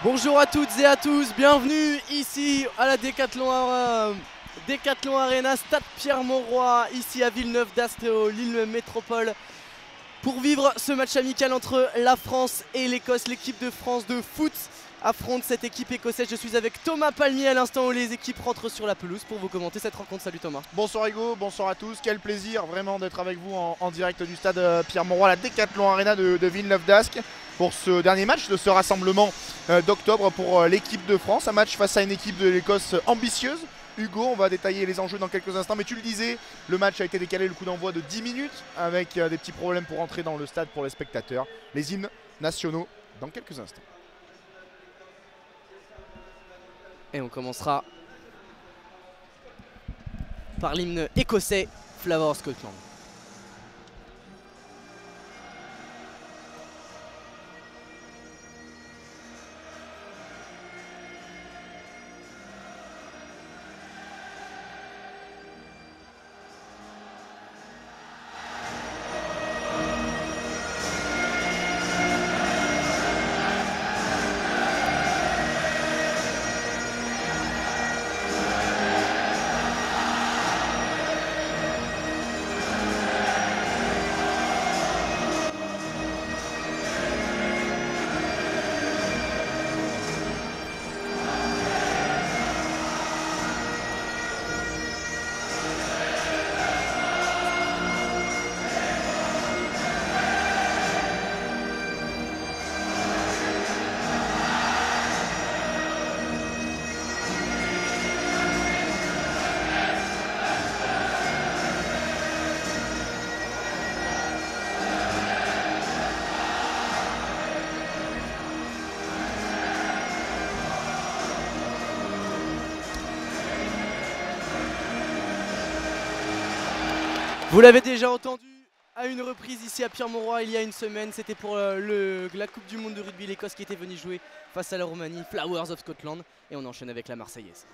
Bonjour à toutes et à tous, bienvenue ici à la Décathlon Arena, Stade Pierre-Mauroy, ici à Villeneuve-d'Ascq, Lille Métropole, pour vivre ce match amical entre la France et l'Écosse. L'équipe de France de foot affronte cette équipe écossaise. Je suis avec Thomas Palmier à l'instant où les équipes rentrent sur la pelouse pour vous commenter cette rencontre. Salut Thomas. Bonsoir Hugo, bonsoir à tous. Quel plaisir vraiment d'être avec vous en direct du stade Pierre-Mauroy, la Décathlon Arena de Villeneuve-d'Ascq pour ce dernier match de ce rassemblement d'octobre pour l'équipe de France. Un match face à une équipe de l'Écosse ambitieuse. Hugo, on va détailler les enjeux dans quelques instants, mais tu le disais, le match a été décalé, le coup d'envoi de 10 minutes avec des petits problèmes pour entrer dans le stade pour les spectateurs. Les hymnes nationaux dans quelques instants. Et on commencera par l'hymne écossais, Flower of Scotland. Vous l'avez déjà entendu à une reprise ici à Pierre-Mauroy il y a une semaine. C'était pour la Coupe du Monde de rugby, l'Écosse qui était venue jouer face à la Roumanie, Flowers of Scotland. Et on enchaîne avec la Marseillaise.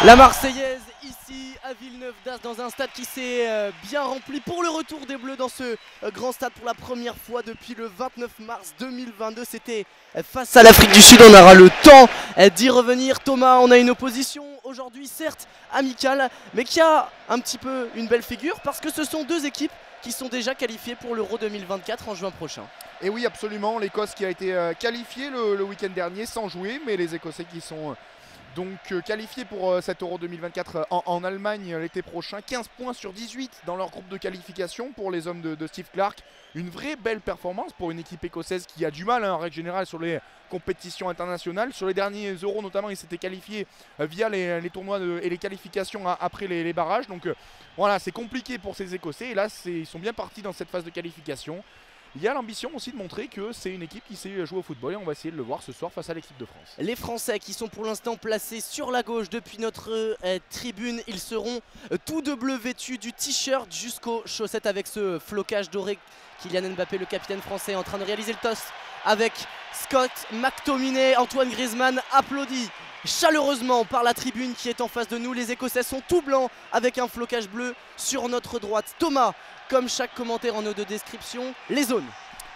La Marseillaise ici à Villeneuve-d'Ascq dans un stade qui s'est bien rempli pour le retour des Bleus dans ce grand stade pour la première fois depuis le 29 mars 2022. C'était face à l'Afrique du Sud, on aura le temps d'y revenir. Thomas, on a une opposition aujourd'hui certes amicale mais qui a un petit peu une belle figure parce que ce sont deux équipes qui sont déjà qualifiées pour l'Euro 2024 en juin prochain. Et oui, absolument, l'Écosse qui a été qualifiée le week-end dernier sans jouer, mais les Écossais qui sont donc qualifiés pour cet Euro 2024 en Allemagne l'été prochain. 15 points sur 18 dans leur groupe de qualification pour les hommes de Steve Clarke. Une vraie belle performance pour une équipe écossaise qui a du mal en règle générale sur les compétitions internationales. Sur les derniers Euros notamment, ils s'étaient qualifiés via les tournois et les qualifications après les barrages. Donc voilà, c'est compliqué pour ces Écossais et là ils sont bien partis dans cette phase de qualification. Il y a l'ambition aussi de montrer que c'est une équipe qui sait jouer au football et on va essayer de le voir ce soir face à l'équipe de France. Les Français qui sont pour l'instant placés sur la gauche depuis notre tribune, ils seront tout de bleu vêtus du t-shirt jusqu'aux chaussettes avec ce flocage doré. Kylian Mbappé, le capitaine français, est en train de réaliser le toss avec Scott McTominay. Antoine Griezmann applaudit chaleureusement par la tribune qui est en face de nous. Les Écossais sont tout blancs avec un flocage bleu sur notre droite. Thomas, comme chaque commentaire en note de description, les zones.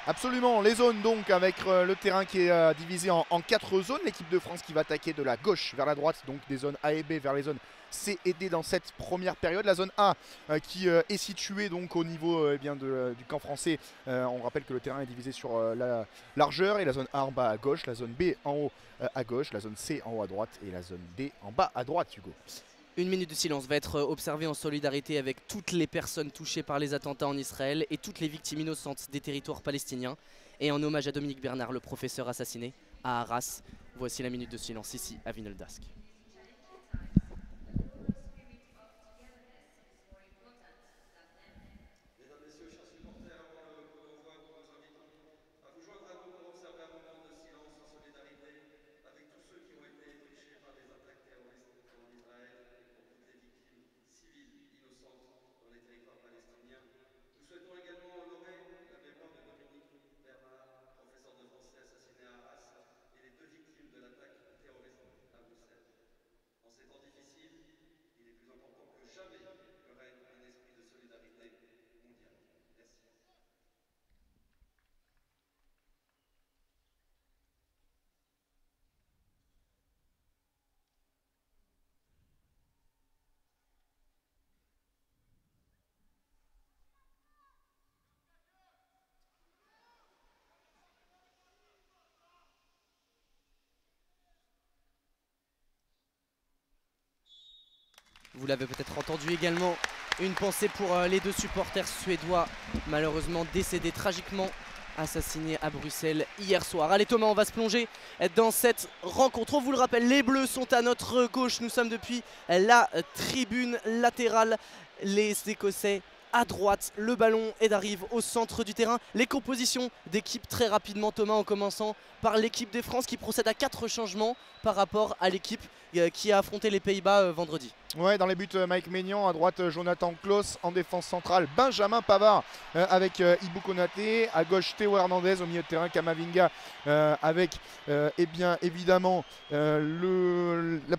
Absolument, les zones donc avec le terrain qui est divisé en 4 zones. L'équipe de France qui va attaquer de la gauche vers la droite, donc des zones A et B vers les zones C et D dans cette première période. La zone A qui est située donc au niveau eh bien du camp français. On rappelle que le terrain est divisé sur la largeur et la zone A en bas à gauche, la zone B en haut à gauche, la zone C en haut à droite et la zone D en bas à droite, Hugo. Une minute de silence va être observée en solidarité avec toutes les personnes touchées par les attentats en Israël et toutes les victimes innocentes des territoires palestiniens. Et en hommage à Dominique Bernard, le professeur assassiné à Arras. Voici la minute de silence ici à Vinoldask. Vous l'avez peut-être entendu également, une pensée pour les deux supporters suédois, malheureusement décédés tragiquement, assassinés à Bruxelles hier soir. Allez Thomas, on va se plonger dans cette rencontre. On vous le rappelle, les Bleus sont à notre gauche, nous sommes depuis la tribune latérale, les Écossais à droite, le ballon arrive au centre du terrain. Les compositions d'équipe très rapidement Thomas, en commençant par l'équipe de France qui procède à 4 changements par rapport à l'équipe qui a affronté les Pays-Bas vendredi. Ouais, dans les buts, Mike Maignan, à droite Jonathan Klaus, en défense centrale Benjamin Pavard avec Ibou Konaté, à gauche Théo Hernandez, au milieu de terrain Kamavinga avec eh bien évidemment l'autre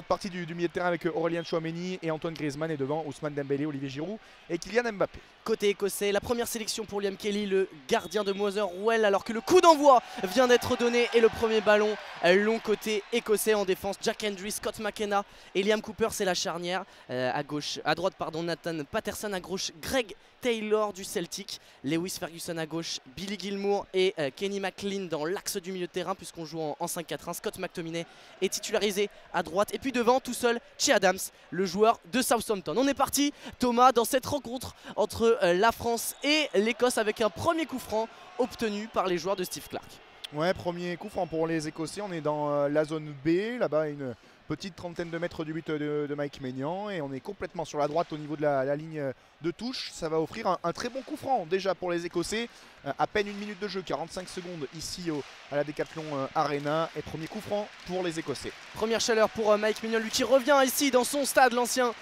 partie du milieu de terrain avec Aurélien Tchouaméni et Antoine Griezmann, et devant Ousmane Dembélé, Olivier Giroud et Kylian Mbappé. Côté écossais, la première sélection pour Liam Kelly, le gardien de Motherwell, alors que le coup d'envoi vient d'être donné et le premier ballon long côté écossais. En défense, Jack Hendry, Scott McKenna et Liam Cooper, c'est la charnière. À droite, Nathan Patterson, à gauche Greg Taylor du Celtic, Lewis Ferguson à gauche, Billy Gilmour et Kenny McLean dans l'axe du milieu de terrain puisqu'on joue en 5-4-1. Scott McTominay est titularisé à droite et puis devant tout seul Che Adams, le joueur de Southampton. On est parti Thomas dans cette rencontre entre la France et l'Écosse avec un premier coup franc obtenu par les joueurs de Steve Clarke. Ouais, premier coup franc pour les Écossais, on est dans la zone B, là-bas une petite trentaine de mètres du but de Mike Maignan, et on est complètement sur la droite au niveau de la ligne de touche. Ça va offrir un très bon coup franc déjà pour les Écossais. À peine une minute de jeu, 45 secondes ici à la Decathlon Arena, et premier coup franc pour les Écossais. Première chaleur pour Mike Maignan, lui qui revient ici dans son stade, l'ancien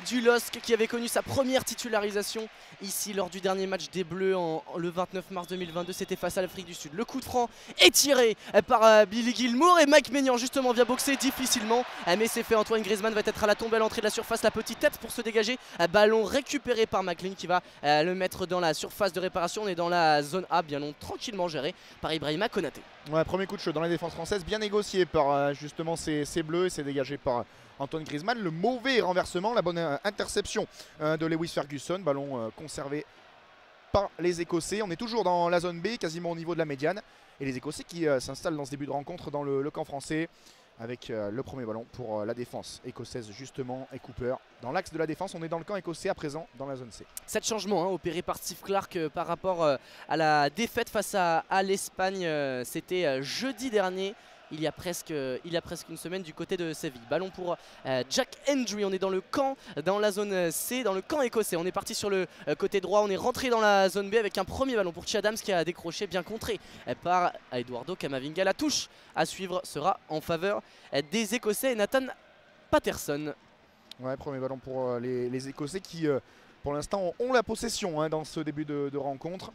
du LOSC, qui avait connu sa première titularisation ici lors du dernier match des Bleus le 29 mars 2022, c'était face à l'Afrique du Sud. Le coup de franc est tiré par Billy Gilmour et Mike Maignan justement vient boxer difficilement, mais c'est fait. Antoine Griezmann va être à la tombée à l'entrée de la surface, la petite tête pour se dégager, ballon récupéré par McLean qui va le mettre dans la surface de réparation. On est dans la zone A, bien long, tranquillement géré par Ibrahima Konaté. Ouais, premier coup de chaud dans la défense française, bien négocié par justement ces Bleus, et c'est dégagé par Antoine Griezmann. Le mauvais renversement, la bonne interception de Lewis Ferguson, ballon conservé par les Écossais. On est toujours dans la zone B, quasiment au niveau de la médiane, et les Écossais qui s'installent dans ce début de rencontre dans le camp français, avec le premier ballon pour la défense écossaise justement, et Cooper dans l'axe de la défense. On est dans le camp écossais à présent dans la zone C. 7 changements opérés par Steve Clarke par rapport à la défaite face à l'Espagne. C'était jeudi dernier. Il y a presque une semaine du côté de Séville. Ballon pour Jack Hendry, on est dans le camp, dans la zone C, dans le camp écossais. On est parti sur le côté droit, on est rentré dans la zone B avec un premier ballon pour Che Adams qui a décroché, bien contré par Eduardo Camavinga. La touche à suivre sera en faveur des Écossais et Nathan Patterson. Ouais, premier ballon pour les Écossais qui pour l'instant ont la possession dans ce début de rencontre.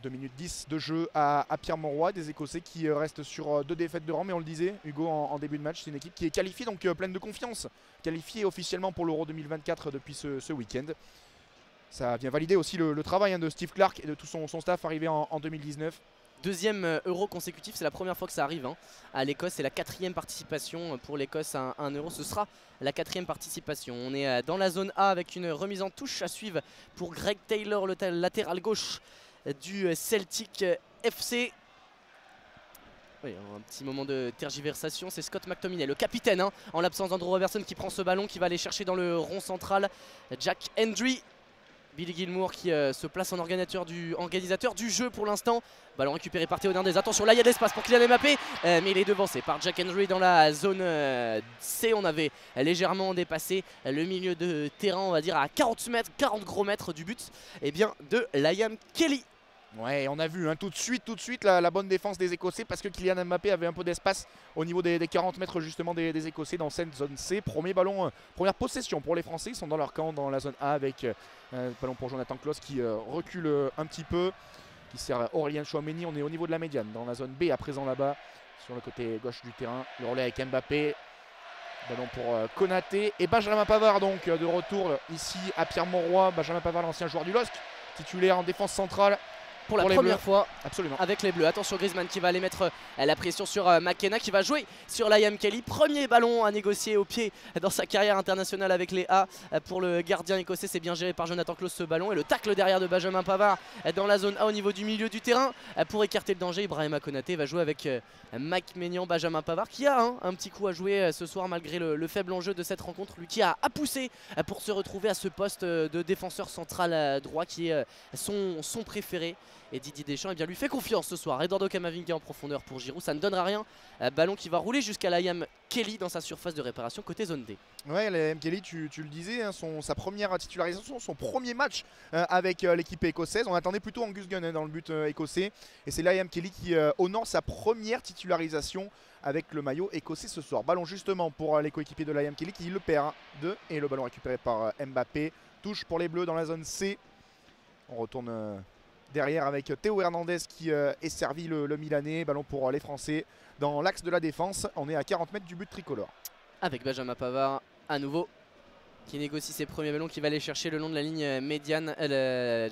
2 minutes 10 de jeu à Pierre-Mauroy, des Écossais qui restent sur 2 défaites de rang, mais on le disait Hugo en début de match, c'est une équipe qui est qualifiée, donc pleine de confiance, qualifiée officiellement pour l'Euro 2024 depuis ce week-end. Ça vient valider aussi le travail de Steve Clark et de tout son staff arrivé en 2019. Deuxième euro consécutif, c'est la première fois que ça arrive à l'Écosse. C'est la 4e participation pour l'Écosse à un euro. Ce sera la 4e participation. On est dans la zone A avec une remise en touche à suivre pour Greg Taylor, le latéral gauche du Celtic FC. Oui, un petit moment de tergiversation, c'est Scott McTominay, le capitaine, en l'absence d'Andrew Robertson, qui prend ce ballon, qui va aller chercher dans le rond central Jack Hendry. Billy Gilmour qui se place en organisateur du jeu pour l'instant. Ballon récupéré par Théo Hernandez. Attention, là il y a de l'espace pour Kylian Mbappé, mais il est devancé par Jack Hendry dans la zone C. On avait légèrement dépassé le milieu de terrain, on va dire à 40 mètres, 40 gros mètres du but de Liam Kelly. Ouais, on a vu tout de suite la bonne défense des Écossais, parce que Kylian Mbappé avait un peu d'espace au niveau des 40 mètres justement des Écossais dans cette zone C. Premier ballon, première possession pour les Français. Ils sont dans leur camp dans la zone A avec ballon pour Jonathan Klaus qui recule un petit peu, qui sert Aurélien Chouameni. On est au niveau de la médiane dans la zone B à présent là-bas sur le côté gauche du terrain. Le relais avec Mbappé. Ballon pour Konaté et Benjamin Pavard donc de retour ici à Pierre-Mauroy. Benjamin Pavard, l'ancien joueur du LOSC, titulaire en défense centrale. Pour la première fois absolument avec les Bleus. Attention, Griezmann qui va aller mettre la pression sur McKenna, qui va jouer sur Liam Kelly. Premier ballon à négocier au pied dans sa carrière internationale avec les A pour le gardien écossais. C'est bien géré par Jonathan Klaus ce ballon. Et le tacle derrière de Benjamin Pavard dans la zone A au niveau du milieu du terrain pour écarter le danger. Ibrahima Konaté va jouer avec Mike Maignan. Benjamin Pavard qui a un petit coup à jouer ce soir malgré le faible enjeu de cette rencontre. Lui qui a poussé pour se retrouver à ce poste de défenseur central droit qui est son préféré. Et Didier Deschamps lui fait confiance ce soir. Eduardo Camavinga en profondeur pour Giroud, ça ne donnera rien. Ballon qui va rouler jusqu'à Liam Kelly dans sa surface de réparation côté zone D. Ouais, Liam Kelly, tu le disais, sa première titularisation, son premier match avec l'équipe écossaise. On attendait plutôt Angus Gunn dans le but écossais. Et c'est Liam Kelly qui honore sa première titularisation avec le maillot écossais ce soir. Ballon justement pour les coéquipiers de Liam Kelly qui le perd 2. Et le ballon récupéré par Mbappé. Touche pour les Bleus dans la zone C. On retourne derrière avec Théo Hernandez qui est servi le Milanais. Ballon pour les Français dans l'axe de la défense. On est à 40 mètres du but tricolore. Avec Benjamin Pavard à nouveau qui négocie ses premiers ballons, qui va aller chercher le long de la ligne médiane.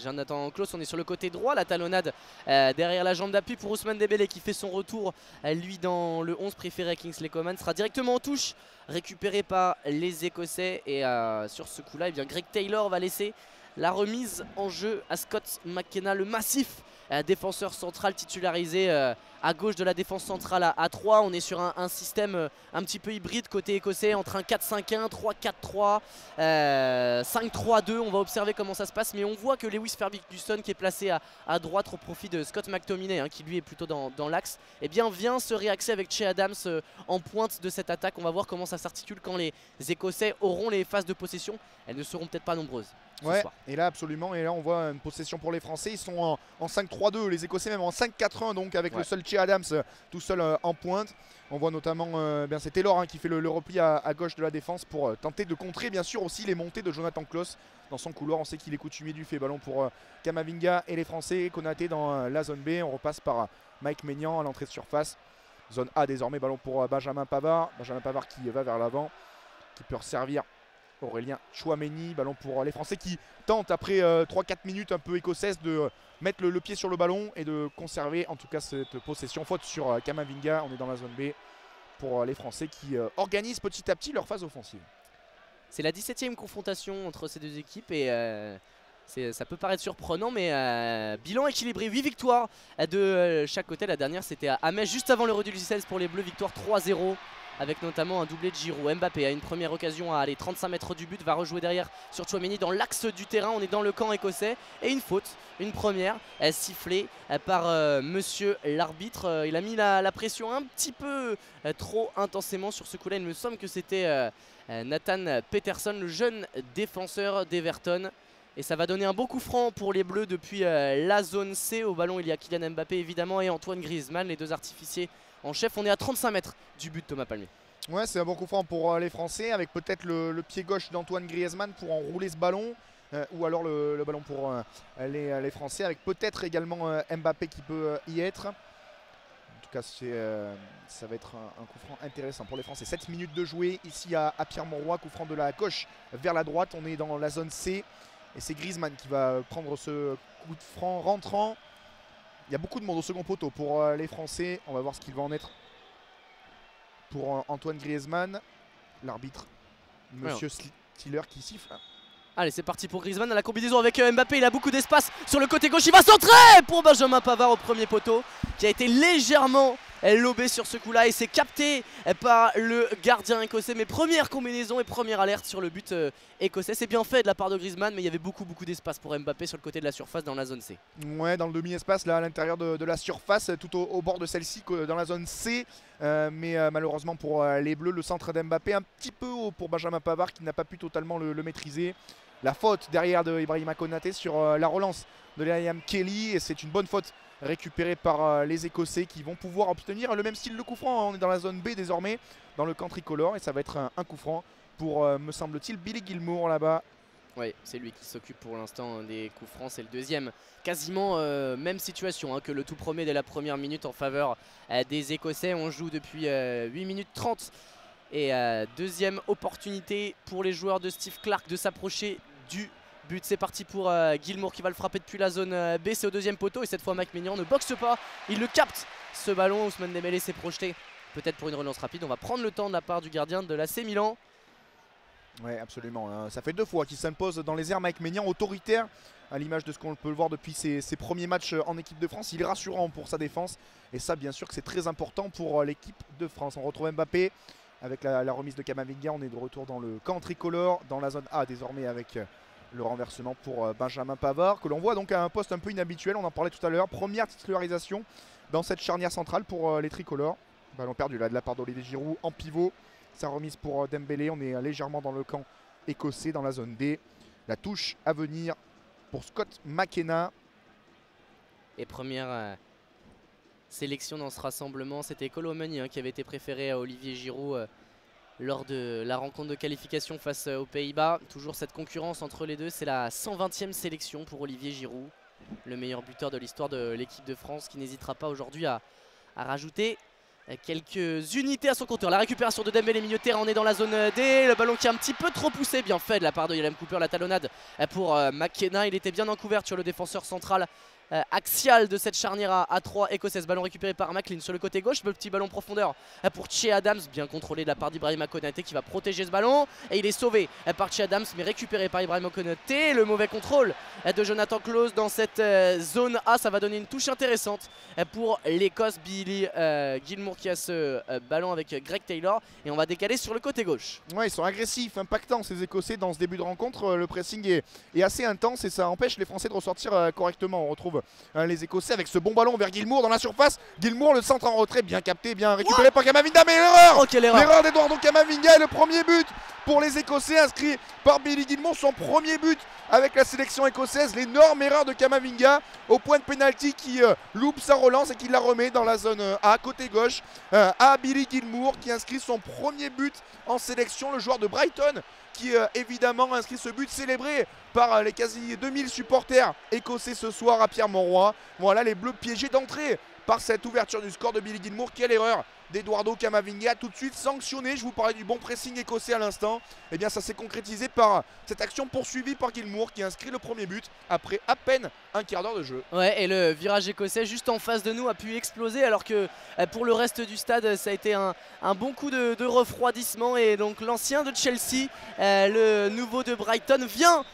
Jonathan Klaus, on est sur le côté droit. La talonnade derrière la jambe d'appui pour Ousmane Dembélé qui fait son retour lui dans le 11 préféré à Kingsley Coman. Sera directement en touche, récupéré par les Écossais. Et sur ce coup là, Greg Taylor va laisser la remise en jeu à Scott McKenna, le massif défenseur central titularisé à gauche de la défense centrale à 3. On est sur un système un petit peu hybride côté écossais entre un 4-5-1, 3-4-3, 5-3-2. On va observer comment ça se passe, mais on voit que Lewis Ferguson qui est placé à droite au profit de Scott McTominay qui lui est plutôt dans l'axe, vient se réaxer avec Che Adams en pointe de cette attaque. On va voir comment ça s'articule quand les Écossais auront les phases de possession. Elles ne seront peut-être pas nombreuses. Ouais, et là absolument, et là on voit une possession pour les Français. Ils sont en 5-3-2, les Écossais même en 5-4-1, donc avec le seul Che Adams tout seul en pointe. On voit notamment c'est Taylor qui fait le repli à gauche de la défense pour tenter de contrer bien sûr aussi les montées de Jonathan Klaus dans son couloir. On sait qu'il est coutumier du fait. Ballon pour Camavinga et les Français. Konaté dans la zone B. On repasse par Mike Maignan à l'entrée de surface. Zone A désormais, ballon pour Benjamin Pavard. Benjamin Pavard qui va vers l'avant, qui peut resservir Aurélien Chouameni. Ballon pour les Français qui tentent après 3-4 minutes un peu écossaises de mettre le pied sur le ballon et de conserver en tout cas cette possession. Faute sur Camavinga. On est dans la zone B pour les Français qui organisent petit à petit leur phase offensive. C'est la 17e confrontation entre ces deux équipes et ça peut paraître surprenant, mais bilan équilibré, 8 victoires de chaque côté. La dernière c'était à Metz juste avant le Redulce 16 pour les Bleus, victoire 3-0 avec notamment un doublé de Giroud. Mbappé a une première occasion à aller 35 mètres du but, va rejouer derrière sur Chouameni dans l'axe du terrain. On est dans le camp écossais et une faute, une première sifflée par monsieur l'arbitre. Il a mis la pression un petit peu trop intensément sur ce coup-là. Il me semble que c'était Nathan Peterson, le jeune défenseur d'Everton. Et ça va donner un beau coup franc pour les Bleus depuis la zone C. Au ballon il y a Kylian Mbappé évidemment et Antoine Griezmann, les deux artificiers en chef. On est à 35 mètres du but, Thomas Palmier. Ouais, c'est un bon coup franc pour les Français avec peut-être le pied gauche d'Antoine Griezmann pour enrouler ce ballon. Ou alors le ballon pour les Français avec peut-être également Mbappé qui peut y être. En tout cas, ça va être un coup franc intéressant pour les Français. 7 minutes de jouer ici à Pierre-Mauroy. Coup franc de la gauche vers la droite. On est dans la zone C. Et c'est Griezmann qui va prendre ce coup de franc rentrant. Il y a beaucoup de monde au second poteau pour les Français. On va voir ce qu'il va en être pour Antoine Griezmann. L'arbitre, Monsieur Stiller, qui siffle. Allez, c'est parti pour Griezmann à la combinaison avec Mbappé. Il a beaucoup d'espace sur le côté gauche. Il va centrer pour Benjamin Pavard au premier poteau, qui a été légèrement lobé sur ce coup-là. Et c'est capté par le gardien écossais. Mais première combinaison et première alerte sur le but écossais. C'est bien fait de la part de Griezmann, mais il y avait beaucoup d'espace pour Mbappé sur le côté de la surface dans la zone C. Ouais, dans le demi-espace, là à l'intérieur de la surface, tout au bord de celle-ci, dans la zone C. Mais malheureusement pour les Bleus, le centre d'Mbappé un petit peu haut pour Benjamin Pavard qui n'a pas pu totalement le maîtriser. La faute derrière de Ibrahima Konaté sur la relance de Liam Kelly. Et c'est une bonne faute récupérée par les Écossais qui vont pouvoir obtenir le même style de coup franc. On est dans la zone B désormais, dans le camp tricolore. Et ça va être un coup franc pour, me semble-t-il, Billy Gilmour là-bas. Oui, c'est lui qui s'occupe pour l'instant des coups francs. C'est le deuxième. Quasiment même situation que le tout premier dès la première minute en faveur des Écossais. On joue depuis 8 minutes 30. Et deuxième opportunité pour les joueurs de Steve Clark de s'approcher du but. C'est parti pour Gilmour qui va le frapper depuis la zone B. C'est au deuxième poteau et cette fois Mike Maignan ne boxe pas. Il le capte ce ballon. Ousmane Dembélé s'est projeté peut-être pour une relance rapide. On va prendre le temps de la part du gardien de l'AC Milan. Oui, absolument. Ça fait 2 fois qu'il s'impose dans les airs. Mike Maignan, autoritaire, à l'image de ce qu'on peut le voir depuis ses premiers matchs en équipe de France. Il est rassurant pour sa défense. Et ça, bien sûr, que c'est très important pour l'équipe de France. On retrouve Mbappé avec la remise de Camavinga. On est de retour dans le camp tricolore, dans la zone A désormais avec le renversement pour Benjamin Pavard, que l'on voit donc à un poste un peu inhabituel. On en parlait tout à l'heure. Première titularisation dans cette charnière centrale pour les tricolores. Ballon perdu là de la part d'Olivier Giroud en pivot. Sa remise pour Dembélé. On est légèrement dans le camp écossais, dans la zone D. La touche à venir pour Scott McKenna. Et première sélection dans ce rassemblement, c'était Colomani qui avait été préféré à Olivier Giroud lors de la rencontre de qualification face aux Pays-Bas. Toujours cette concurrence entre les deux. C'est la 120e sélection pour Olivier Giroud, le meilleur buteur de l'histoire de l'équipe de France, qui n'hésitera pas aujourd'hui à rajouter quelques unités à son compteur. La récupération de Dembélé, milieu de terrain, on est dans la zone D. Le ballon qui est un petit peu trop poussé, bien fait de la part de Yarem Cooper. La talonnade pour McKenna. Il était bien en couverture, le défenseur central axial de cette charnière à 3 écossaise. Ballon récupéré par McLean sur le côté gauche. Le petit ballon profondeur pour Che Adams, bien contrôlé de la part d'Ibrahima Konaté qui va protéger ce ballon. Et il est sauvé par Che Adams, mais récupéré par Ibrahima Konaté. Le mauvais contrôle de Jonathan Klose dans cette zone A. Ça va donner une touche intéressante pour l'Écosse. Billy Gilmour qui a ce ballon avec Greg Taylor. Et on va décaler sur le côté gauche. Ouais, ils sont agressifs, impactants ces Écossais dans ce début de rencontre. Le pressing est assez intense et ça empêche les Français de ressortir correctement. On retrouve les Écossais avec ce bon ballon vers Gilmour dans la surface. Gilmour, le centre en retrait, bien capté, bien récupéré par Camavinga, mais l'erreur, l'erreur d'Eduardo Camavinga. Et le premier but pour les Écossais inscrit par Billy Gilmour, son premier but avec la sélection écossaise. L'énorme erreur de Camavinga au point de pénalty qui loupe sa relance et qui la remet dans la zone A, côté gauche, à Billy Gilmour qui inscrit son premier but en sélection. Le joueur de Brighton qui évidemment inscrit ce but célébré par les quasi 2000 supporters écossais ce soir à Pierre-Mauroy. Voilà les Bleus piégés d'entrée par cette ouverture du score de Billy Gilmour. Quelle erreur d'Eduardo Camavinga, tout de suite sanctionné. Je vous parlais du bon pressing écossais à l'instant. Et bien ça s'est concrétisé par cette action poursuivie par Gilmour qui inscrit le premier but après à peine un quart d'heure de jeu. Ouais, et le virage écossais juste en face de nous a pu exploser, alors que pour le reste du stade ça a été un bon coup de refroidissement. Et donc l'ancien de Chelsea, le nouveau de Brighton, vient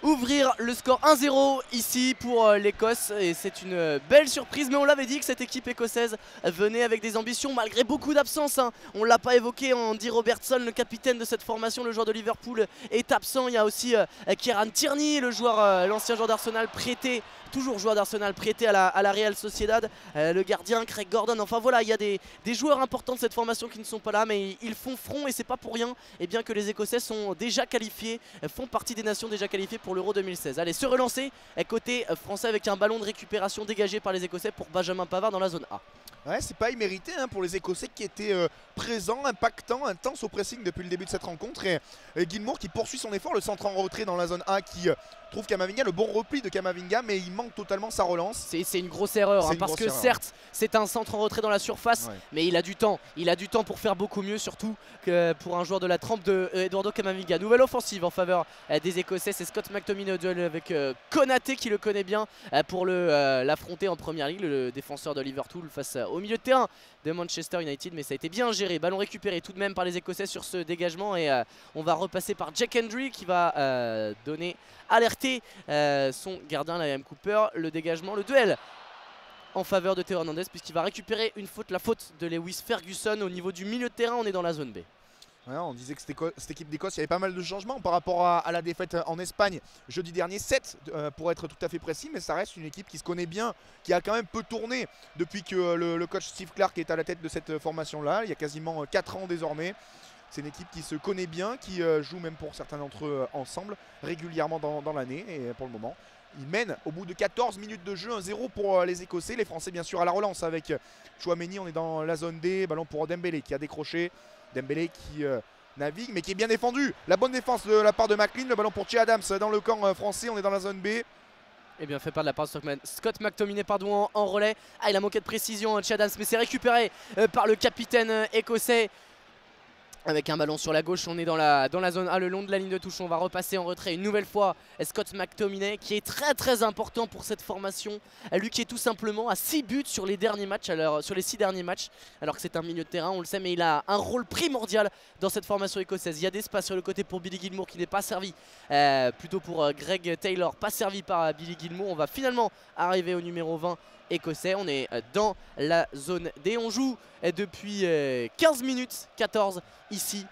ouvrir le score 1-0 ici pour l'Écosse. Et c'est une belle surprise, mais on l'avait dit que cette équipe écossaise venait avec des ambitions malgré beaucoup d'absences. On ne l'a pas évoqué, Andy Robertson, le capitaine de cette formation, le joueur de Liverpool, est absent. Il y a aussi Kieran Tierney, le joueur, l'ancien joueur d'Arsenal prêté, toujours joueur d'Arsenal prêté à la Real Sociedad, le gardien Craig Gordon. Enfin voilà, il y a des joueurs importants de cette formation qui ne sont pas là, mais ils font front et c'est pas pour rien bien que les Écossais sont déjà qualifiés, font partie des nations déjà qualifiées pour l'Euro 2016. Allez, se relancer côté français avec un ballon de récupération dégagé par les Écossais pour Benjamin Pavard dans la zone A. Ouais, c'est pas immérité hein, pour les Écossais qui étaient présents, impactants, intenses au pressing depuis le début de cette rencontre. Et Gilmour qui poursuit son effort, le centre en retrait dans la zone A qui trouve Camavinga, le bon repli de Camavinga, mais il manque totalement sa relance. C'est une grosse erreur, hein, parce que certes, c'est un centre en retrait dans la surface, mais il a du temps. Il a du temps pour faire beaucoup mieux, surtout que pour un joueur de la trempe de Eduardo Camavinga. Nouvelle offensive en faveur des Écossais, c'est Scott McTominay au duel avec Konaté qui le connaît bien pour l'affronter en première ligue, le défenseur de Liverpool face au milieu de terrain de Manchester United, mais ça a été bien géré. Ballon récupéré tout de même par les Écossais sur ce dégagement et on va repasser par Jack Hendry qui va alerter son gardien, Liam Cooper. Le dégagement, le duel en faveur de Théo Hernandez puisqu'il va récupérer une faute, la faute de Lewis Ferguson au niveau du milieu de terrain. On est dans la zone B. Ouais, on disait que cette équipe d'Écosse, il y avait pas mal de changements par rapport à la défaite en Espagne jeudi dernier, 7 pour être tout à fait précis, mais ça reste une équipe qui se connaît bien, qui a quand même peu tourné depuis que le coach Steve Clarke est à la tête de cette formation-là. Il y a quasiment 4 ans désormais. C'est une équipe qui se connaît bien, qui joue même pour certains d'entre eux ensemble régulièrement dans l'année, et pour le moment ils mènent au bout de 14 minutes de jeu, 1-0 pour les Écossais. Les Français bien sûr à la relance avec Chouameni. On est dans la zone D, ballon pour Dembélé qui a décroché. Dembélé qui navigue mais qui est bien défendu. La bonne défense de la part de McLean. Le ballon pour Che Adams dans le camp français. On est dans la zone B. Et bien fait par de la part de Scott McTominay en relais. Ah, il a manqué de précision Che Adams, mais c'est récupéré par le capitaine écossais. Avec un ballon sur la gauche, on est dans la zone A, le long de la ligne de touche. On va repasser en retrait une nouvelle fois Scott McTominay qui est très important pour cette formation. Lui qui est tout simplement à 6 buts sur les derniers matchs, sur les 6 derniers matchs, alors que c'est un milieu de terrain, on le sait, mais il a un rôle primordial dans cette formation écossaise. Il y a des espaces sur le côté pour Billy Gilmour qui n'est pas servi, plutôt pour Greg Taylor, pas servi par Billy Gilmour. On va finalement arriver au numéro 20 écossais. On est dans la zone D. On joue depuis 15 minutes 14 ici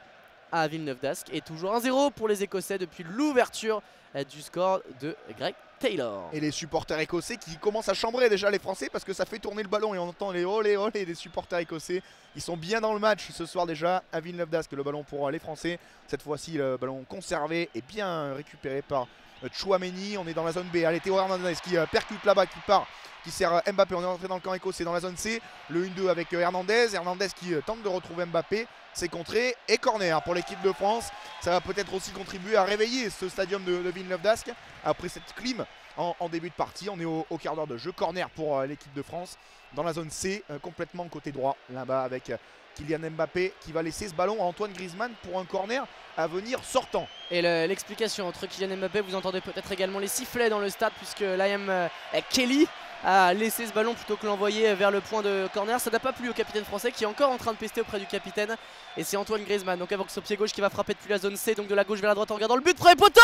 à Villeneuve d'Ascq et toujours 1-0 pour les Écossais depuis l'ouverture du score de Greg Taylor. Et les supporters écossais qui commencent à chambrer déjà les Français parce que ça fait tourner le ballon et on entend les olé olé des supporters écossais. Ils sont bien dans le match ce soir déjà à Villeneuve d'Ascq. Le ballon pour les Français, cette fois-ci le ballon conservé et bien récupéré par Chouameni. On est dans la zone B. Allez, Théo Hernandez qui percute là-bas, qui sert Mbappé. On est rentré dans le camp écossais dans la zone C. Le 1-2 avec Hernandez. Hernandez qui tente de retrouver Mbappé. C'est contré et corner pour l'équipe de France. Ça va peut-être aussi contribuer à réveiller ce stadium de Villeneuve d'Ascq après cette clim en début de partie. On est au quart d'heure de jeu. Corner pour l'équipe de France dans la zone C, complètement côté droit là-bas avec Kylian Mbappé qui va laisser ce ballon à Antoine Griezmann pour un corner à venir sortant. Et l'explication entre Kylian et Mbappé, vous entendez peut-être également les sifflets dans le stade puisque Liam Kelly a laissé ce ballon plutôt que l'envoyer vers le point de corner. Ça n'a pas plu au capitaine français qui est encore en train de pester auprès du capitaine. Et c'est Antoine Griezmann donc avec son pied gauche qui va frapper depuis la zone C, donc de la gauche vers la droite en regardant le but. Premier poteau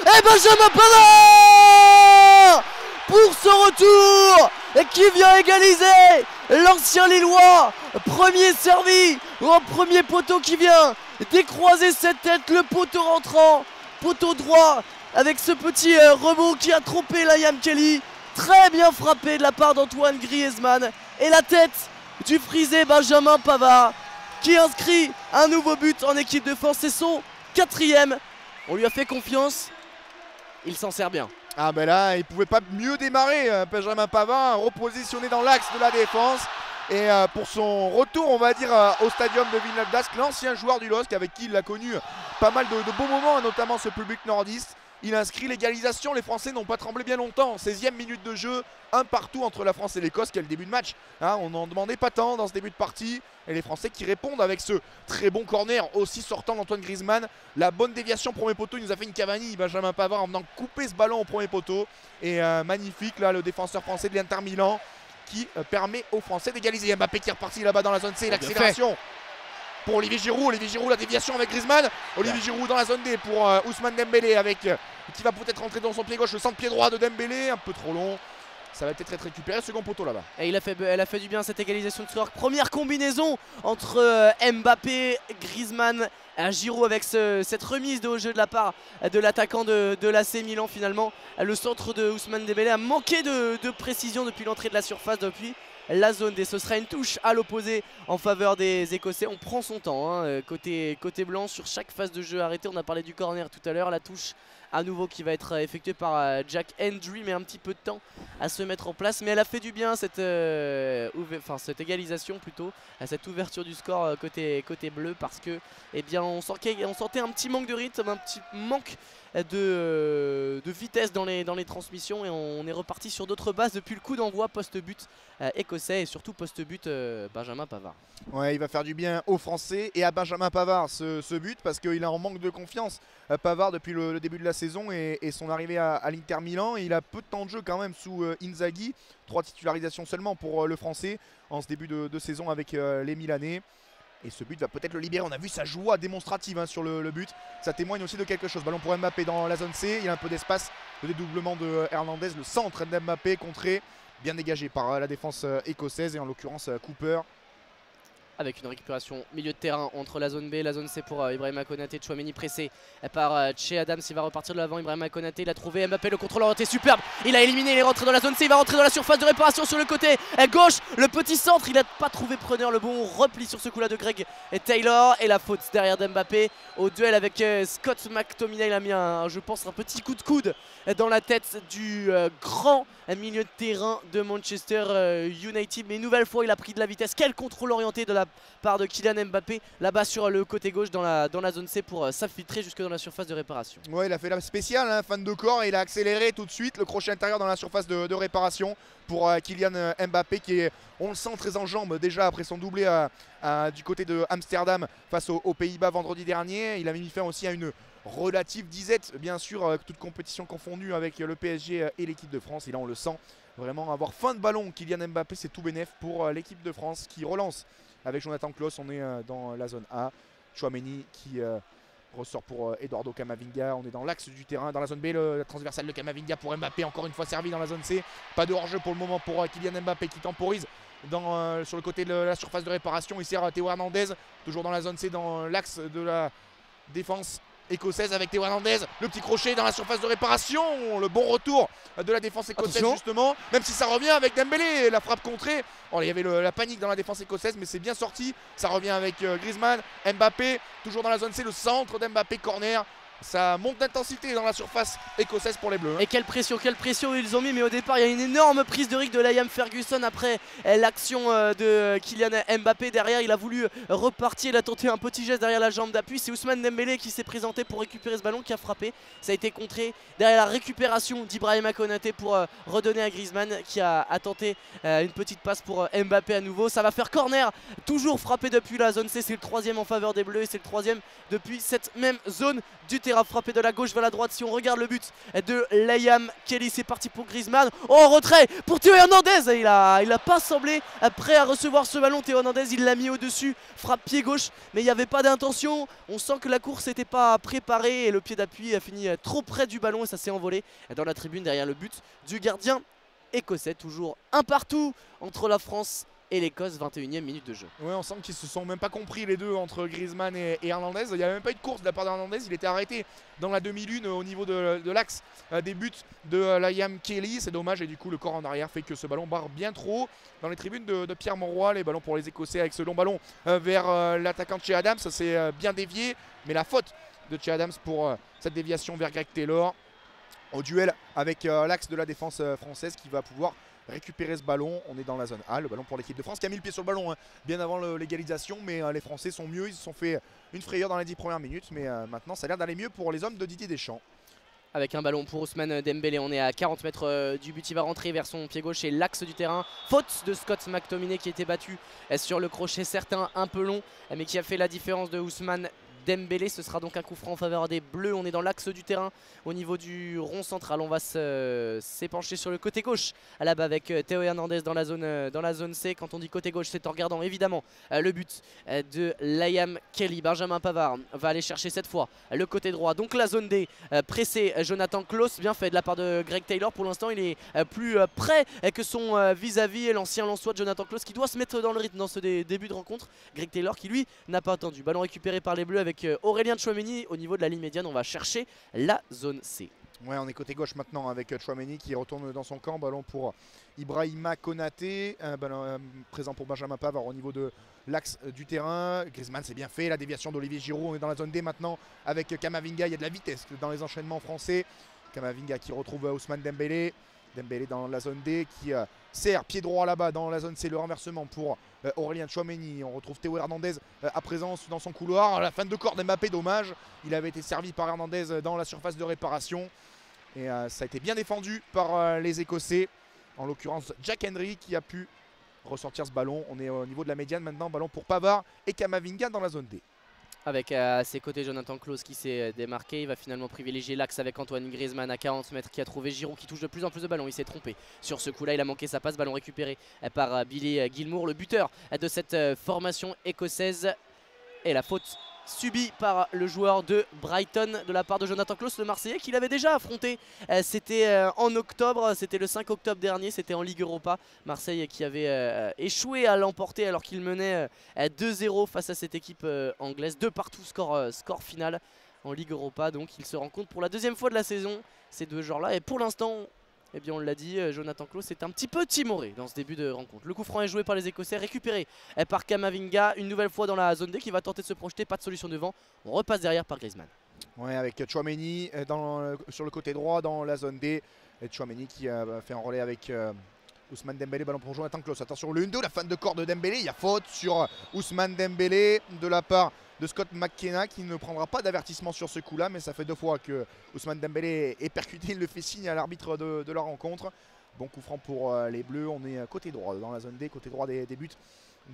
et Benjamin Pavard pour ce retour et qui vient égaliser. L'ancien Lillois, premier servi ou un premier poteau qui vient décroiser cette tête, le poteau rentrant, poteau droit avec ce petit rebond qui a trompé Liam Kelly. Très bien frappé de la part d'Antoine Griezmann et la tête du frisé Benjamin Pavard qui inscrit un nouveau but en équipe de France. C'est son 4e. On lui a fait confiance, il s'en sert bien. Ah ben là, il pouvait pas mieux démarrer Benjamin Pavard, repositionné dans l'axe de la défense. Et pour son retour, on va dire, au stadium de Villeneuve d'Ascq, l'ancien joueur du LOSC avec qui il a connu pas mal de beaux moments, notamment ce public nordiste. Il inscrit l'égalisation, les Français n'ont pas tremblé bien longtemps. 16e minute de jeu, un partout entre la France et l'Écosse. Quel début de match hein, on n'en demandait pas tant dans ce début de partie. Et les Français qui répondent avec ce très bon corner aussi sortant d'Antoine Griezmann. La bonne déviation premier poteau, il nous a fait une Cavani, Benjamin Pavard en venant couper ce ballon au premier poteau. Et magnifique là, le défenseur français de l'Inter Milan qui permet aux Français d'égaliser. Mbappé qui est reparti là-bas dans la zone C, l'accélération pour Olivier Giroud. Olivier Giroud, la déviation avec Griezmann. Olivier Giroud dans la zone D pour Ousmane Dembélé avec qui va peut-être rentrer dans son pied gauche, le centre-pied droit de Dembélé, un peu trop long. Ça va peut-être être récupéré, second poteau là-bas. Et elle a fait du bien cette égalisation de score. Première combinaison entre Mbappé, Griezmann, Giroud avec cette remise de haut jeu de la part de l'attaquant de l'AC Milan finalement. Le centre de Ousmane Dembélé a manqué de précision depuis l'entrée de la surface, depuis la zone D. Ce sera une touche à l'opposé en faveur des Écossais. On prend son temps hein, côté blanc sur chaque phase de jeu arrêté. On a parlé du corner tout à l'heure, la touche à nouveau qui va être effectuée par Jack Hendry, mais un petit peu de temps à se mettre en place. Mais elle a fait du bien cette égalisation plutôt, cette ouverture du score côté bleu, parce que eh bien, on sentait un petit manque de rythme, un petit manque de vitesse dans les transmissions, et on est reparti sur d'autres bases depuis le coup d'envoi post-but écossais et surtout post-but Benjamin Pavard. Ouais, il va faire du bien aux Français et à Benjamin Pavard ce but, parce qu'il est en manque de confiance. Pavard depuis le début de la saison et son arrivée à l'Inter Milan, et il a peu de temps de jeu quand même sous Inzaghi. 3 titularisations seulement pour le Français en ce début de saison avec les Milanais. Et ce but va peut-être le libérer. On a vu sa joie démonstrative sur le but. Ça témoigne aussi de quelque chose. Ballon pour Mbappé dans la zone C. Il y a un peu d'espace. Le dédoublement de Hernandez. Le centre d'Mbappé contré. Bien dégagé par la défense écossaise et en l'occurrence Cooper. Avec une récupération milieu de terrain entre la zone B et la zone C pour Ibrahima Konaté. Tchouaméni pressé par Che Adams. Il va repartir de l'avant. Ibrahima Konaté, il a trouvé Mbappé. Le contrôle orienté superbe. Il a éliminé, il est rentré dans la zone C. Il va rentrer dans la surface de réparation sur le côté gauche. Le petit centre, il n'a pas trouvé preneur. Le bon repli sur ce coup là de Greg Taylor. Et la faute derrière d'Mbappé au duel avec Scott McTominay. Il a mis je pense un petit coup de coude dans la tête du grand milieu de terrain de Manchester United. Mais une nouvelle fois il a pris de la vitesse. Quel contrôle orienté de la part de Kylian Mbappé là-bas sur le côté gauche dans la zone C pour s'infiltrer jusque dans la surface de réparation. Ouais, il a fait la spéciale, fan de corps, et il a accéléré tout de suite le crochet intérieur dans la surface de réparation pour Kylian Mbappé, qui est, on le sent, très en jambes déjà après son doublé du côté de Amsterdam face aux Pays-Bas vendredi dernier. Il avait mis fin aussi à une relative disette, bien sûr, toute compétition confondue avec le PSG et l'équipe de France. Et là on le sent vraiment avoir fin de ballon. Kylian Mbappé, c'est tout bénef pour l'équipe de France qui relance avec Jonathan Klaus. On est dans la zone A. Tchouaméni qui ressort pour Eduardo Camavinga. On est dans l'axe du terrain. Dans la zone B, la transversale de Camavinga pour Mbappé. Encore une fois servi dans la zone C. Pas de hors-jeu pour le moment pour Kylian Mbappé qui temporise sur le côté de la surface de réparation. Il sert à Théo Hernandez. Toujours dans la zone C, dans l'axe de la défense écossaise avec Théo Hernandez. Le petit crochet dans la surface de réparation. Le bon retour de la défense écossaise. Attention. Justement. Même si ça revient avec Dembélé. La frappe contrée. Oh, il y avait la panique dans la défense écossaise, mais c'est bien sorti. Ça revient avec Griezmann. Mbappé toujours dans la zone C. Le centre d'Mbappé, corner. Ça monte d'intensité dans la surface écossaise pour les Bleus. Et quelle pression ils ont mis. Mais au départ il y a une énorme prise de risque de Liam Ferguson après l'action de Kylian Mbappé. Derrière il a voulu repartir, il a tenté un petit geste derrière la jambe d'appui. C'est Ousmane Dembélé qui s'est présenté pour récupérer ce ballon, qui a frappé. Ça a été contré derrière la récupération d'Ibrahima Konaté pour redonner à Griezmann, qui a tenté une petite passe pour Mbappé à nouveau. Ça va faire corner, toujours frappé depuis la zone C. C'est le 3e en faveur des Bleus et c'est le 3e depuis cette même zone du terrain. Frappé de la gauche vers la droite. Si on regarde le but de Liam Kelly, c'est parti pour Griezmann. Oh, retrait pour Théo Hernandez. Il a pas semblé prêt à recevoir ce ballon. Théo Hernandez, il l'a mis au-dessus. Frappe pied gauche, mais il n'y avait pas d'intention. On sent que la course n'était pas préparée et le pied d'appui a fini trop près du ballon et ça s'est envolé dans la tribune derrière le but du gardien écossais. Toujours un partout entre la France et l'Écosse, 21e minute de jeu. Ouais, on sent qu'ils se sont même pas compris les deux entre Griezmann et Hernandez. Il n'y avait même pas eu de course de la part d'Hernandez. Il était arrêté dans la demi-lune au niveau de l'axe des buts de Liam Kelly. C'est dommage, et du coup le corps en arrière fait que ce ballon barre bien trop dans les tribunes de Pierre Monroy. Les ballons pour les Écossais avec ce long ballon vers l'attaquant Che Adams. Ça s'est bien dévié, mais la faute de Che Adams pour cette déviation vers Greg Taylor au duel avec l'axe de la défense française, qui va pouvoir récupérer ce ballon. On est dans la zone A, le ballon pour l'équipe de France qui a mis le pied sur le ballon bien avant l'égalisation, mais les Français sont mieux. Ils se sont fait une frayeur dans les 10 premières minutes, mais maintenant ça a l'air d'aller mieux pour les hommes de Didier Deschamps. Avec un ballon pour Ousmane Dembélé, on est à 40 mètres du but. Il va rentrer vers son pied gauche et l'axe du terrain. Faute de Scott McTominay qui était battu sur le crochet, certain un peu long, mais qui a fait la différence de Ousmane Dembélé. Ce sera donc un coup franc en faveur des Bleus. On est dans l'axe du terrain au niveau du rond central. On va s'épancher sur le côté gauche là-bas avec Théo Hernandez dans la zone C. Quand on dit côté gauche, c'est en regardant évidemment le but de Liam Kelly. Benjamin Pavard va aller chercher cette fois le côté droit, donc la zone D, pressé Jonathan Klaus. Bien fait de la part de Greg Taylor. Pour l'instant il est plus près que son vis-à-vis, et l'ancien Lensois de Jonathan Klaus qui doit se mettre dans le rythme dans ce début de rencontre. Greg Taylor qui lui n'a pas attendu. Ballon récupéré par les Bleus avec Aurélien Tchouaméni au niveau de la ligne médiane. On va chercher la zone C. Ouais, on est côté gauche maintenant avec Chouameni qui retourne dans son camp. Ballon pour Ibrahima Konaté. Ballon présent pour Benjamin Pavard au niveau de l'axe du terrain. Griezmann, c'est bien fait. La déviation d'Olivier Giroud. On est dans la zone D maintenant avec Kamavinga. Il y a de la vitesse dans les enchaînements français. Kamavinga qui retrouve Ousmane Dembélé. Dembélé dans la zone D qui sert pied droit là-bas dans la zone C. Le renversement pour Aurélien Chouameni. On retrouve Théo Hernandez à présent dans son couloir. La fin de corps d'Mbappé, dommage. Il avait été servi par Hernandez dans la surface de réparation. Et ça a été bien défendu par les Écossais. En l'occurrence Jack Henry qui a pu ressortir ce ballon. On est au niveau de la médiane maintenant. Ballon pour Pavard et Kamavinga dans la zone D. Avec à ses côtés Jonathan Klaus qui s'est démarqué. Il va finalement privilégier l'axe avec Antoine Griezmann à 40 mètres qui a trouvé Giroud qui touche de plus en plus de ballons. Il s'est trompé sur ce coup là, il a manqué sa passe. Ballon récupéré par Billy Gilmour, le buteur de cette formation écossaise. Et la faute subie par le joueur de Brighton de la part de Jonathan Klaus, le Marseillais, qu'il avait déjà affronté. C'était en octobre, c'était le 5 octobre dernier, c'était en Ligue Europa. Marseille qui avait échoué à l'emporter alors qu'il menait 2-0 face à cette équipe anglaise. 2 partout score final en Ligue Europa. Donc il se rencontre pour la deuxième fois de la saison, ces deux joueurs-là. Et pour l'instant, eh bien on l'a dit, Jonathan Klaus est un petit peu timoré dans ce début de rencontre. Le coup franc est joué par les Écossais, récupéré par Kamavinga, une nouvelle fois dans la zone D qui va tenter de se projeter, pas de solution devant. On repasse derrière par Griezmann. Ouais, avec Chouameni sur le côté droit dans la zone D. Et Chouameni qui fait un relais avec Ousmane Dembélé, ballon pour Jonathan Klaus. Attention, le 1-2, la fin de corps de Dembélé. Il y a faute sur Ousmane Dembélé de la part de Scott McKenna qui ne prendra pas d'avertissement sur ce coup là, mais ça fait 2 fois que Ousmane Dembélé est percuté. Il le fait signe à l'arbitre de la rencontre. Bon coup franc pour les Bleus. On est côté droit dans la zone D, côté droit des buts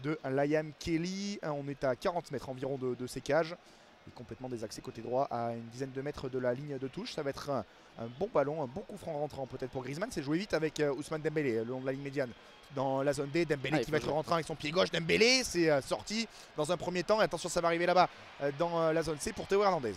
de Liam Kelly. On est à 40 mètres environ de ces cages. Il est complètement désaxé côté droit à une dizaine de mètres de la ligne de touche. Ça va être un bon ballon, un bon coup franc rentrant peut-être pour Griezmann. C'est joué vite avec Ousmane Dembélé le long de la ligne médiane dans la zone D. Dembélé qui va être rentrant avec son pied gauche. Dembélé c'est sorti dans un premier temps. Et attention, ça va arriver là-bas dans la zone C pour Théo Hernandez.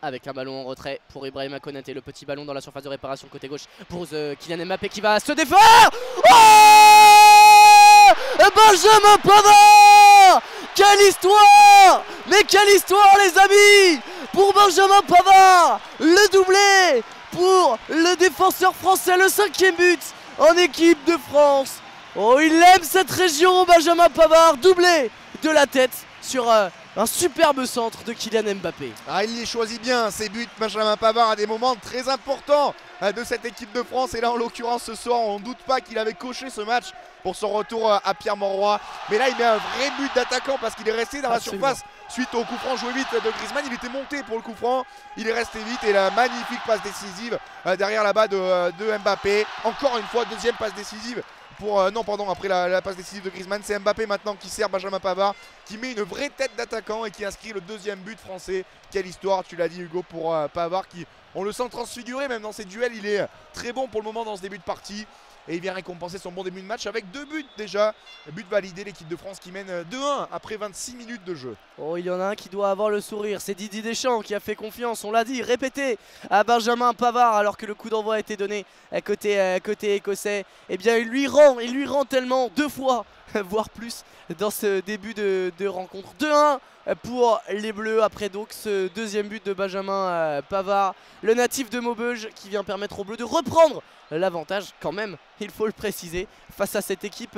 Avec un ballon en retrait pour Ibrahima Konaté, le petit ballon dans la surface de réparation côté gauche pour Kylian Mbappé qui va se défendre. Oh, Benjamin Pavard! Quelle histoire! Mais quelle histoire les amis! Pour Benjamin Pavard, le doublé pour le défenseur français, le 5e but en équipe de France. Oh, il aime cette région, Benjamin Pavard, doublé de la tête sur un superbe centre de Kylian Mbappé. Ah, il les choisit bien, ces buts, Benjamin Pavard, à des moments très importants de cette équipe de France. Et là, en l'occurrence, ce soir, on ne doute pas qu'il avait coché ce match pour son retour à Pierre-Mauroy. Mais là, il met un vrai but d'attaquant parce qu'il est resté dans la surface suite au coup franc joué vite de Griezmann. Il était monté pour le coup franc, il est resté vite et la magnifique passe décisive derrière là-bas de Mbappé. Encore une fois, deuxième passe décisive. Après la passe décisive de Griezmann, c'est Mbappé maintenant qui sert Benjamin Pavard, qui met une vraie tête d'attaquant et qui inscrit le 2e but français. Quelle histoire, tu l'as dit Hugo, pour Pavard qui, on le sent transfiguré même dans ses duels. Il est très bon pour le moment dans ce début de partie. Et il vient récompenser son bon début de match avec 2 buts déjà. But validé, l'équipe de France qui mène 2-1 après 26 minutes de jeu. Oh, il y en a un qui doit avoir le sourire, c'est Didier Deschamps qui a fait confiance, on l'a dit, répété à Benjamin Pavard alors que le coup d'envoi a été donné côté écossais. Eh bien il lui rend tellement 2 fois, voire plus, dans ce début de rencontre. 2-1 pour les Bleus après donc ce 2e but de Benjamin Pavard, le natif de Maubeuge qui vient permettre aux Bleus de reprendre l'avantage quand même, il faut le préciser, face à cette équipe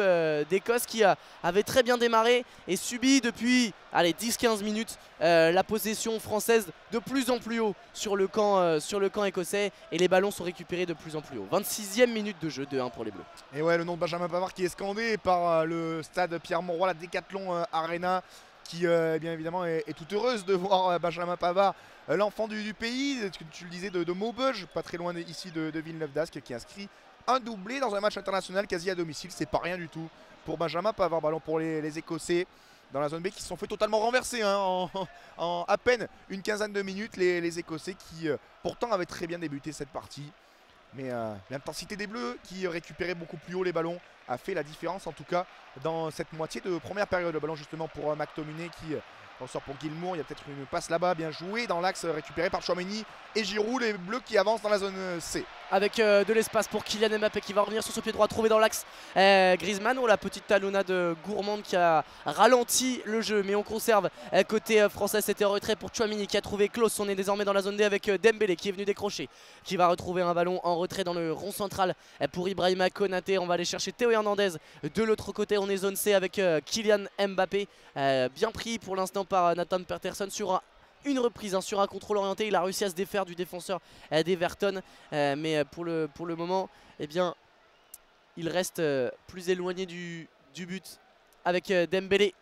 d'Écosse qui avait très bien démarré et subi depuis 10-15 minutes la possession française de plus en plus haut sur le camp écossais et les ballons sont récupérés de plus en plus haut. 26e minute de jeu, 2-1 pour les Bleus. Et ouais, le nom de Benjamin Pavard qui est scandé par le stade Pierre-Mauroy, la Decathlon Arena, qui bien évidemment est toute heureuse de voir Benjamin Pavard, l'enfant du pays, tu le disais, de Maubeuge, pas très loin ici de Villeneuve d'Ascq, qui inscrit un doublé dans un match international quasi à domicile. C'est pas rien du tout pour Benjamin Pavard. Ballon pour les Écossais dans la zone B qui se sont fait totalement renverser en à peine une quinzaine de minutes. Les Écossais qui pourtant avaient très bien débuté cette partie. Mais l'intensité des Bleus qui récupéraient beaucoup plus haut les ballons a fait la différence en tout cas dans cette moitié de première période. Le ballon justement pour McTominay qui ressort pour Gilmour. Il y a peut-être une passe là-bas, bien jouée dans l'axe récupéré par Tchouaméni et Giroud. Les Bleus qui avancent dans la zone C. Avec de l'espace pour Kylian Mbappé qui va revenir sur ce pied droit trouvé dans l'axe. Griezmann, la petite talonnade gourmande qui a ralenti le jeu, mais on conserve côté français. C'était en retrait pour Tchouaméni qui a trouvé Klose. On est désormais dans la zone D avec Dembélé qui est venu décrocher, qui va retrouver un ballon en retrait dans le rond central pour Ibrahima Konaté. On va aller chercher Théo Hernandez de l'autre côté. On est zone C avec Kylian Mbappé, bien pris pour l'instant par Nathan Peterson sur une reprise, sur un contrôle orienté. Il a réussi à se défaire du défenseur d'Everton, mais pour le moment, eh bien, il reste plus éloigné du but avec Dembélé.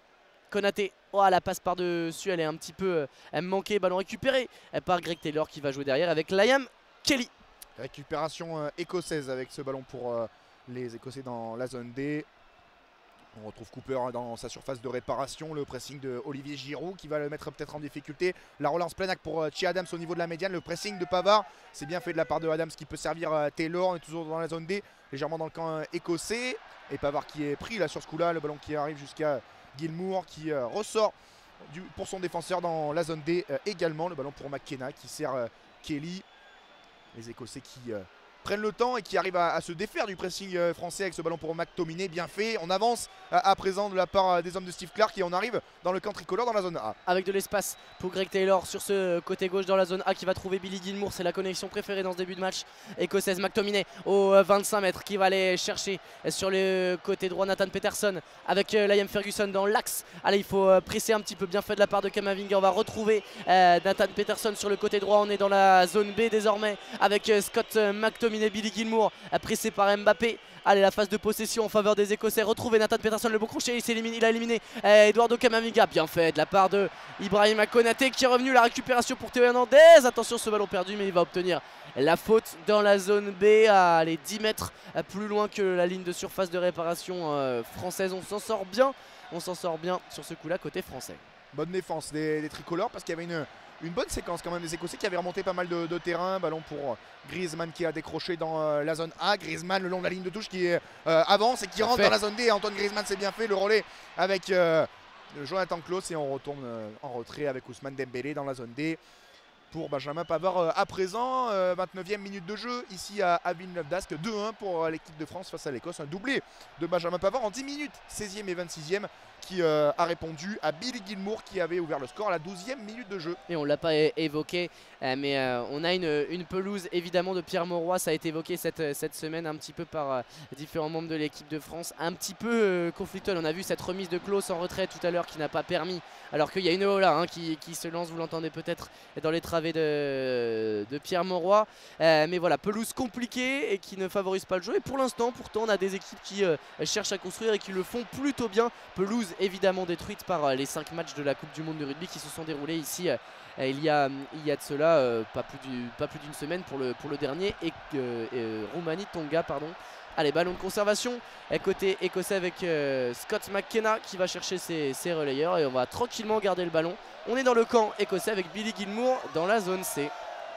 Konaté, la passe par-dessus, elle est un petit peu manquée. Ballon récupéré par Greg Taylor qui va jouer derrière avec Liam Kelly. Récupération écossaise avec ce ballon pour les Écossais dans la zone D. On retrouve Cooper dans sa surface de réparation, le pressing de Olivier Giroud qui va le mettre peut-être en difficulté. La relance pleine acte pour Che Adams au niveau de la médiane, le pressing de Pavard. C'est bien fait de la part de Adams qui peut servir Taylor. On est toujours dans la zone D, légèrement dans le camp écossais. Et Pavard qui est pris là sur ce coup-là, le ballon qui arrive jusqu'à Gilmour qui ressort pour son défenseur dans la zone D également. Le ballon pour McKenna qui sert Kelly. Les Écossais qui prennent le temps et qui arrivent à se défaire du pressing français avec ce ballon pour McTominay, bien fait. On avance à présent de la part des hommes de Steve Clarke et on arrive dans le camp tricolore dans la zone A. Avec de l'espace pour Greg Taylor sur ce côté gauche dans la zone A qui va trouver Billy Gilmour. C'est la connexion préférée dans ce début de match écossaise. McTominay au 25 mètres qui va aller chercher sur le côté droit Nathan Peterson avec Liam Ferguson dans l'axe. Allez, il faut presser un petit peu, bien fait de la part de Camavinga. On va retrouver Nathan Peterson sur le côté droit. On est dans la zone B désormais avec Scott McTominay. Billy Gilmour pressé par Mbappé. Allez, la phase de possession en faveur des Écossais. Retrouver Nathan Peterson, le bon crochet. Il a éliminé Eduardo Camavinga. Bien fait de la part de Ibrahima Konaté qui est revenu. La récupération pour Théo Hernandez. Attention, ce ballon perdu, mais il va obtenir la faute dans la zone B. À les 10 mètres plus loin que la ligne de surface de réparation française. On s'en sort bien. On s'en sort bien sur ce coup-là côté français. Bonne défense des tricolores parce qu'il y avait une bonne séquence quand même des Écossais qui avaient remonté pas mal de terrain. Ballon pour Griezmann qui a décroché dans la zone A. Griezmann le long de la ligne de touche qui avance et qui rentre dans la zone D. Antoine Griezmann, c'est bien fait. Le relais avec Jonathan Klose et on retourne en retrait avec Ousmane Dembélé dans la zone D. Pour Benjamin Pavard à présent, 29e minute de jeu ici à Villeneuve-d'Ascq, 2-1 pour l'équipe de France face à l'Écosse. Un doublé de Benjamin Pavard en 10 minutes, 16e et 26e, qui a répondu à Billy Gilmour qui avait ouvert le score à la 12e minute de jeu. Et on ne l'a pas évoqué, mais on a une pelouse évidemment de Pierre Mauroy. Ça a été évoqué cette semaine un petit peu par différents membres de l'équipe de France. Un petit peu conflictuel. On a vu cette remise de Klose en retrait tout à l'heure qui n'a pas permis, alors qu'il y a une Ola qui se lance, vous l'entendez peut-être dans les travées de Pierre Mauroy. Mais voilà, pelouse compliquée et qui ne favorise pas le jeu. Et pour l'instant, pourtant, on a des équipes qui cherchent à construire et qui le font plutôt bien. Pelouse évidemment détruite par les 5 matchs de la Coupe du Monde de rugby qui se sont déroulés ici il y a de cela pas plus d'une semaine pour le dernier, et Roumanie-Tonga, pardon. Allez, ballon de conservation côté écossais avec Scott McKenna qui va chercher ses relayeurs et on va tranquillement garder le ballon. On est dans le camp écossais avec Billy Gilmour dans la zone C.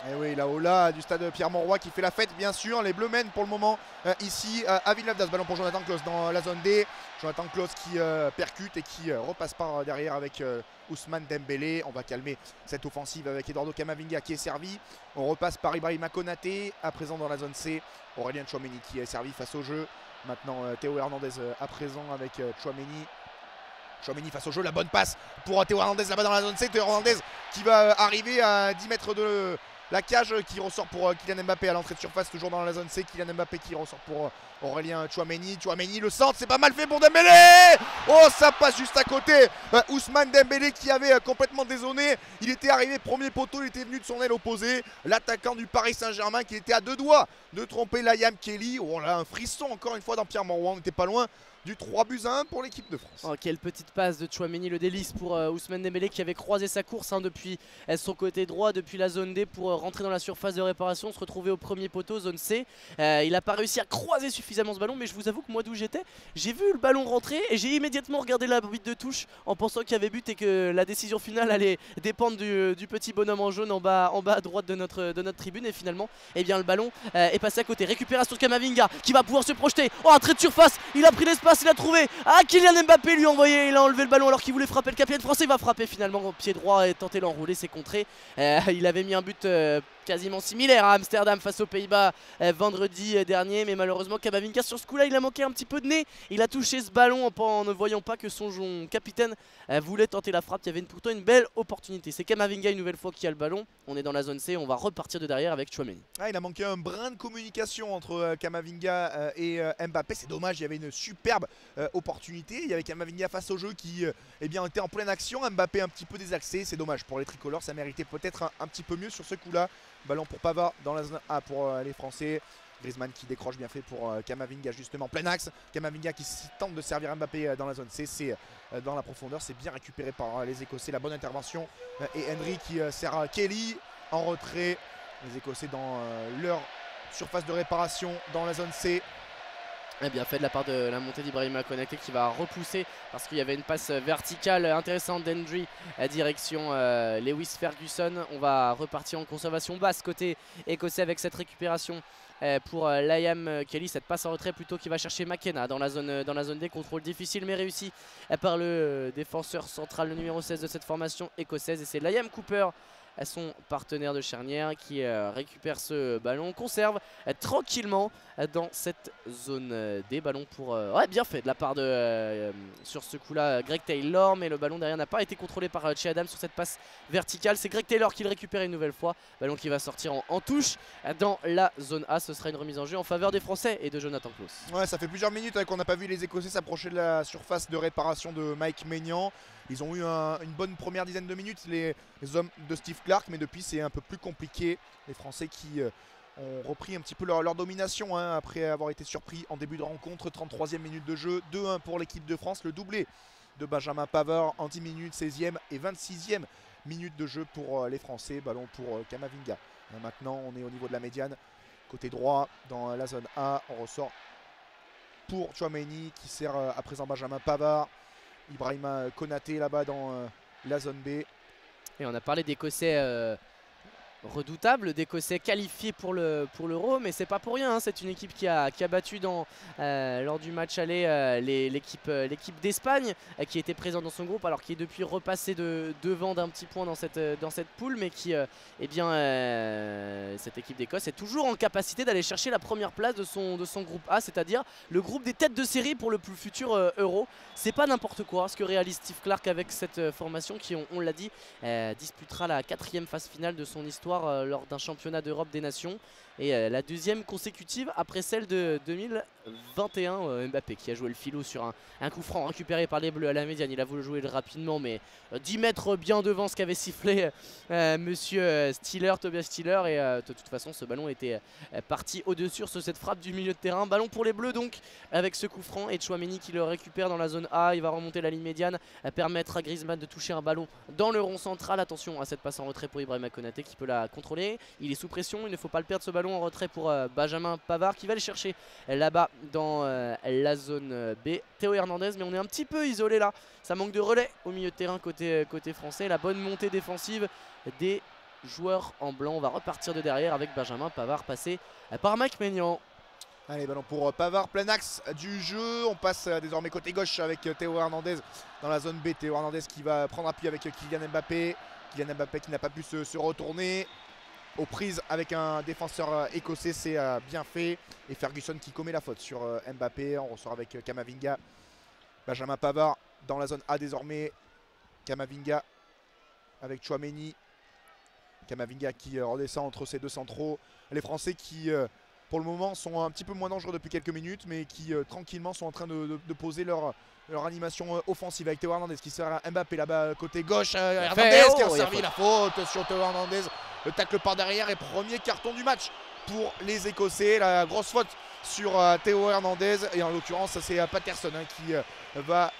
Et oui, la Ola du stade Pierre Mauroy qui fait la fête bien sûr. Les Bleus mènent pour le moment ici à Villeneuve-d'Ascq. Ballon pour Jonathan Klose dans la zone D. Jonathan Klose qui percute et qui repasse par derrière avec Ousmane Dembélé. On va calmer cette offensive avec Eduardo Camavinga qui est servi. On repasse par Ibrahima Konaté à présent dans la zone C. Aurélien Tchouaméni qui est servi face au jeu. Maintenant Théo Hernandez à présent avec Tchouaméni. Tchouaméni face au jeu, la bonne passe pour Théo Hernandez là-bas dans la zone C. Théo Hernandez qui va arriver à 10 mètres de la cage, qui ressort pour Kylian Mbappé à l'entrée de surface, toujours dans la zone C. Kylian Mbappé qui ressort pour Aurélien Tchouaméni. Tchouaméni, le centre, c'est pas mal fait pour Dembélé. Oh, ça passe juste à côté. Ousmane Dembélé qui avait complètement dézonné. Il était arrivé premier poteau, il était venu de son aile opposée. L'attaquant du Paris Saint-Germain qui était à deux doigts de tromper Liam Kelly. Oh là, un frisson encore une fois dans Pierre Mauroy, on n'était pas loin du 3-1 pour l'équipe de France. Oh, quelle petite passe de Tchouaméni, le délice pour Ousmane Dembélé qui avait croisé sa course depuis son côté droit, depuis la zone D pour rentrer dans la surface de réparation, se retrouver au premier poteau, zone C. Il n'a pas réussi à croiser suffisamment ce ballon, mais je vous avoue que moi d'où j'étais, j'ai vu le ballon rentrer et j'ai immédiatement regardé l'arbitre de touche en pensant qu'il y avait but et que la décision finale allait dépendre du petit bonhomme en jaune en bas à droite de notre tribune. Et finalement, eh bien, le ballon est passé à côté. Récupération de Camavinga qui va pouvoir se projeter. Oh, un trait de surface, il a pris l'espace, il a trouvé. Ah, Kylian Mbappé lui a envoyé, il a enlevé le ballon alors qu'il voulait frapper le capitaine français. Il va frapper finalement au pied droit et tenter l'enrouler, c'est contré. Il avait mis un but quasiment similaire à Amsterdam face aux Pays-Bas vendredi dernier, mais malheureusement Camavinga sur ce coup là il a manqué un petit peu de nez. Il a touché ce ballon en ne voyant pas que son capitaine voulait tenter la frappe. Il y avait pourtant une belle opportunité. C'est Camavinga une nouvelle fois qui a le ballon. On est dans la zone C, on va repartir de derrière avec Tchouaméni. Ah, il a manqué un brin de communication entre Camavinga et Mbappé. C'est dommage, il y avait une superbe opportunité. Il y avait Camavinga face au jeu qui eh bien, était en pleine action. Mbappé un petit peu désaxé, c'est dommage pour les tricolores. Ça méritait peut-être un petit peu mieux sur ce coup là. Ballon pour Pavard dans la zone A pour les Français. Griezmann qui décroche, bien fait pour Camavinga justement, plein axe. Camavinga qui tente de servir Mbappé dans la zone C, c'est dans la profondeur, c'est bien récupéré par les Écossais, la bonne intervention. Et Henry qui sert Kelly en retrait. Les Écossais dans leur surface de réparation dans la zone C. Et bien fait de la part de la montée d'Ibrahima Konaté qui va repousser parce qu'il y avait une passe verticale intéressante d'Hendry direction Lewis Ferguson. On va repartir en conservation basse côté écossais avec cette récupération pour Liam Kelly, cette passe en retrait plutôt qui va chercher McKenna dans la zone D. Contrôle difficile mais réussi par le défenseur central, le numéro 16 de cette formation écossaise, et c'est Liam Cooper, son partenaire de charnière, qui récupère ce ballon, conserve tranquillement dans cette zone D. Ballon pour ouais, bien fait de la part de sur ce coup là Greg Taylor, mais le ballon derrière n'a pas été contrôlé par Che Adams sur cette passe verticale. C'est Greg Taylor qui le récupère une nouvelle fois, ballon qui va sortir en touche dans la zone A. Ce sera une remise en jeu en faveur des Français et de Jonathan Klaus. Ouais, ça fait plusieurs minutes qu'on n'a pas vu les Écossais s'approcher de la surface de réparation de Mike Maignan. Ils ont eu une bonne première dizaine de minutes, les hommes de Steve Clarke, mais depuis c'est un peu plus compliqué. Les Français qui ont repris un petit peu leur domination après avoir été surpris en début de rencontre. 33e minute de jeu, 2-1 pour l'équipe de France, le doublé de Benjamin Pavard en 10 minutes, 16e et 26e minute de jeu pour les Français. Ballon pour Camavinga. Maintenant on est au niveau de la médiane, côté droit dans la zone A. On ressort pour Tchouaméni qui sert à présent Benjamin Pavard. Ibrahima Konaté là-bas dans la zone B. Et on a parlé d'Écossais redoutable, d'Écossais qualifiés pour l'Euro, mais c'est pas pour rien, hein. C'est une équipe qui a battu lors du match aller l'équipe d'Espagne qui était présente dans son groupe, alors qui est depuis repassé devant d'un petit point dans cette poule, mais qui eh bien cette équipe d'Écosse est toujours en capacité d'aller chercher la première place de son groupe A, c'est-à-dire le groupe des têtes de série pour le plus futur Euro. C'est pas n'importe quoi ce que réalise Steve Clarke avec cette formation qui, on l'a dit, disputera la 4e phase finale de son histoire lors d'un championnat d'Europe des Nations, et la 2e consécutive après celle de 2021. Mbappé qui a joué le filou sur un coup franc récupéré par les Bleus à la médiane. Il a voulu jouer rapidement, mais 10 mètres bien devant ce qu'avait sifflé monsieur Tobias Stiller, et de toute façon ce ballon était parti au-dessus sur cette frappe du milieu de terrain. Ballon pour les Bleus donc avec ce coup franc, et Tchouaméni qui le récupère dans la zone A. Il va remonter la ligne médiane, permettre à Griezmann de toucher un ballon dans le rond central. Attention à cette passe en retrait pour Ibrahima Konaté qui peut la contrôler. Il est sous pression, il ne faut pas le perdre ce ballon en retrait pour Benjamin Pavard qui va le chercher là-bas dans la zone B. Théo Hernandez, mais on est un petit peu isolé là, ça manque de relais au milieu de terrain côté français. La bonne montée défensive des joueurs en blanc. On va repartir de derrière avec Benjamin Pavard passé par Mike Maignan. Allez, ballon pour Pavard, plein axe du jeu. On passe désormais côté gauche avec Théo Hernandez dans la zone B. Théo Hernandez qui va prendre appui avec Kylian Mbappé. Kylian Mbappé qui n'a pas pu se retourner. Aux prises avec un défenseur écossais, c'est bien fait. Et Ferguson qui commet la faute sur Mbappé. On ressort avec Camavinga. Benjamin Pavard dans la zone A désormais. Camavinga avec Tchouaméni. Camavinga qui redescend entre ces deux centraux. Les Français qui pour le moment sont un petit peu moins dangereux depuis quelques minutes, mais qui tranquillement sont en train de poser leur animation offensive avec Théo Hernandez qui sert à Mbappé là-bas côté gauche. Hernandez qui a servi la faute sur Théo Hernandez. Le tacle par derrière et premier carton du match pour les Écossais. La grosse faute sur Théo Hernandez et en l'occurrence c'est Patterson qui va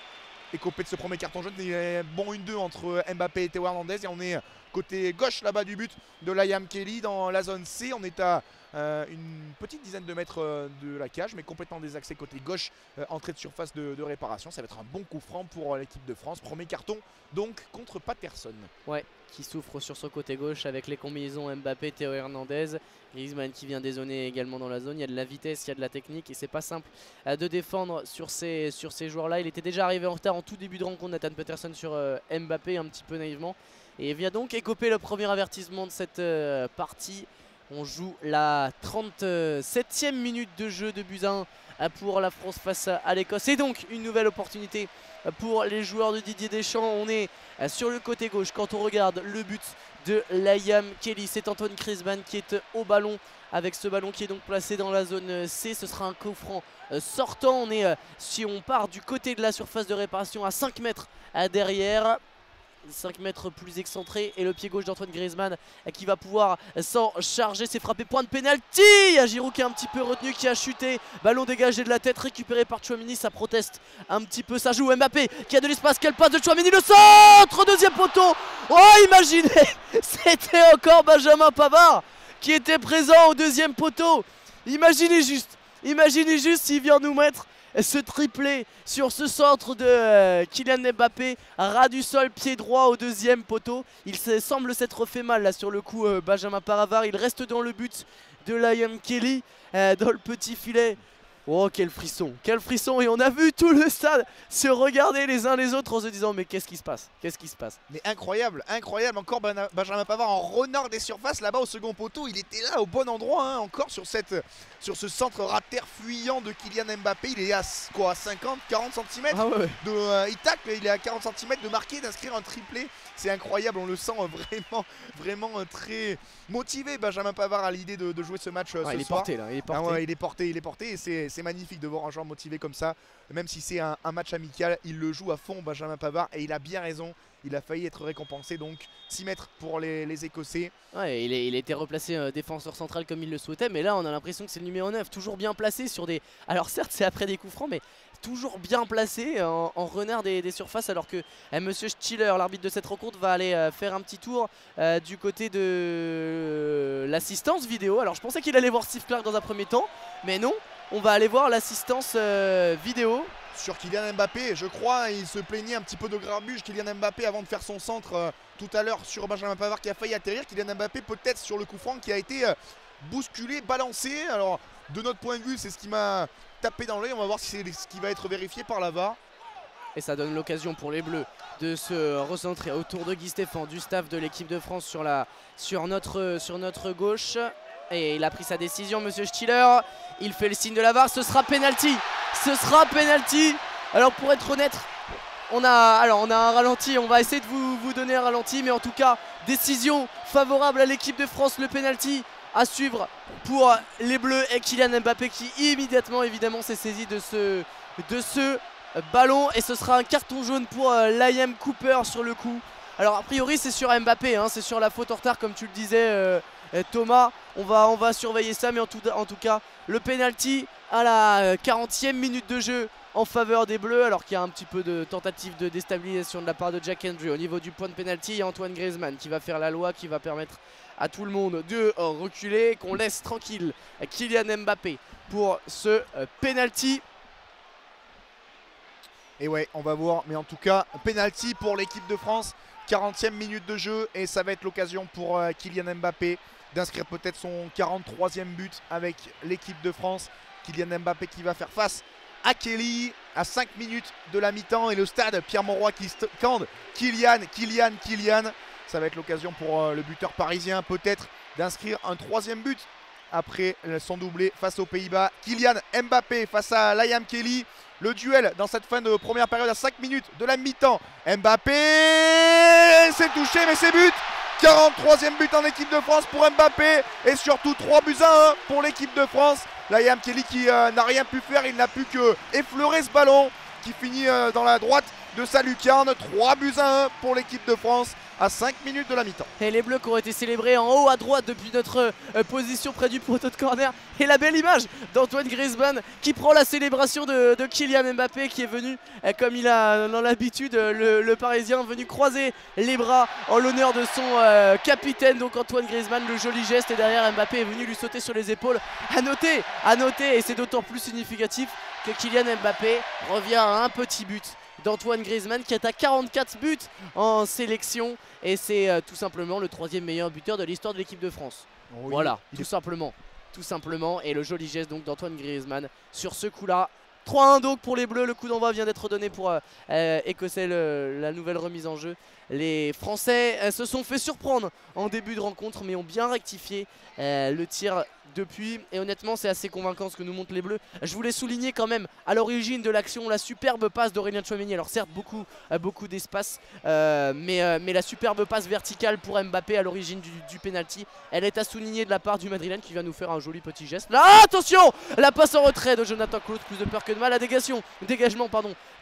écoper de ce premier carton jaune. Il est bon 1-2 entre Mbappé et Théo Hernandez et on est côté gauche là-bas du but de Liam Kelly dans la zone C. On est à une petite dizaine de mètres de la cage mais complètement désaxé côté gauche, entrée de surface de réparation. Ça va être un bon coup franc pour l'équipe de France. Premier carton donc contre Patterson. Ouais, qui souffre sur son côté gauche avec les combinaisons Mbappé, Théo Hernandez. Griezmann qui vient dézoner également dans la zone. Il y a de la vitesse, il y a de la technique et c'est pas simple de défendre sur ces joueurs-là. Il était déjà arrivé en retard en tout début de rencontre, Nathan Patterson, sur Mbappé un petit peu naïvement. Et vient donc écoper le premier avertissement de cette partie. On joue la 37e minute de jeu de but 1 pour la France face à l'Écosse. Et donc une nouvelle opportunité pour les joueurs de Didier Deschamps. On est sur le côté gauche quand on regarde le but de Liam Kelly. C'est Antoine Griezmann qui est au ballon avec ce ballon qui est donc placé dans la zone C. Ce sera un coup franc sortant. On est, si on part du côté de la surface de réparation, à 5 mètres derrière. 5 mètres plus excentré et le pied gauche d'Antoine Griezmann qui va pouvoir s'en charger. C'est frappé, point de pénalty. Il y a Giroud qui est un petit peu retenu, qui a chuté. Ballon dégagé de la tête, récupéré par Tchouaméni. Ça proteste un petit peu, ça joue. Mbappé qui a de l'espace, quelle passe de Tchouaméni, le centre, deuxième poteau. Oh, imaginez, c'était encore Benjamin Pavard qui était présent au deuxième poteau. Imaginez juste s'il vient nous mettre ce triplé sur ce centre de Kylian Mbappé, ras du sol, pied droit au deuxième poteau. Il semble s'être fait mal là sur le coup, Benjamin Pavard. Il reste dans le but de Liam Kelly, dans le petit filet. Oh, quel frisson, et on a vu tout le stade se regarder les uns les autres en se disant mais qu'est-ce qui se passe, Mais incroyable, encore Benjamin Pavard en renard des surfaces là-bas au second poteau. Il était là au bon endroit, hein, encore sur ce centre ras-de-terre fuyant de Kylian Mbappé. Il est à quoi, 50, 40 cm il tacle, il est à 40 cm de marquer, d'inscrire un triplé. C'est incroyable, on le sent vraiment très motivé, Benjamin Pavard, à l'idée de jouer ce match ce soir. Il est porté là, il est porté et c'est magnifique de voir un joueur motivé comme ça. Même si c'est un match amical, il le joue à fond, Benjamin Pavard, et il a bien raison. Il a failli être récompensé, donc 6 mètres pour les Écossais. Ouais, il a été replacé défenseur central comme il le souhaitait, mais là on a l'impression que c'est le numéro 9, toujours bien placé sur des... Alors certes c'est après des coups francs, mais toujours bien placé en renard des surfaces, alors que Monsieur Stiller, l'arbitre de cette rencontre, va aller faire un petit tour du côté de l'assistance vidéo. Alors je pensais qu'il allait voir Steve Clark dans un premier temps, mais non, on va aller voir l'assistance vidéo. Sur Kylian Mbappé, je crois, il se plaignait un petit peu de grabuge, Kylian Mbappé, avant de faire son centre tout à l'heure sur Benjamin Pavard qui a failli atterrir. Kylian Mbappé peut-être sur le coup franc qui a été bousculé, balancé. Alors de notre point de vue, c'est ce qui m'a tapé dans l'œil. On va voir si c'est ce qui va être vérifié par la VAR. Et ça donne l'occasion pour les Bleus de se recentrer autour de Guy Stéphane, du staff de l'équipe de France sur notre gauche. Et il a pris sa décision, Monsieur Stiller. Il fait le signe de la VAR, ce sera penalty. Alors pour être honnête, on a un ralenti, on va essayer de vous donner un ralenti, mais en tout cas, décision favorable à l'équipe de France, le penalty à suivre pour les Bleus et Kylian Mbappé qui immédiatement évidemment s'est saisi de ce ballon, et ce sera un carton jaune pour Liam Cooper sur le coup. Alors a priori c'est sur Mbappé, hein, c'est sur la faute en retard comme tu le disais Thomas. On va surveiller ça, mais en tout cas le penalty à la 40e minute de jeu en faveur des Bleus, alors qu'il y a un petit peu de tentative de déstabilisation de la part de Jack Hendry. Au niveau du point de penalty, il y a Antoine Griezmann qui va faire la loi, qui va permettre à tout le monde de reculer, qu'on laisse tranquille Kylian Mbappé pour ce penalty. Et ouais, on va voir, mais en tout cas, penalty pour l'équipe de France, 40e minute de jeu, et ça va être l'occasion pour Kylian Mbappé d'inscrire peut-être son 43e but avec l'équipe de France. Kylian Mbappé qui va faire face à Kelly à 5 minutes de la mi-temps, et le stade Pierre Mauroy qui scande Kylian. Ça va être l'occasion pour le buteur parisien peut-être d'inscrire un 3e but après son doublé face aux Pays-Bas. Kylian Mbappé face à Liam Kelly. Le duel dans cette fin de première période à 5 minutes de la mi-temps. Mbappé, c'est touché mais c'est but. 43e but en équipe de France pour Mbappé, et surtout 3 buts à 1 pour l'équipe de France. Liam Kelly qui n'a rien pu faire, il n'a pu que effleurer ce ballon qui finit dans la droite de sa lucarne. 3 buts à 1 pour l'équipe de France. à 5 minutes de la mi-temps. Et les bleus qui ont été célébrés en haut à droite depuis notre position près du poteau de corner. Et la belle image d'Antoine Griezmann qui prend la célébration de Kylian Mbappé, qui est venu, comme il a dans l'habitude, le Parisien, venu croiser les bras en l'honneur de son capitaine, donc Antoine Griezmann, le joli geste. Et derrière, Mbappé est venu lui sauter sur les épaules. À noter, et c'est d'autant plus significatif que Kylian Mbappé revient à un petit but d'Antoine Griezmann, qui est à 44 buts en sélection, et c'est tout simplement le 3e meilleur buteur de l'histoire de l'équipe de France. Oui, voilà, tout simplement, et le joli geste donc d'Antoine Griezmann sur ce coup-là. 3-1 donc pour les Bleus, le coup d'envoi vient d'être donné pour Écossais, la nouvelle remise en jeu. Les Français se sont fait surprendre en début de rencontre, mais ont bien rectifié le tir depuis, et honnêtement c'est assez convaincant ce que nous montrent les Bleus. Je voulais souligner quand même à l'origine de l'action la superbe passe d'Aurélien Tchouaméni. Alors certes beaucoup d'espace, mais la superbe passe verticale pour Mbappé à l'origine du penalty, elle est à souligner de la part du Madrilène, qui vient nous faire un joli petit geste. Là, attention, la passe en retrait de Jonathan Claude, plus de peur que de mal. La dégagement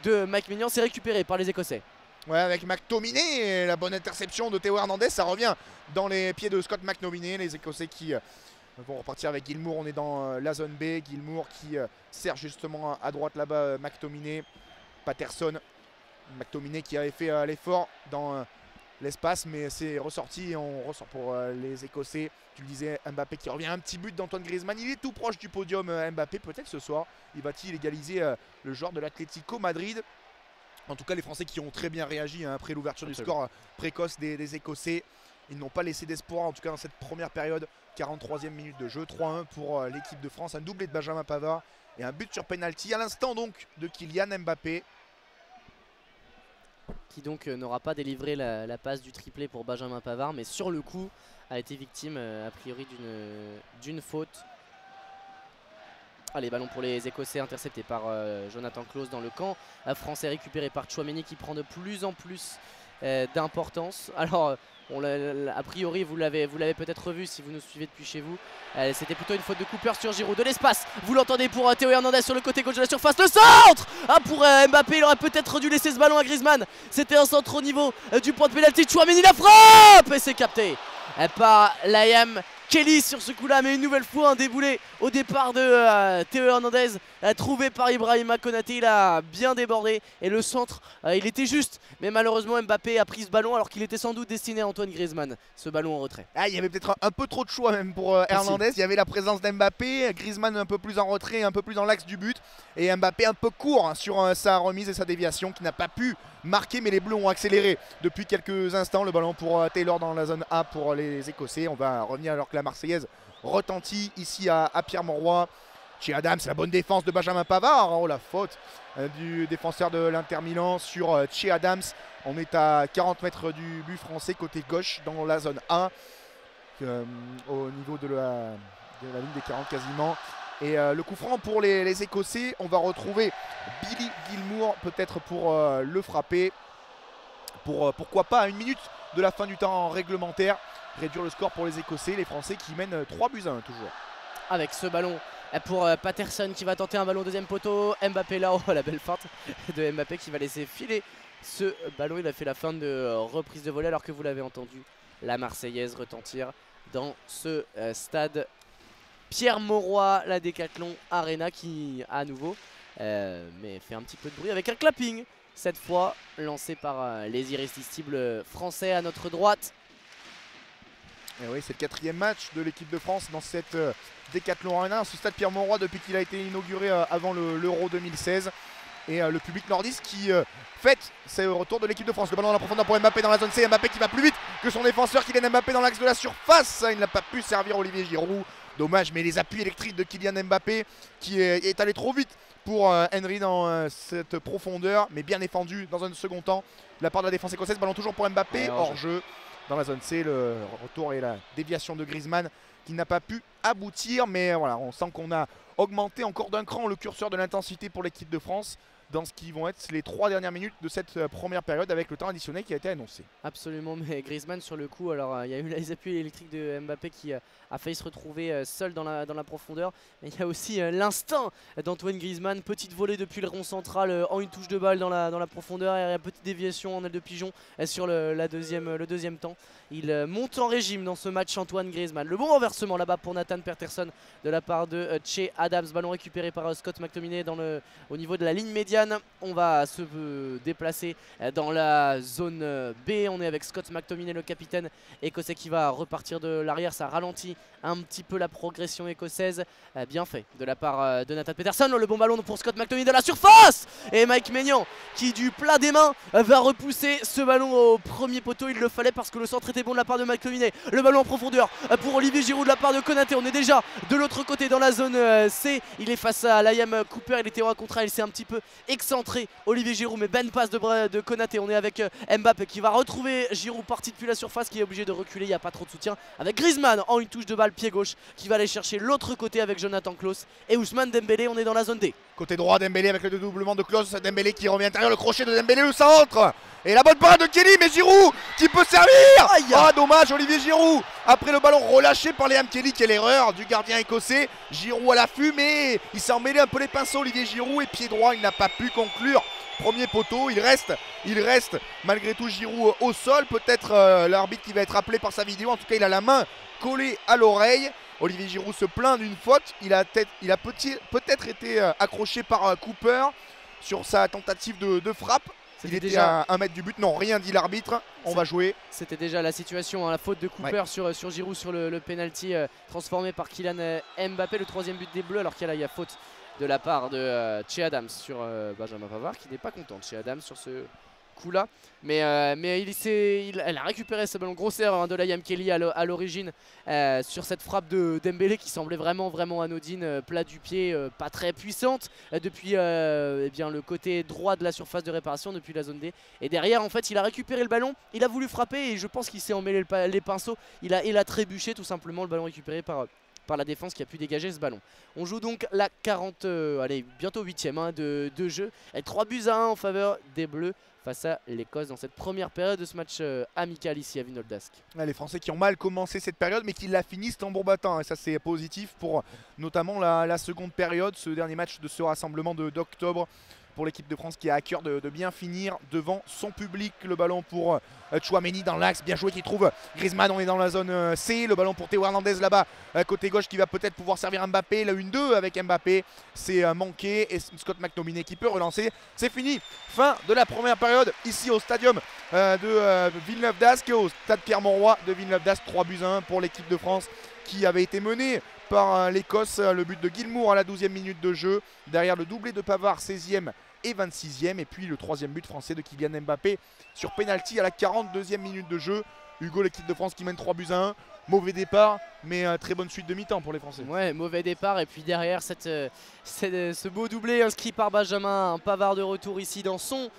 de Mike Maignan, c'est récupéré par les Écossais. Ouais, avec McTominay et la bonne interception de Théo Hernandez, ça revient dans les pieds de Scott McTominay. Les Écossais qui vont repartir avec Gilmour. On est dans la zone B. Gilmour qui sert justement à droite là-bas McTominay. Patterson. McTominay qui avait fait l'effort dans l'espace, mais c'est ressorti. On ressort pour les Écossais. Tu le disais, Mbappé qui revient. Un petit but d'Antoine Griezmann. Il est tout proche du podium, Mbappé. Peut-être ce soir, il va-t-il égaliser le joueur de l'Atlético Madrid. En tout cas, les Français qui ont très bien réagi après l'ouverture du score précoce des Écossais. Ils n'ont pas laissé d'espoir, en tout cas dans cette première période. 43e minute de jeu, 3-1 pour l'équipe de France. Un doublé de Benjamin Pavard et un but sur penalty à l'instant donc de Kylian Mbappé. Qui donc n'aura pas délivré la passe du triplé pour Benjamin Pavard, mais sur le coup a été victime a priori d'une faute. Allez, ballon pour les Écossais, intercepté par Jonathan Claude dans le camp français, récupéré par Tchouaméni, qui prend de plus en plus d'importance. Alors a priori vous l'avez peut-être revu si vous nous suivez depuis chez vous, c'était plutôt une faute de Cooper sur Giroud. De l'espace, vous l'entendez, pour Théo Hernandez sur le côté gauche de la surface. Le centre pour Mbappé, il aurait peut-être dû laisser ce ballon à Griezmann. C'était un centre au niveau du point de pénalty. Tchouaméni, la frappe, et c'est capté par Liam Kelly sur ce coup là, mais une nouvelle fois un déboulé au départ de Théo Hernandez, trouvé par Ibrahima Konaté. Il a bien débordé et le centre il était juste, mais malheureusement Mbappé a pris ce ballon alors qu'il était sans doute destiné à Antoine Griezmann, ce ballon en retrait. Ah, il y avait peut-être un peu trop de choix même pour Hernandez. Il y avait la présence d'Mbappé, Griezmann un peu plus en retrait, un peu plus dans l'axe du but, et Mbappé un peu court sur sa remise et sa déviation, qui n'a pas pu marquer, mais les Bleus ont accéléré depuis quelques instants. Le ballon pour Taylor dans la zone A pour les Écossais. On va revenir alors que la Marseillaise retentit ici à Pierre-Mauroy. Chez Adams, la bonne défense de Benjamin Pavard. Oh, la faute du défenseur de l'Inter Milan sur Che Adams. On est à 40 mètres du but français, côté gauche dans la zone A, au niveau de la ligne des 40 quasiment. Et le coup franc pour les Écossais. On va retrouver Billy Gilmour peut-être pour le frapper. Pourquoi pas à 1 minute de la fin du temps réglementaire, réduire le score pour les Écossais. Les Français qui mènent 3 buts à 1 toujours. Avec ce ballon pour Patterson qui va tenter un ballon deuxième poteau. Mbappé là, oh la belle feinte de Mbappé qui va laisser filer ce ballon. Il a fait la fin de reprise de volée, alors que vous l'avez entendu, la Marseillaise retentir dans ce stade Pierre-Mauroy, la Decathlon Arena, qui à nouveau mais fait un petit peu de bruit avec un clapping, cette fois lancé par les irrésistibles français à notre droite. Et oui, c'est le 4e match de l'équipe de France dans cette Decathlon Arena, ce stade Pierre-Mauroy depuis qu'il a été inauguré avant l'Euro 2016. Et le public nordiste qui fête ce retour de l'équipe de France. Le ballon dans la profondeur pour Mbappé dans la zone C. Mbappé qui va plus vite que son défenseur, Kylian Mbappé dans l'axe de la surface. Il n'a pas pu servir Olivier Giroud. Dommage, mais les appuis électriques de Kylian Mbappé qui est allé trop vite pour Henry dans cette profondeur, mais bien défendu dans un second temps de la part de la défense écossaise. Ballon toujours pour Mbappé, hors jeu dans la zone C. Le retour et la déviation de Griezmann qui n'a pas pu aboutir, mais voilà, on sent qu'on a augmenté encore d'un cran le curseur de l'intensité pour l'équipe de France. dans ce qui vont être les 3 dernières minutes de cette première période avec le temps additionnel qui a été annoncé. Absolument, mais Griezmann sur le coup, alors il y a eu les appuis électriques de Mbappé qui a failli se retrouver seul dans la profondeur. Mais il y a aussi l'instinct d'Antoine Griezmann, petite volée depuis le rond central en une touche de balle dans la profondeur et une petite déviation en aile de pigeon sur le deuxième temps. Il monte en régime dans ce match Antoine Griezmann. Le bon renversement là-bas pour Nathan Peterson de la part de Che Adams, ballon récupéré par Scott McTominay au niveau de la ligne médiane. On va se déplacer dans la zone B. On est avec Scott McTominay, le capitaine écossais, qui va repartir de l'arrière. Ça ralentit un petit peu la progression écossaise. Bien fait de la part de Nathan Peterson. Le bon ballon pour Scott McTominay de la surface. Et Mike Maignan qui du plat des mains va repousser ce ballon au premier poteau. Il le fallait parce que le centre était bon de la part de McTominay. Le ballon en profondeur pour Olivier Giroud de la part de Konaté. On est déjà de l'autre côté dans la zone C. Il est face à Liam Cooper. Il était en contrat. Il s'est un petit peu excentré, Olivier Giroud, mais bonne passe de Konaté. On est avec Mbappé qui va retrouver Giroud parti depuis la surface, qui est obligé de reculer. Il n'y a pas trop de soutien avec Griezmann en une touche de balle pied gauche qui va aller chercher l'autre côté avec Jonathan Klaus et Ousmane Dembélé. On est dans la zone D. Côté droit, Dembélé avec le dédoublement de Klaus. Dembélé qui revient à l'intérieur, le crochet de Dembélé, le centre. Et la bonne parade de Kelly, mais Giroud qui peut servir. Ah, dommage, Olivier Giroud. Après le ballon relâché par Liam Kelly, quelle erreur du gardien écossais. Giroud à l'affût, mais il s'est emmêlé un peu les pinceaux, Olivier Giroud. Et pied droit, il n'a pas pu conclure. Premier poteau, il reste malgré tout Giroud au sol. Peut-être l'arbitre qui va être appelé par sa vidéo. En tout cas, il a la main collée à l'oreille. Olivier Giroud se plaint d'une faute. Il a peut-être été accroché par Cooper sur sa tentative de frappe. Il était déjà à 1 mètre du but. Non, rien dit l'arbitre. On va jouer. C'était déjà la situation, hein, la faute de Cooper sur Giroud sur le penalty transformé par Kylian Mbappé. Le 3e but des Bleus, alors qu'il y a faute de la part de Che Adams sur Benjamin Pavard, qui n'est pas content de Che Adams sur ce coup là, mais elle a récupéré ce ballon. Grosse erreur de Liam Kelly à l'origine sur cette frappe de Dembélé qui semblait vraiment anodine, plat du pied, pas très puissante depuis le côté droit de la surface de réparation, depuis la zone D. Et derrière, en fait, il a récupéré le ballon, il a voulu frapper et je pense qu'il s'est emmêlé les pinceaux. Il a trébuché tout simplement, le ballon récupéré par la défense qui a pu dégager ce ballon. On joue donc la bientôt 8e de jeu, avec 3-1 en faveur des Bleus face à l'Écosse dans cette première période de ce match amical ici à Vinoldask. Les Français qui ont mal commencé cette période mais qui la finissent tambour battant, et ça c'est positif pour notamment la seconde période, ce dernier match de ce rassemblement d'octobre pour l'équipe de France qui a à cœur de bien finir devant son public. Le ballon pour Tchouaméni dans l'axe, bien joué, qui trouve Griezmann. On est dans la zone C, le ballon pour Théo Hernandez là-bas côté gauche, qui va peut-être pouvoir servir Mbappé. La 1-2 avec Mbappé, c'est manqué, et Scott McTominay qui peut relancer. C'est fini, fin de la première période ici au stadium de Villeneuve-d'Ascq, au stade Pierre-Mauroy de Villeneuve-d'Ascq. 3-1 pour l'équipe de France qui avait été menée par l'Écosse. Le but de Gilmour à la 12e minute de jeu, derrière le doublé de Pavard 16e et 26e, et puis le 3e but français de Kylian Mbappé sur penalty à la 42e minute de jeu. Hugo, l'équipe de France qui mène 3-1, mauvais départ, mais très bonne suite de mi-temps pour les Français. Ouais, mauvais départ, et puis derrière ce beau doublé inscrit par Benjamin Pavard de retour ici dans son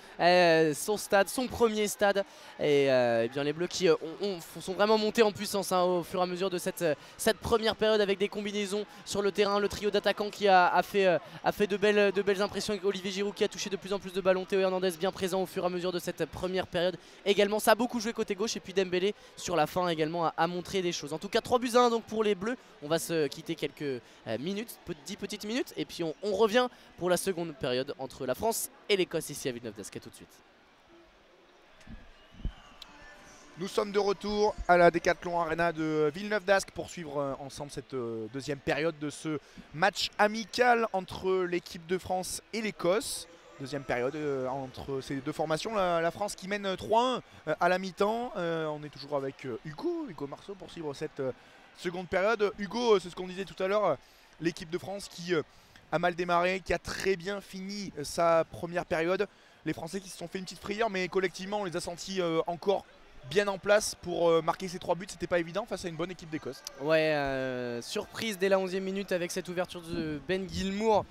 stade, son premier stade. Et bien les Bleus qui sont vraiment montés en puissance au fur et à mesure de cette première période, avec des combinaisons sur le terrain. Le trio d'attaquants qui a fait de belles impressions, avec Olivier Giroud qui a touché de plus en plus de ballons. Théo Hernandez bien présent au fur et à mesure de cette première période également. Ça a beaucoup joué côté gauche, et puis Dembélé sur la fin également a montré des choses. En tout cas 3-1 donc pour les Bleus. On va se quitter quelques minutes, 10 petites minutes, et puis on revient pour la seconde période entre la France et l'Écosse ici à Villeneuve-d'Ascq. À tout de suite. Nous sommes de retour à la Decathlon Arena de Villeneuve-d'Ascq pour suivre ensemble cette deuxième période de ce match amical entre l'équipe de France et l'Écosse. Deuxième période entre ces deux formations, la France qui mène 3-1 à la mi-temps. On est toujours avec Hugo Marceau pour suivre cette seconde période. Hugo, c'est ce qu'on disait tout à l'heure, l'équipe de France qui a mal démarré, qui a très bien fini sa première période. Les Français qui se sont fait une petite frayeur, mais collectivement on les a sentis encore bien en place pour marquer ces 3 buts. C'était pas évident face à une bonne équipe d'Écosse. Ouais, surprise dès la 11e minute avec cette ouverture de Ben Gilmour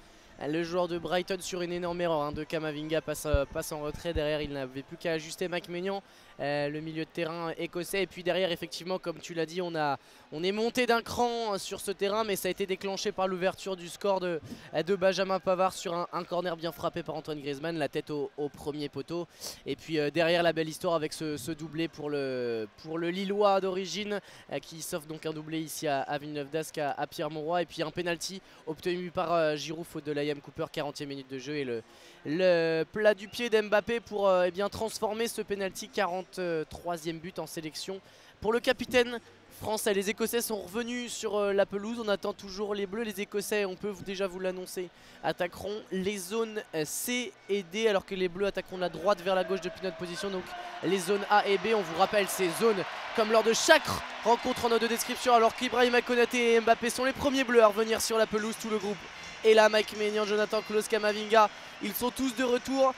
le joueur de Brighton sur une énorme erreur de Camavinga passe en retrait. Derrière, il n'avait plus qu'à ajuster Mac-Maignan, le milieu de terrain écossais. Et puis derrière, effectivement, comme tu l'as dit, on est monté d'un cran sur ce terrain, mais ça a été déclenché par l'ouverture du score de Benjamin Pavard sur un corner bien frappé par Antoine Griezmann, la tête au premier poteau. Et puis derrière, la belle histoire avec ce doublé pour le Lillois d'origine, qui s'offre donc un doublé ici à Villeneuve d'Ascq à Pierre Mauroy. Et puis un penalty obtenu par Giroud faute de Liam Cooper, 40e minute de jeu, et le plat du pied d'Mbappé pour eh bien transformer ce penalty, 43e but en sélection pour le capitaine français. Les Écossais sont revenus sur la pelouse, on attend toujours les Bleus. Les Écossais, on peut déjà vous l'annoncer, attaqueront les zones C et D, alors que les Bleus attaqueront de la droite vers la gauche depuis notre position, donc les zones A et B. On vous rappelle ces zones comme lors de chaque rencontre en note de description, alors qu'Ibrahima Konaté et Mbappé sont les premiers Bleus à revenir sur la pelouse. Tout le groupe et là, Mac-Maignan, Jonathan Clauss, Camavinga, ils sont tous de retour.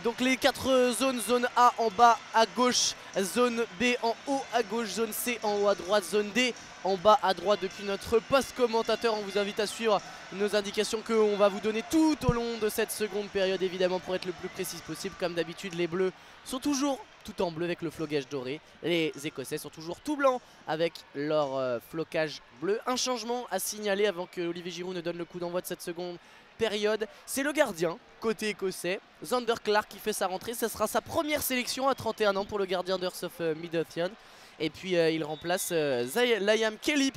Donc les 4 zones, zone A en bas à gauche, zone B en haut à gauche, zone C en haut à droite, zone D en bas à droite. Depuis notre poste commentateur, on vous invite à suivre nos indications qu'on va vous donner tout au long de cette seconde période, évidemment, pour être le plus précis possible. Comme d'habitude, les Bleus sont toujours tout en bleu avec le flocage doré. Les Écossais sont toujours tout blancs avec leur flocage bleu. Un changement à signaler avant que Olivier Giroud ne donne le coup d'envoi de cette seconde période. C'est le gardien côté écossais, Zander Clark, qui fait sa rentrée. Ce sera sa première sélection à 31 ans pour le gardien d'Hearts of Midlothian. Et puis il remplace Liam Kelly,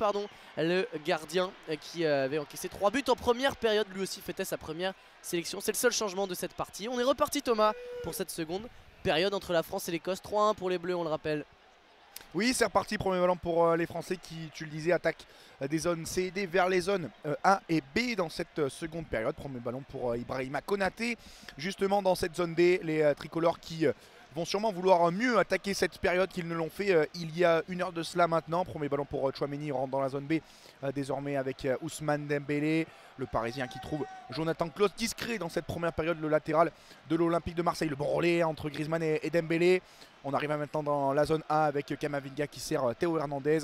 le gardien qui avait encaissé 3 buts en première période. Lui aussi fêtait sa première sélection. C'est le seul changement de cette partie. On est reparti, Thomas, pour cette seconde période entre la France et l'Écosse. 3-1 pour les Bleus, on le rappelle. Oui, c'est reparti, premier ballon pour les Français qui, tu le disais, attaquent des zones C et D vers les zones A et B dans cette seconde période. Premier ballon pour Ibrahima Konaté, justement dans cette zone D. Les tricolores qui vont sûrement vouloir mieux attaquer cette période qu'ils ne l'ont fait il y a une heure de cela maintenant. Premier ballon pour Tchouaméni, rentre dans la zone B désormais avec Ousmane Dembélé, le Parisien qui trouve Jonathan Clauss discret dans cette première période, le latéral de l'Olympique de Marseille. Le bon relais entre Griezmann et Dembélé. On arrive maintenant dans la zone A avec Camavinga qui sert Théo Hernandez.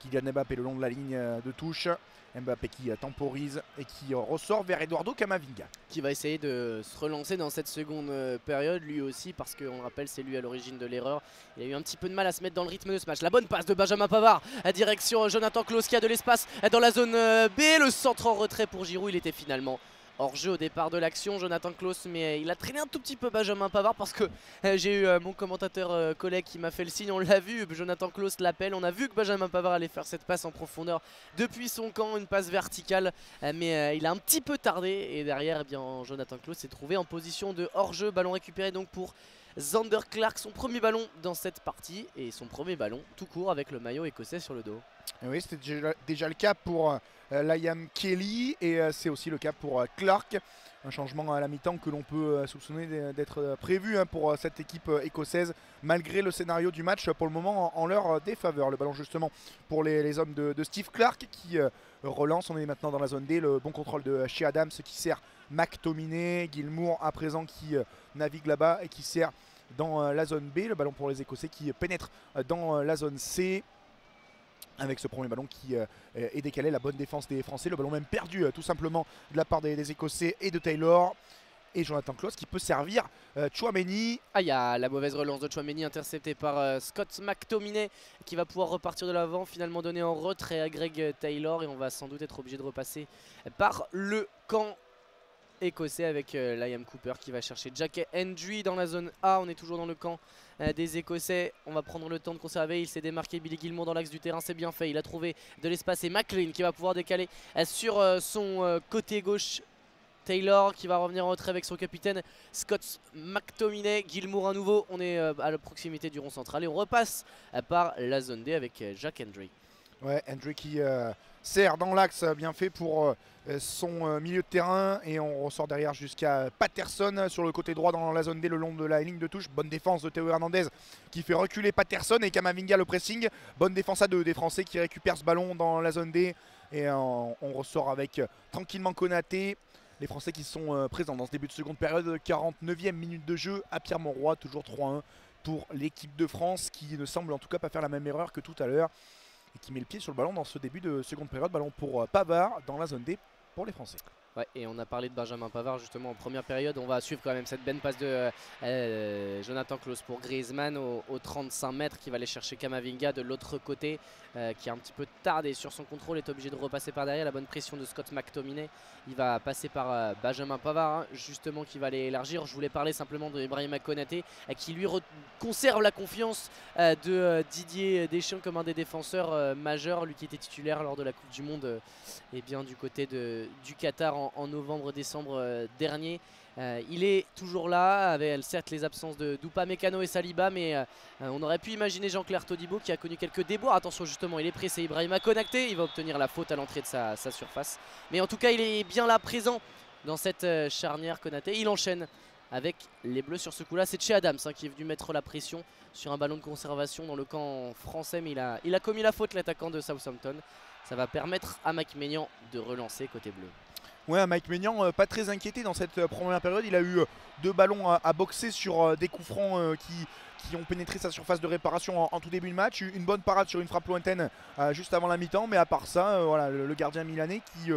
Kylian Mbappé le long de la ligne de touche. Mbappé qui temporise et qui ressort vers Eduardo Camavinga, qui va essayer de se relancer dans cette seconde période lui aussi, parce qu'on le rappelle, c'est lui à l'origine de l'erreur. Il a eu un petit peu de mal à se mettre dans le rythme de ce match. La bonne passe de Benjamin Pavard à direction Jonathan Clauss qui a de l'espace dans la zone B. Le centre en retrait pour Giroud, il était finalement hors jeu au départ de l'action, Jonathan Clauss, mais il a traîné un tout petit peu Benjamin Pavard, parce que j'ai eu mon commentateur collègue qui m'a fait le signe. On l'a vu, Jonathan Clauss l'appelle, on a vu que Benjamin Pavard allait faire cette passe en profondeur depuis son camp, une passe verticale, mais il a un petit peu tardé, et derrière eh bien, Jonathan Clauss s'est trouvé en position de hors jeu. Ballon récupéré donc pour Zander Clark, son premier ballon dans cette partie et son premier ballon tout court avec le maillot écossais sur le dos. Et oui, c'était déjà le cas pour Liam Kelly, et c'est aussi le cas pour Clark. Un changement à la mi-temps que l'on peut soupçonner d'être prévu pour cette équipe écossaise, malgré le scénario du match pour le moment en leur défaveur. Le ballon justement pour les hommes de Steve Clark qui relance. On est maintenant dans la zone D, le bon contrôle de Shea Adams qui sert McTominay, Gilmour à présent qui navigue là-bas et qui sert dans la zone B. Le ballon pour les Écossais qui pénètre dans la zone C, avec ce premier ballon qui est décalé. La bonne défense des Français, le ballon même perdu tout simplement de la part des Écossais et de Taylor. Et Jonathan Clauss qui peut servir Tchouaméni. Ah, il y a la mauvaise relance de Tchouaméni interceptée par Scott McTominay, qui va pouvoir repartir de l'avant, finalement donné en retrait à Greg Taylor, et on va sans doute être obligé de repasser par le camp écossais avec Liam Cooper qui va chercher Jack Hendry dans la zone A. On est toujours dans le camp des Écossais. On va prendre le temps de conserver. Il s'est démarqué, Billy Gilmour dans l'axe du terrain, c'est bien fait. Il a trouvé de l'espace et McLean qui va pouvoir décaler sur son côté gauche. Taylor qui va revenir en retrait avec son capitaine Scott McTominay. Gilmour à nouveau. On est à la proximité du rond central et on repasse par la zone D avec Jack Hendry. Ouais, Hendry qui sert dans l'axe, bien fait pour son milieu de terrain, et on ressort derrière jusqu'à Patterson sur le côté droit dans la zone D le long de la ligne de touche. Bonne défense de Théo Hernandez qui fait reculer Patterson et Camavinga le pressing. Bonne défense à deux des Français qui récupèrent ce ballon dans la zone D, et on ressort avec tranquillement Konaté. Les Français qui sont présents dans ce début de seconde période, 49e minute de jeu à Pierre Mauroy, toujours 3-1 pour l'équipe de France qui ne semble en tout cas pas faire la même erreur que tout à l'heure, et qui met le pied sur le ballon dans ce début de seconde période. Ballon pour Pavard dans la zone D pour les Français. Ouais, et on a parlé de Benjamin Pavard justement en première période. On va suivre quand même cette belle passe de Jonathan Klaus pour Griezmann au 35 mètres qui va aller chercher Camavinga de l'autre côté, qui a un petit peu tardé sur son contrôle, est obligé de repasser par derrière. La bonne pression de Scott McTominay. Il va passer par Benjamin Pavard hein, justement qui va aller élargir. Je voulais parler simplement de Ibrahima Konaté qui lui conserve la confiance de Didier Deschamps comme un des défenseurs majeurs. Lui qui était titulaire lors de la Coupe du Monde et bien du côté du Qatar en novembre-décembre dernier. Il est toujours là avec certes les absences de d'Upamecano et Saliba, mais on aurait pu imaginer Jean-Claire Todibo qui a connu quelques déboires. Attention justement, il est pressé, Ibrahima Konaté, il va obtenir la faute à l'entrée de sa surface. Mais en tout cas il est bien là présent dans cette charnière Konaté. Il enchaîne avec les Bleus sur ce coup là. C'est Che Adams hein, qui est venu mettre la pression sur un ballon de conservation dans le camp français, mais il a commis la faute, l'attaquant de Southampton. Ça va permettre à Mike Maignan de relancer côté bleu. Ouais, Mike Maignan pas très inquiété dans cette première période. Il a eu 2 ballons à boxer sur des coups francs qui ont pénétré sa surface de réparation en tout début de match. Une bonne parade sur une frappe lointaine juste avant la mi-temps. Mais à part ça, voilà, le gardien milanais qui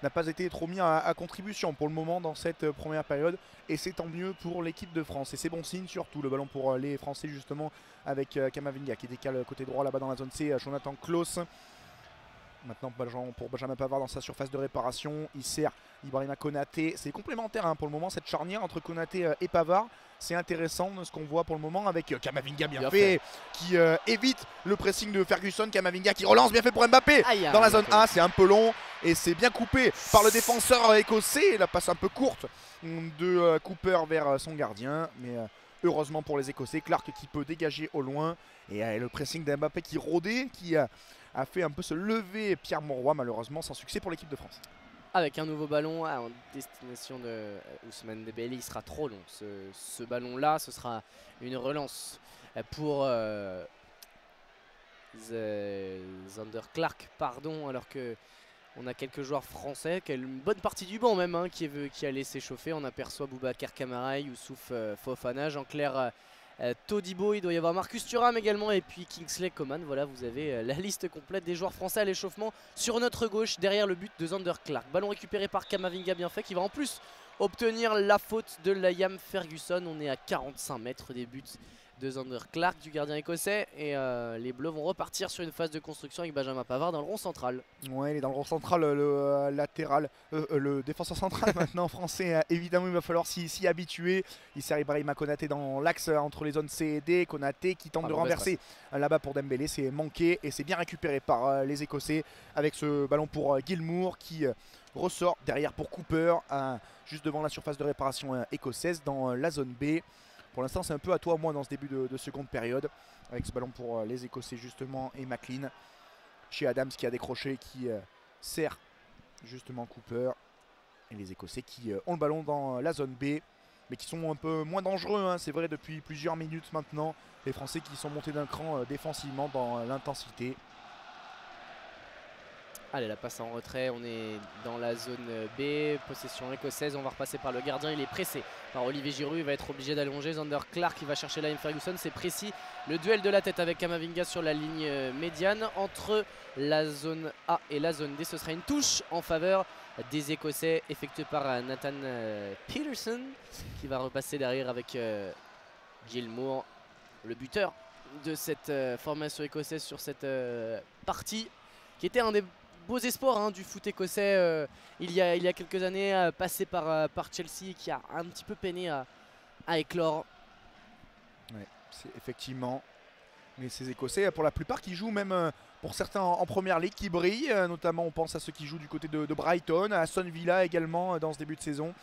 n'a pas été trop mis à contribution pour le moment dans cette première période. Et c'est tant mieux pour l'équipe de France. Et c'est bon signe surtout le ballon pour les Français justement avec Camavinga qui décale côté droit là-bas dans la zone C. Jonathan Klaus. Maintenant pour Benjamin Pavard dans sa surface de réparation, il sert Ibrahima Konaté. C'est complémentaire hein, pour le moment cette charnière entre Konaté et Pavard. C'est intéressant ce qu'on voit pour le moment avec Camavinga bien fait qui évite le pressing de Ferguson. Camavinga qui relance bien fait pour Mbappé dans la zone A. C'est un peu long et c'est bien coupé par le défenseur écossais. La passe un peu courte de Cooper vers son gardien. Mais heureusement pour les Écossais, Clark qui peut dégager au loin. Et le pressing d'Mbappé qui rôdait, qui a fait un peu se lever Pierre Mauroy, malheureusement sans succès pour l'équipe de France. Avec un nouveau ballon en destination de Ousmane Dembélé, il sera trop long. Ce ballon-là, ce sera une relance pour Zander Clark, pardon, alors que on a quelques joueurs français, une bonne partie du banc même, hein, qui allait s'échauffer. On aperçoit Boubacar Kamara, Youssouf Fofana, Jean-Claire Todibo, il doit y avoir Marcus Thuram également et puis Kingsley Coman. Voilà, vous avez la liste complète des joueurs français à l'échauffement sur notre gauche derrière le but de Zander Clark. Ballon récupéré par Camavinga bien fait qui va en plus obtenir la faute de Liam Ferguson. On est à 45 mètres des buts de Zander Clark du gardien écossais et les Bleus vont repartir sur une phase de construction avec Benjamin Pavard dans le rond central. Ouais, il est dans le rond central, le latéral, le défenseur central maintenant français. Évidemment, il va falloir s'y habituer. Il sert Ibrahima Konaté dans l'axe entre les zones C et D. Konaté qui tente de renverser là-bas pour Dembélé, c'est manqué et c'est bien récupéré par les Écossais avec ce ballon pour Gilmour qui ressort derrière pour Cooper, juste devant la surface de réparation écossaise dans la zone B. Pour l'instant, c'est un peu à toi, moi, dans ce début de seconde période. Avec ce ballon pour les Écossais, justement, et McLean. Chez Adams qui a décroché, qui sert justement Cooper. Et les Écossais qui ont le ballon dans la zone B. Mais qui sont un peu moins dangereux, hein, c'est vrai, depuis plusieurs minutes maintenant. Les Français qui sont montés d'un cran défensivement dans l'intensité. Allez, la passe en retrait, on est dans la zone B, possession écossaise, on va repasser par le gardien, il est pressé par Olivier Giroud, il va être obligé d'allonger. Zander Clark qui va chercher Liam Ferguson, c'est précis. Le duel de la tête avec Camavinga sur la ligne médiane entre la zone A et la zone D. Ce sera une touche en faveur des Écossais effectuée par Nathan Peterson qui va repasser derrière avec Gilmour, le buteur de cette formation écossaise sur cette partie qui était un des beaux espoirs hein, du foot écossais il y a quelques années, passé par Chelsea, qui a un petit peu peiné à éclore. Ouais, c'est effectivement. Mais ces Écossais, pour la plupart, qui jouent même pour certains en première ligue, qui brillent. Notamment, on pense à ceux qui jouent du côté de Brighton, à Aston Villa également dans ce début de saison.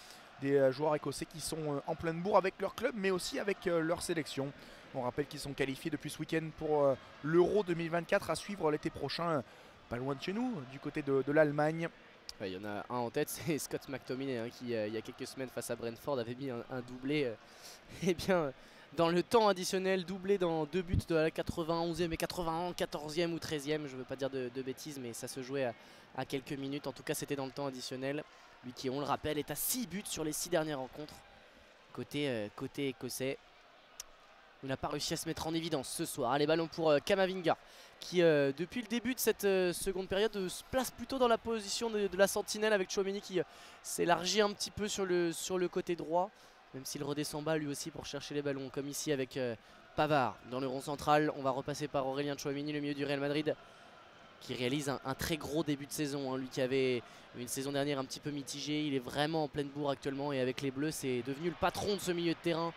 Des joueurs écossais qui sont en pleine bourre avec leur club, mais aussi avec leur sélection. On rappelle qu'ils sont qualifiés depuis ce week-end pour l'Euro 2024 à suivre l'été prochain. Pas loin de chez nous, du côté de l'Allemagne. Il y en a un en tête, c'est Scott McTominay hein, qui il y a quelques semaines face à Brentford avait mis un doublé et bien, dans le temps additionnel, doublé dans 2 buts de la 91e et 94e ou 13e. Je ne veux pas dire de bêtises, mais ça se jouait à quelques minutes. En tout cas, c'était dans le temps additionnel. Lui qui, on le rappelle, est à 6 buts sur les 6 dernières rencontres côté écossais. Il n'a pas réussi à se mettre en évidence ce soir. Allez, ballon pour Kamavinga qui depuis le début de cette seconde période se place plutôt dans la position de la sentinelle avec Tchouaméni qui s'élargit un petit peu sur le côté droit, même s'il redescend bas lui aussi pour chercher les ballons, comme ici avec Pavard dans le rond central. On va repasser par Aurélien Tchouaméni, le milieu du Real Madrid, qui réalise un très gros début de saison, hein. Lui qui avait une saison dernière un petit peu mitigée, il est vraiment en pleine bourre actuellement et avec les Bleus c'est devenu le patron de ce milieu de terrain,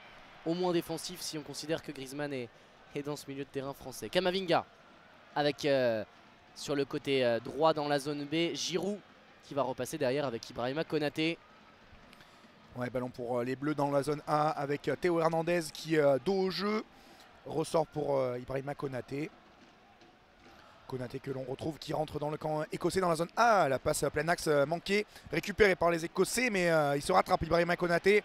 au moins défensif si on considère que Griezmann est dans ce milieu de terrain français. Kamavinga avec sur le côté droit dans la zone B, Giroud qui va repasser derrière avec Ibrahima Konaté. Ouais, ballon pour les Bleus dans la zone A avec Théo Hernandez qui dos au jeu, ressort pour Ibrahima Konaté. Konaté que l'on retrouve qui rentre dans le camp écossais dans la zone A. La passe plein axe manquée, récupérée par les Écossais, mais il se rattrape Ibrahima Konaté.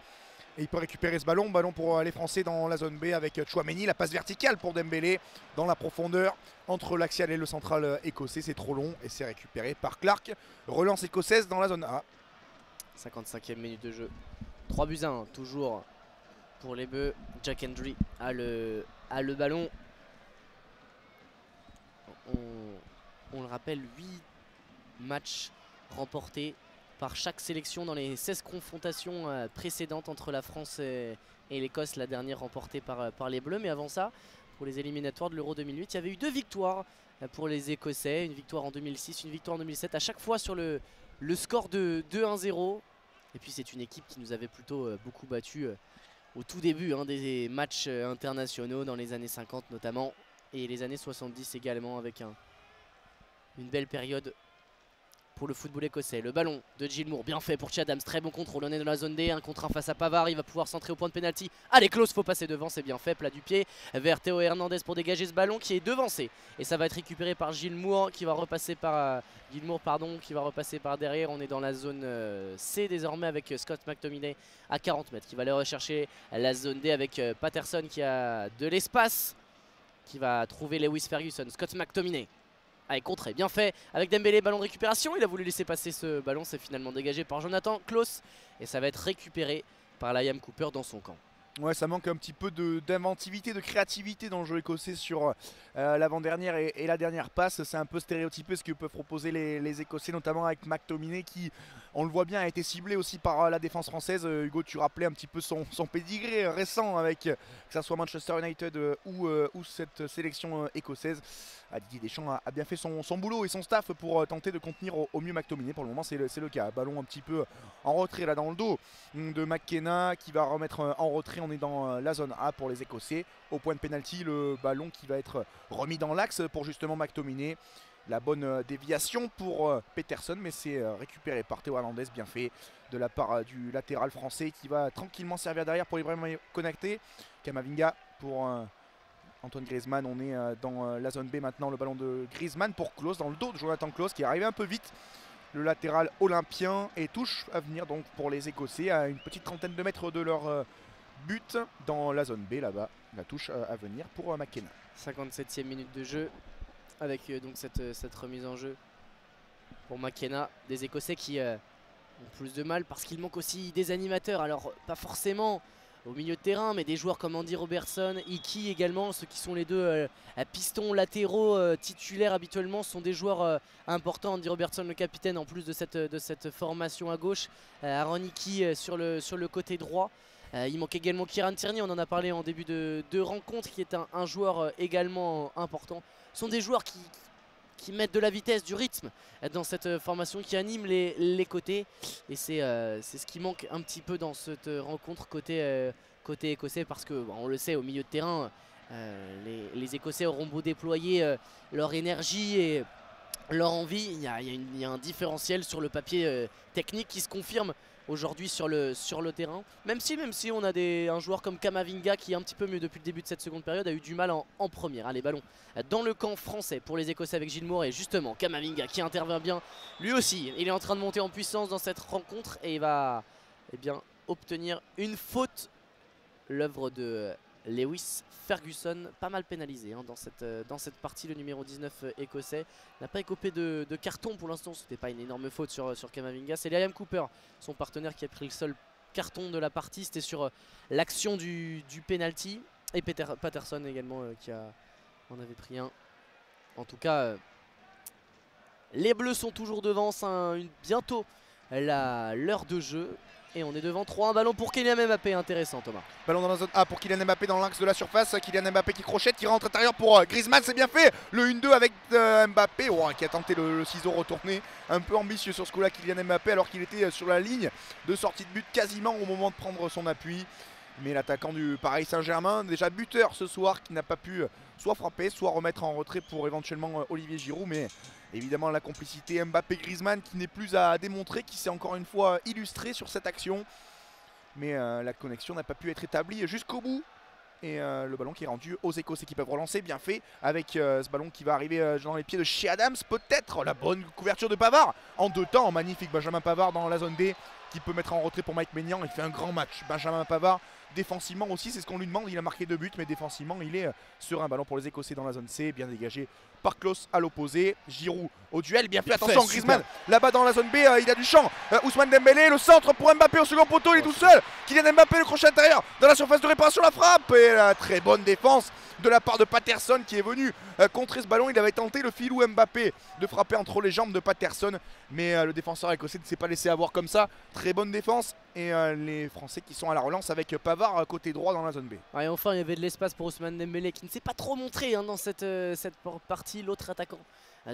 Et il peut récupérer ce ballon. Ballon pour les Français dans la zone B avec Tchouaméni. La passe verticale pour Dembélé dans la profondeur entre l'axial et le central écossais. C'est trop long et c'est récupéré par Clark. Relance écossaise dans la zone A. 55e minute de jeu. 3-1 toujours pour les Bleus. Jack Hendry a le ballon. On le rappelle, 8 matchs remportés par chaque sélection dans les 16 confrontations précédentes entre la France et l'Écosse, la dernière remportée par les Bleus. Mais avant ça, pour les éliminatoires de l'Euro 2008, il y avait eu 2 victoires pour les Écossais, une victoire en 2006, une victoire en 2007, à chaque fois sur le score de 2-1-0. Et puis c'est une équipe qui nous avait plutôt beaucoup battu au tout début des matchs internationaux dans les années 50 notamment, et les années 70 également, avec une belle période pour le football écossais. Le ballon de Gilmour, bien fait pour Adams, très bon contrôle, on est dans la zone D, 1 contre 1 face à Pavard, il va pouvoir centrer au point de pénalty. Allez, Klose, faut passer devant, c'est bien fait, plat du pied vers Théo Hernandez pour dégager ce ballon qui est devancé. Et ça va être récupéré par Gilmour qui va repasser par derrière. On est dans la zone C désormais avec Scott McTominay à 40 mètres qui va aller rechercher la zone D avec Patterson qui a de l'espace, qui va trouver Lewis Ferguson. Scott McTominay. Allez, contré, bien fait avec Dembélé, ballon de récupération. Il a voulu laisser passer ce ballon, c'est finalement dégagé par Jonathan Klaus. Et ça va être récupéré par Liam Cooper dans son camp. Ouais, ça manque un petit peu d'inventivité, de créativité dans le jeu écossais sur l'avant-dernière et la dernière passe. C'est un peu stéréotypé ce que peuvent proposer les Écossais, notamment avec McTominay qui, on le voit bien, a été ciblé aussi par la défense française. Hugo, tu rappelais un petit peu son pédigré récent avec que ce soit Manchester United ou cette sélection écossaise. Didier Deschamps a bien fait son boulot et son staff pour tenter de contenir au mieux McTominay. Pour le moment, c'est le cas. Ballon un petit peu en retrait là dans le dos de McKenna qui va remettre en retrait. On est dans la zone A pour les Écossais. Au point de pénalty, le ballon qui va être remis dans l'axe pour justement McTominay. La bonne déviation pour Peterson, mais c'est récupéré par Théo Hernandez, bien fait de la part du latéral français qui va tranquillement servir derrière pour Ibrahima Konaté. Kamavinga pour Antoine Griezmann. On est dans la zone B maintenant. Le ballon de Griezmann pour Klose dans le dos de Jonathan Klaus qui est arrivé un peu vite. Le latéral olympien, et touche à venir donc pour les Écossais à une petite trentaine de mètres de leur but dans la zone B là-bas. La touche à venir pour McKenna. 57e minute de jeu avec donc cette remise en jeu pour McKenna. Des Écossais qui ont plus de mal parce qu'il manque aussi des animateurs. Alors pas forcément au milieu de terrain, mais des joueurs comme Andy Robertson, Iki également, ceux qui sont les deux pistons latéraux titulaires habituellement, sont des joueurs importants. Andy Robertson, le capitaine, en plus de cette formation à gauche. Aaron Iki sur le côté droit. Il manque également Kieran Tierney, on en a parlé en début de rencontre, qui est un joueur également important. Ce sont des joueurs qui mettent de la vitesse, du rythme dans cette formation, qui anime les côtés. Et c'est ce qui manque un petit peu dans cette rencontre côté écossais, parce que on le sait, au milieu de terrain, les Écossais auront beau déployer leur énergie et leur envie, il y a un différentiel sur le papier technique qui se confirme aujourd'hui sur le terrain. Même si on a un joueur comme Kamavinga qui est un petit peu mieux depuis le début de cette seconde période, a eu du mal en première. Allez, ballon dans le camp français pour les Écossais avec Gilmour, et justement Kamavinga qui intervient bien lui aussi. Il est en train de monter en puissance dans cette rencontre et il va obtenir une faute, l'œuvre de Lewis Ferguson, pas mal pénalisé dans cette partie. Le numéro 19 écossais n'a pas écopé de carton pour l'instant. C'était pas une énorme faute sur Kamavinga. C'est Liam Cooper, son partenaire, qui a pris le seul carton de la partie. C'était sur l'action du penalty. Et Patterson également qui en avait pris un. En tout cas, les Bleus sont toujours devant, c'est bientôt l'heure de jeu. Et on est devant 3-1, ballon pour Kylian Mbappé, intéressant Thomas. Ballon dans la zone A pour Kylian Mbappé dans l'axe de la surface. Kylian Mbappé qui crochette, qui rentre intérieur pour Griezmann, c'est bien fait. Le 1-2 avec Mbappé, qui a tenté le ciseau retourné. Un peu ambitieux sur ce coup-là Kylian Mbappé alors qu'il était sur la ligne de sortie de but quasiment au moment de prendre son appui. Mais l'attaquant du Paris Saint-Germain, déjà buteur ce soir, qui n'a pas pu soit frapper, soit remettre en retrait pour éventuellement Olivier Giroud. Mais évidemment la complicité Mbappé-Griezmann qui n'est plus à démontrer, qui s'est encore une fois illustré sur cette action. Mais la connexion n'a pas pu être établie jusqu'au bout. Et le ballon qui est rendu aux Écossais qui peuvent relancer, bien fait, avec ce ballon qui va arriver dans les pieds de Shea Adams. Peut-être la bonne couverture de Pavard en 2 temps, magnifique Benjamin Pavard dans la zone D qui peut mettre en retrait pour Mike Maignan. Il fait un grand match, Benjamin Pavard. Défensivement aussi, c'est ce qu'on lui demande, il a marqué 2 buts, mais défensivement il est serein. Ballon pour les Écossais dans la zone C, bien dégagé par Klose à l'opposé. Giroud au duel, bien fait, attention Griezmann là-bas dans la zone B, il a du champ. Ousmane Dembélé, le centre pour Mbappé au second poteau, il est tout seul. Kylian Mbappé, le crochet intérieur dans la surface de réparation, la frappe. Et la très bonne défense de la part de Patterson qui est venu contrer ce ballon. Il avait tenté le filou Mbappé de frapper entre les jambes de Patterson, mais le défenseur écossais ne s'est pas laissé avoir comme ça. Très bonne défense et les Français qui sont à la relance avec Pavard côté droit dans la zone B. Et enfin il y avait de l'espace pour Ousmane Dembélé qui ne s'est pas trop montré dans cette partie. L'autre attaquant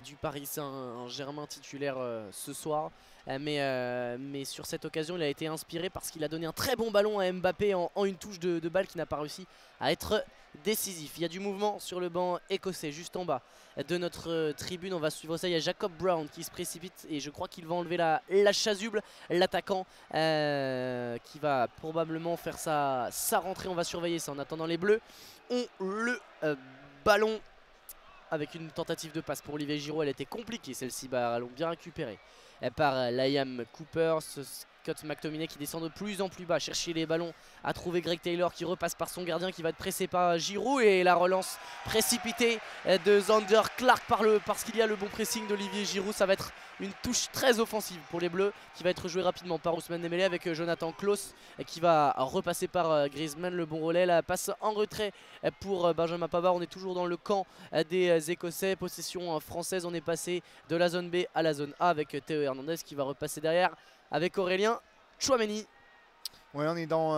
du Paris Saint-Germain titulaire ce soir. Mais sur cette occasion il a été inspiré parce qu'il a donné un très bon ballon à Mbappé en une touche de balle qui n'a pas réussi à être décisif. Il y a du mouvement sur le banc écossais juste en bas de notre tribune. On va suivre ça, il y a Jacob Brown qui se précipite et je crois qu'il va enlever la chasuble, l'attaquant qui va probablement faire sa rentrée. On va surveiller ça en attendant. Les Bleus ont le ballon avec une tentative de passe pour Olivier Giroud. Elle était compliquée celle-ci, ballon bien récupéré par Liam Cooper. Scott McTominay qui descend de plus en plus bas, chercher les ballons, à trouver Greg Taylor qui repasse par son gardien qui va être pressé par Giroud. Et la relance précipitée de Zander Clark parce qu'il y a le bon pressing d'Olivier Giroud. Ça va être une touche très offensive pour les Bleus qui va être jouée rapidement par Ousmane Dembélé avec Jonathan Klose qui va repasser par Griezmann. Le bon relais, la passe en retrait pour Benjamin Pavard. On est toujours dans le camp des Écossais, possession française. On est passé de la zone B à la zone A avec Théo Hernandez qui va repasser derrière avec Aurélien Tchouaméni. Ouais, on est dans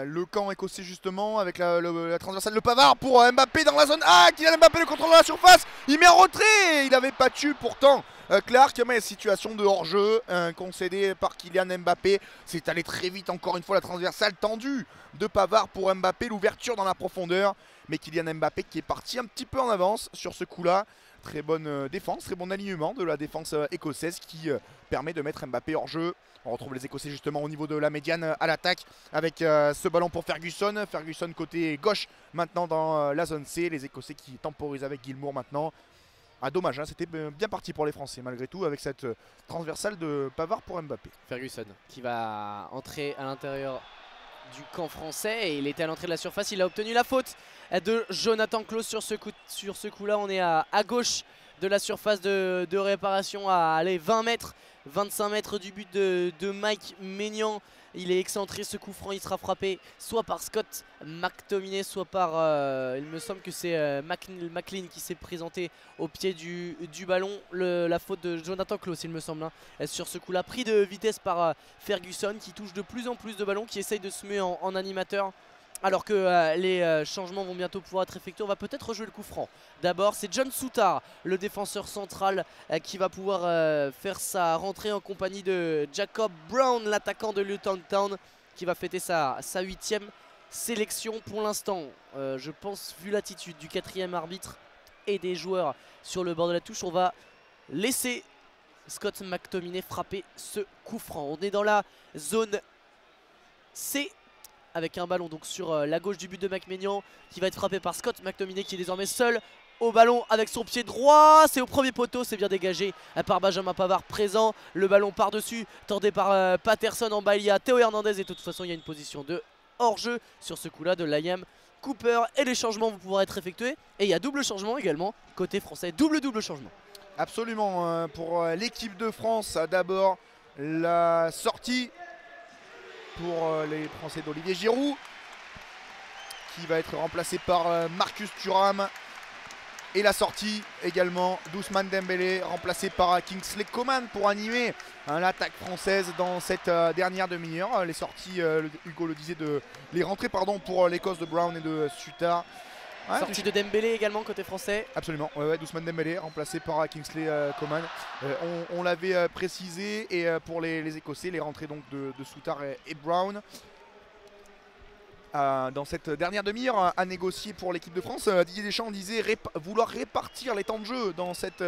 le camp écossais justement avec la transversale de Pavard pour Mbappé dans la zone A. Kylian Mbappé, le contrôle dans la surface, il met en retrait. Il n'avait pas tué pourtant Clark, mais situation de hors-jeu concédée par Kylian Mbappé. C'est allé très vite encore une fois, la transversale tendue de Pavard pour Mbappé, l'ouverture dans la profondeur. Mais Kylian Mbappé qui est parti un petit peu en avance sur ce coup-là. Très bonne défense, très bon alignement de la défense écossaise qui permet de mettre Mbappé hors jeu. On retrouve les Écossais justement au niveau de la médiane à l'attaque avec ce ballon pour Ferguson. Ferguson côté gauche maintenant dans la zone C. Les Écossais qui temporisent avec Gilmour maintenant. Ah dommage, hein, c'était bien parti pour les Français malgré tout avec cette transversale de Pavard pour Mbappé. Ferguson qui va entrer à l'intérieur du camp français et il était à l'entrée de la surface. Il a obtenu la faute de Jonathan Klose sur ce coup là. On est à gauche de la surface de réparation à 20 mètres 25 mètres du but de Mike Maignan. Il est excentré, ce coup franc il sera frappé soit par Scott McTominay, soit par il me semble que c'est McLean qui s'est présenté au pied du ballon. La faute de Jonathan Klose il me semble sur ce coup là, pris de vitesse par Ferguson qui touche de plus en plus de ballons, qui essaye de se mettre en animateur. Alors que les changements vont bientôt pouvoir être effectués. On va peut-être rejouer le coup franc. D'abord c'est John Souttar, le défenseur central qui va pouvoir faire sa rentrée en compagnie de Jacob Brown, l'attaquant de Luton Town, qui va fêter sa 8e sélection pour l'instant. Je pense, vu l'attitude du 4e arbitre et des joueurs sur le bord de la touche, on va laisser Scott McTominay frapper ce coup franc. On est dans la zone C avec un ballon donc sur la gauche du but de Mike Maignan qui va être frappé par Scott McTominay qui est désormais seul au ballon avec son pied droit. C'est au premier poteau, c'est bien dégagé par Benjamin Pavard présent. Le ballon par-dessus, tordé par Patterson. En bas il y a Théo Hernandez et de toute façon il y a une position de hors-jeu sur ce coup-là de Liam Cooper. Et les changements vont pouvoir être effectués. Et il y a double changement également côté français, double changement. Absolument, pour l'équipe de France, d'abord la sortie pour les Français d'Olivier Giroud qui va être remplacé par Marcus Thuram. Et la sortie également d'Ousmane Dembélé, remplacé par Kingsley Coman pour animer l'attaque française dans cette dernière demi-heure. Les sorties, Hugo le disait, les rentrées pardon, pour l'Écosse de Brown et de Sutar. Ouais, sortie de Dembélé également côté français. Absolument, ouais, d'Ousmane Dembélé remplacé par Kingsley Coman. On l'avait précisé, et pour les Écossais, les rentrées donc de Sutar et Brown. Dans cette dernière demi-heure à négocier pour l'équipe de France, Didier Deschamps disait vouloir répartir les temps de jeu dans cette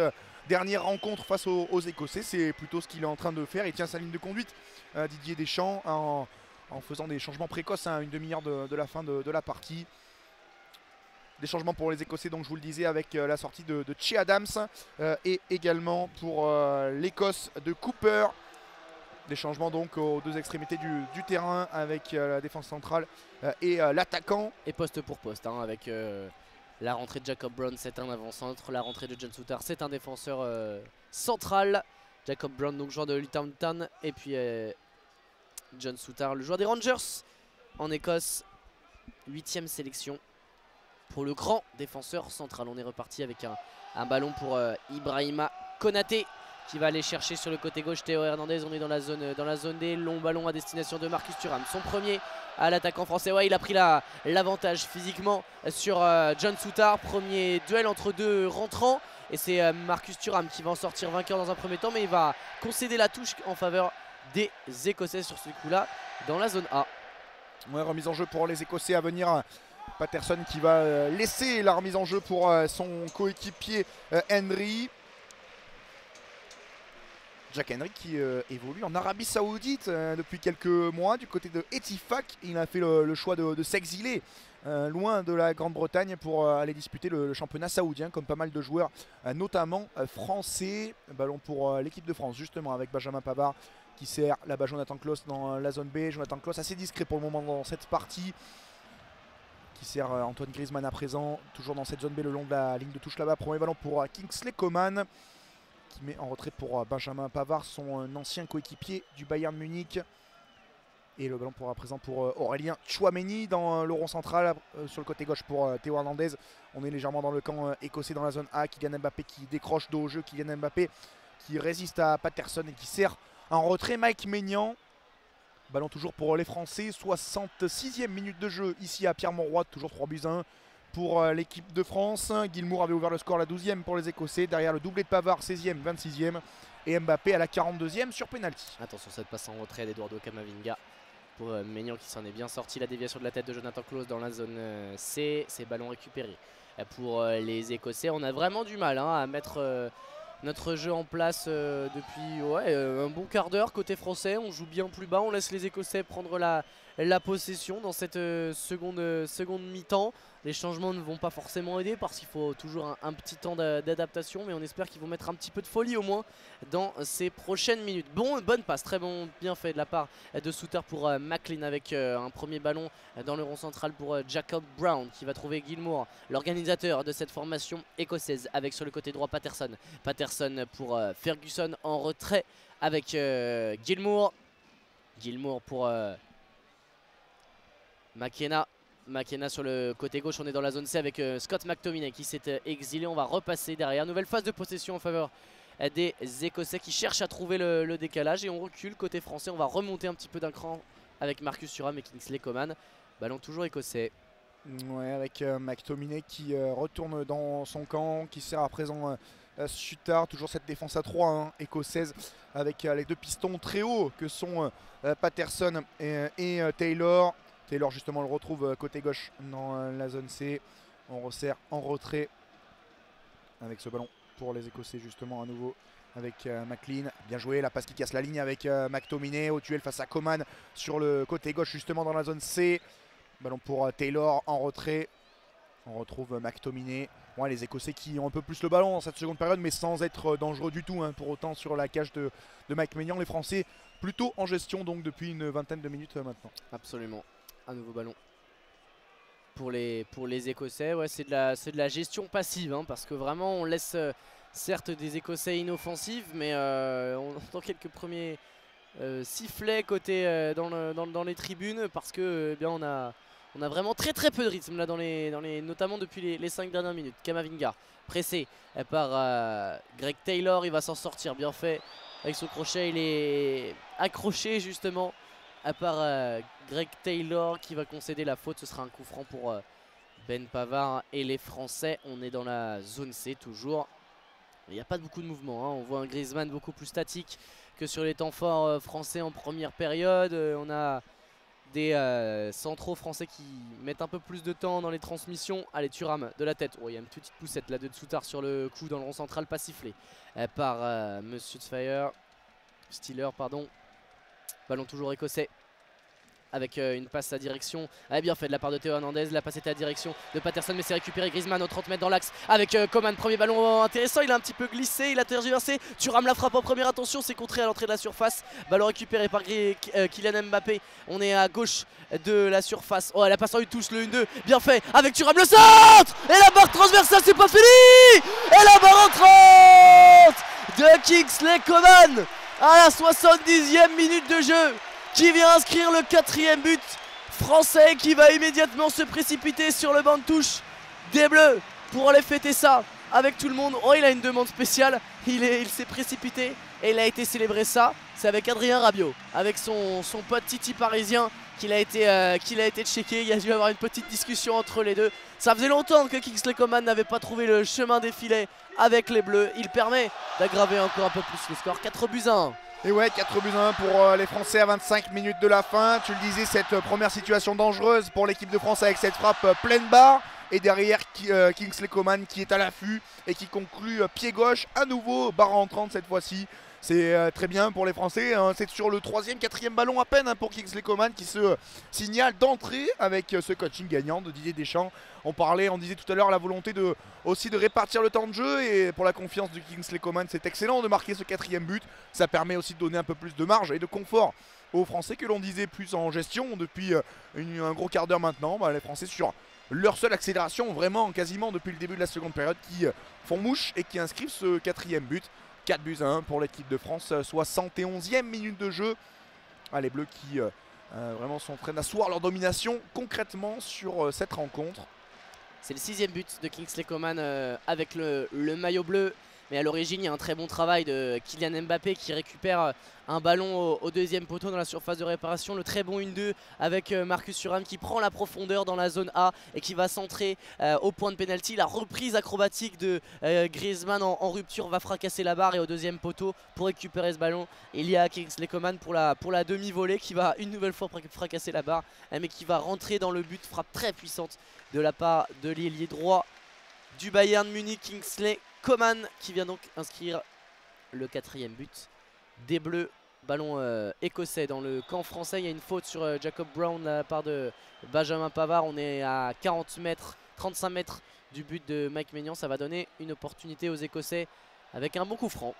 dernière rencontre face aux Écossais. C'est plutôt ce qu'il est en train de faire. Il tient sa ligne de conduite, Didier Deschamps, en faisant des changements précoces à une demi-heure de la fin de la partie. Des changements pour les Écossais, donc je vous le disais, avec la sortie de Che Adams, et également pour l'Écosse de Cooper. Des changements donc aux deux extrémités du terrain, avec la défense centrale et l'attaquant. Et poste pour poste, hein, avec la rentrée de Jacob Brown, c'est un avant-centre. La rentrée de John Souttar, c'est un défenseur central. Jacob Brown, donc joueur de Luton Town. Et puis John Souttar, le joueur des Rangers en Écosse. 8e sélection pour le grand défenseur central. On est reparti avec un ballon pour Ibrahima Konaté, qui va aller chercher sur le côté gauche Théo Hernandez. On est dans la zone D. Long ballon à destination de Marcus Thuram. Son premier à l'attaquant français. Ouais, il a pris l'avantage physiquement sur John Souttar. Premier duel entre deux rentrants. Et c'est Marcus Thuram qui va en sortir vainqueur dans un premier temps. Mais il va concéder la touche en faveur des Écossais sur ce coup-là dans la zone A. Ouais, remise en jeu pour les Écossais à venir. Patterson qui va laisser la remise en jeu pour son coéquipier Henry. Jack Henry qui évolue en Arabie Saoudite depuis quelques mois du côté de Etifak. Il a fait le choix de s'exiler loin de la Grande-Bretagne pour aller disputer le championnat saoudien, comme pas mal de joueurs, notamment français. Ballon pour l'équipe de France justement, avec Benjamin Pavard qui sert là-bas Jonathan Klaus dans la zone B. Jonathan Klaus assez discret pour le moment dans cette partie, qui sert Antoine Griezmann à présent, toujours dans cette zone B le long de la ligne de touche là-bas. Premier ballon pour Kingsley Coman, qui met en retrait pour Benjamin Pavard, son ancien coéquipier du Bayern Munich. Et le ballon à présent pour Aurélien Tchouaméni dans le rond central, sur le côté gauche pour Théo Hernandez. On est légèrement dans le camp écossais dans la zone A. Kylian Mbappé qui décroche dos au jeu. Kylian Mbappé qui résiste à Patterson et qui sert en retrait Mike Maignan. Ballon toujours pour les Français. 66e minute de jeu ici à Pierre-Mauroy. Toujours 3-1 pour l'équipe de France. Gilmour avait ouvert le score à la 12e pour les Écossais. Derrière le doublé de Pavard, 16e, 26e. Et Mbappé à la 42e sur penalty. Attention, cette passe en retrait d'Eduardo Camavinga pour Maignan qui s'en est bien sorti. La déviation de la tête de Jonathan Klaus dans la zone C. Ces ballons récupérés pour les Écossais. On a vraiment du mal à mettre notre jeu en place depuis un bon quart d'heure côté français. On joue bien plus bas, on laisse les Écossais prendre la possession dans cette seconde mi-temps. Les changements ne vont pas forcément aider parce qu'il faut toujours un petit temps d'adaptation, mais on espère qu'ils vont mettre un petit peu de folie au moins dans ces prochaines minutes. Bonne passe, très bien fait de la part de Souttar pour McLean, avec un premier ballon dans le rond central pour Jacob Brown, qui va trouver Gilmour, l'organisateur de cette formation écossaise, avec sur le côté droit Patterson. Patterson pour Ferguson en retrait avec Gilmour. Gilmour pour McKenna sur le côté gauche. On est dans la zone C avec Scott McTominay qui s'est exilé. On va repasser derrière. Nouvelle phase de possession en faveur des Écossais qui cherchent à trouver le décalage. Et on recule côté français. On va remonter un petit peu d'un cran avec Marcus Thuram et Kingsley Coman. Ballon toujours écossais. Ouais, avec McTominay qui retourne dans son camp, qui sert à présent Sutar. Toujours cette défense à 3 écossaise, avec les deux pistons très hauts que sont Patterson et Taylor. Taylor justement le retrouve côté gauche dans la zone C. On resserre en retrait avec ce ballon pour les Écossais justement à nouveau avec McLean. Bien joué, la passe qui casse la ligne avec McTominay au duel face à Coman sur le côté gauche justement dans la zone C. Ballon pour Taylor en retrait. On retrouve McTominay. Ouais, les Écossais qui ont un peu plus le ballon dans cette seconde période, mais sans être dangereux du tout pour autant sur la cage de Mike Maignan. Les Français plutôt en gestion donc depuis une vingtaine de minutes maintenant. Absolument. Un nouveau ballon pour les Écossais. Ouais, c'est de la gestion passive, parce que vraiment on laisse certes des Écossais inoffensifs, mais on entend quelques premiers sifflets côté dans les tribunes, parce que bien on On a vraiment très peu de rythme là notamment depuis les 5 dernières minutes. Kamavinga pressé par Greg Taylor, il va s'en sortir, bien fait avec son crochet, il est accroché justement par Greg Taylor qui va concéder la faute. Ce sera un coup franc pour Ben Pavard et les Français. On est dans la zone C toujours. Il n'y a pas beaucoup de mouvement, hein. On voit un Griezmann beaucoup plus statique que sur les temps forts français en première période. On a des centraux français qui mettent un peu plus de temps dans les transmissions. Allez, Thuram de la tête. Oh, il y a une petite poussette là de Tsoutar sur le coup dans le rond central, pas sifflé par Monsieur Steeler, pardon. Ballon toujours écossais. Avec une passe à direction, bien fait de la part de Théo Hernandez. La passe était à direction de Patterson, mais c'est récupéré. Griezmann au 30 mètres dans l'axe avec Coman. Premier ballon intéressant, il a un petit peu glissé, il a tergiversé. Thuram la frappe en première attention, c'est contré à l'entrée de la surface. Ballon récupéré par Kylian Mbappé. On est à gauche de la surface. Oh, elle a passé en une touche, le 1-2, bien fait avec Thuram, le centre. Et la barre transversale, c'est pas fini. Et la barre entrante de Kingsley Coman à la 70e minute de jeu, qui vient inscrire le 4e but français, qui va immédiatement se précipiter sur le banc de touche des Bleus pour aller fêter ça avec tout le monde. Oh, il a une demande spéciale, il s'est précipité et il a été célébré ça. C'est avec Adrien Rabiot, avec son pote Titi parisien qu'il a été checké. Il y a dû avoir une petite discussion entre les deux. Ça faisait longtemps que Kingsley Coman n'avait pas trouvé le chemin des filets avec les Bleus. Il permet d'aggraver encore un peu plus le score. 4-1. Et ouais, 4-1 pour les Français à 25 minutes de la fin. Tu le disais, cette première situation dangereuse pour l'équipe de France avec cette frappe pleine barre. Et derrière Kingsley Coman qui est à l'affût et qui conclut pied gauche à nouveau, barre entrante cette fois-ci. C'est très bien pour les Français, hein. C'est sur le 3e, 4e ballon à peine, hein, pour Kingsley Coman qui se signale d'entrée avec ce coaching gagnant de Didier Deschamps. On disait tout à l'heure la volonté aussi de répartir le temps de jeu, et pour la confiance de Kingsley Coman, c'est excellent de marquer ce 4e but. Ça permet aussi de donner un peu plus de marge et de confort aux Français que l'on disait plus en gestion depuis un gros quart d'heure maintenant. Les Français sur leur seule accélération vraiment quasiment depuis le début de la seconde période qui font mouche et qui inscrivent ce 4e but. 4-1 pour l'équipe de France, 71e minute de jeu. Les Bleus qui vraiment sont en train d'asseoir leur domination concrètement sur cette rencontre. C'est le 6e but de Kingsley Coman avec le maillot bleu. Mais à l'origine, il y a un très bon travail de Kylian Mbappé qui récupère un ballon au 2e poteau dans la surface de réparation. Le très bon 1-2 avec Marcus Thuram qui prend la profondeur dans la zone A et qui va centrer au point de pénalty. La reprise acrobatique de Griezmann en rupture va fracasser la barre, et au 2e poteau pour récupérer ce ballon, il y a Kingsley Coman pour la demi-volée qui va une nouvelle fois fracasser la barre, mais qui va rentrer dans le but. Frappe très puissante de la part de l'ailier droit du Bayern Munich, Kingsley Coman, qui vient donc inscrire le 4e but des Bleus. Ballon écossais dans le camp français. Il y a une faute sur Jacob Brown de la part de Benjamin Pavard. On est à 35 mètres du but de Mike Maignan. Ça va donner une opportunité aux Écossais avec un bon coup franc.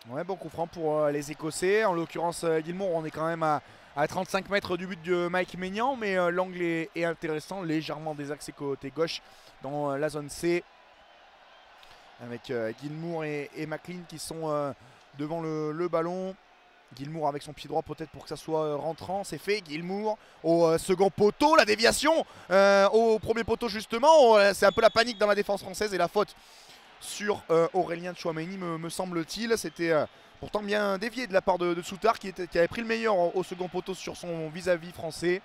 Ouais, bon coup franc pour les Écossais. En l'occurrence, Gilmour, on est quand même à 35 mètres du but de Mike Maignan, mais l'angle est intéressant, légèrement désaxé côté gauche dans la zone C, avec Gilmour et McLean qui sont devant le ballon. Gilmour avec son pied droit peut-être pour que ça soit rentrant, c'est fait. Gilmour au second poteau, la déviation au premier poteau justement. C'est un peu la panique dans la défense française et la faute sur Aurélien Tchouaméni me semble-t-il. C'était pourtant bien dévié de la part de Tsoutar qui avait pris le meilleur au second poteau sur son vis-à-vis français.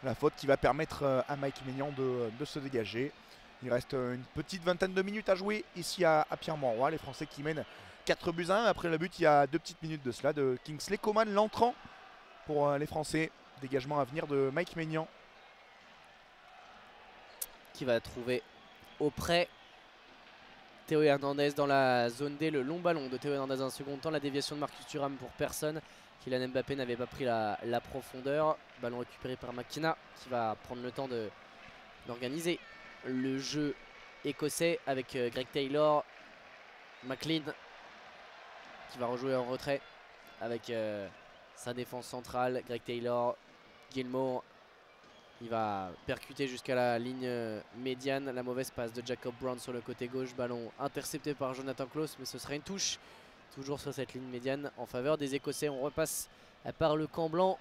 La faute qui va permettre à Mike Maignan de se dégager. Il reste une petite vingtaine de minutes à jouer ici à Pierre-Mauroy. Les Français qui mènent 4-1. Après le but, il y a 2 petites minutes de cela de Kingsley Coman, l'entrant pour les Français. Dégagement à venir de Mike Maignan, qui va trouver auprès Théo Hernandez dans la zone D. Le long ballon de Théo Hernandez dans un second temps. La déviation de Marcus Thuram pour personne. Kylian Mbappé n'avait pas pris la profondeur. Ballon récupéré par McKenna qui va prendre le temps d'organiser le jeu écossais avec Greg Taylor. McLean qui va rejouer en retrait avec sa défense centrale. Greg Taylor, Gilmour, il va percuter jusqu'à la ligne médiane. La mauvaise passe de Jacob Brown sur le côté gauche. Ballon intercepté par Jonathan Klaus, mais ce sera une touche toujours sur cette ligne médiane en faveur des Écossais. On repasse par le camp blanc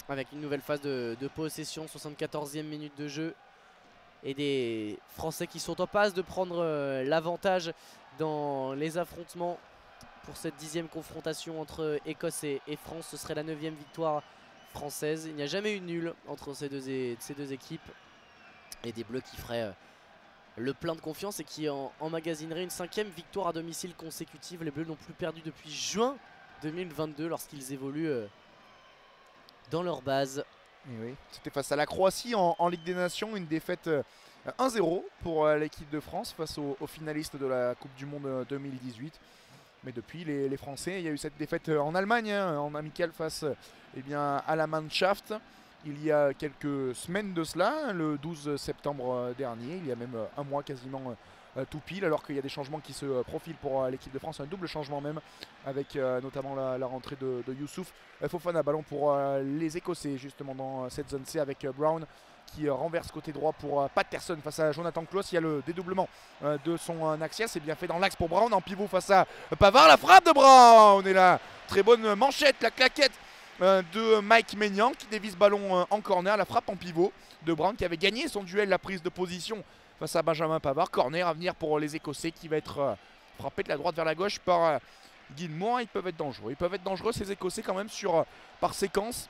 avec une nouvelle phase de possession, 74e minute de jeu. Et des Français qui sont en passe de prendre l'avantage dans les affrontements pour cette 10e confrontation entre Écosse et France. Ce serait la 9e victoire française. Il n'y a jamais eu de nul entre ces deux équipes. Et des Bleus qui feraient le plein de confiance et qui emmagasineraient une 5e victoire à domicile consécutive. Les Bleus n'ont plus perdu depuis juin 2022 lorsqu'ils évoluent dans leur base. Et oui, c'était face à la Croatie en Ligue des Nations, une défaite 1-0 pour l'équipe de France face aux finalistes de la Coupe du Monde 2018. Mais depuis, les Français, il y a eu cette défaite en Allemagne, en amical face à la Mannschaft. Il y a quelques semaines de cela, le 12 septembre dernier, il y a même un mois quasiment tout pile, alors qu'il y a des changements qui se profilent pour l'équipe de France, un double changement même, avec notamment la rentrée de Youssouf Fofana. Ballon pour les Écossais justement dans cette zone C avec Brown qui renverse côté droit pour Patterson face à Jonathan Klaus. Il y a le dédoublement de son axial, c'est bien fait dans l'axe pour Brown, en pivot face à Pavard, la frappe de Brown et la très bonne manchette, la claquette de Mike Maignan qui dévisse ballon en corner, la frappe en pivot de Brown qui avait gagné son duel, la prise de position face à Benjamin Pavard. Corner à venir pour les Écossais qui va être frappé de la droite vers la gauche par Gilmour. Ils peuvent être dangereux ces Écossais quand même par séquence.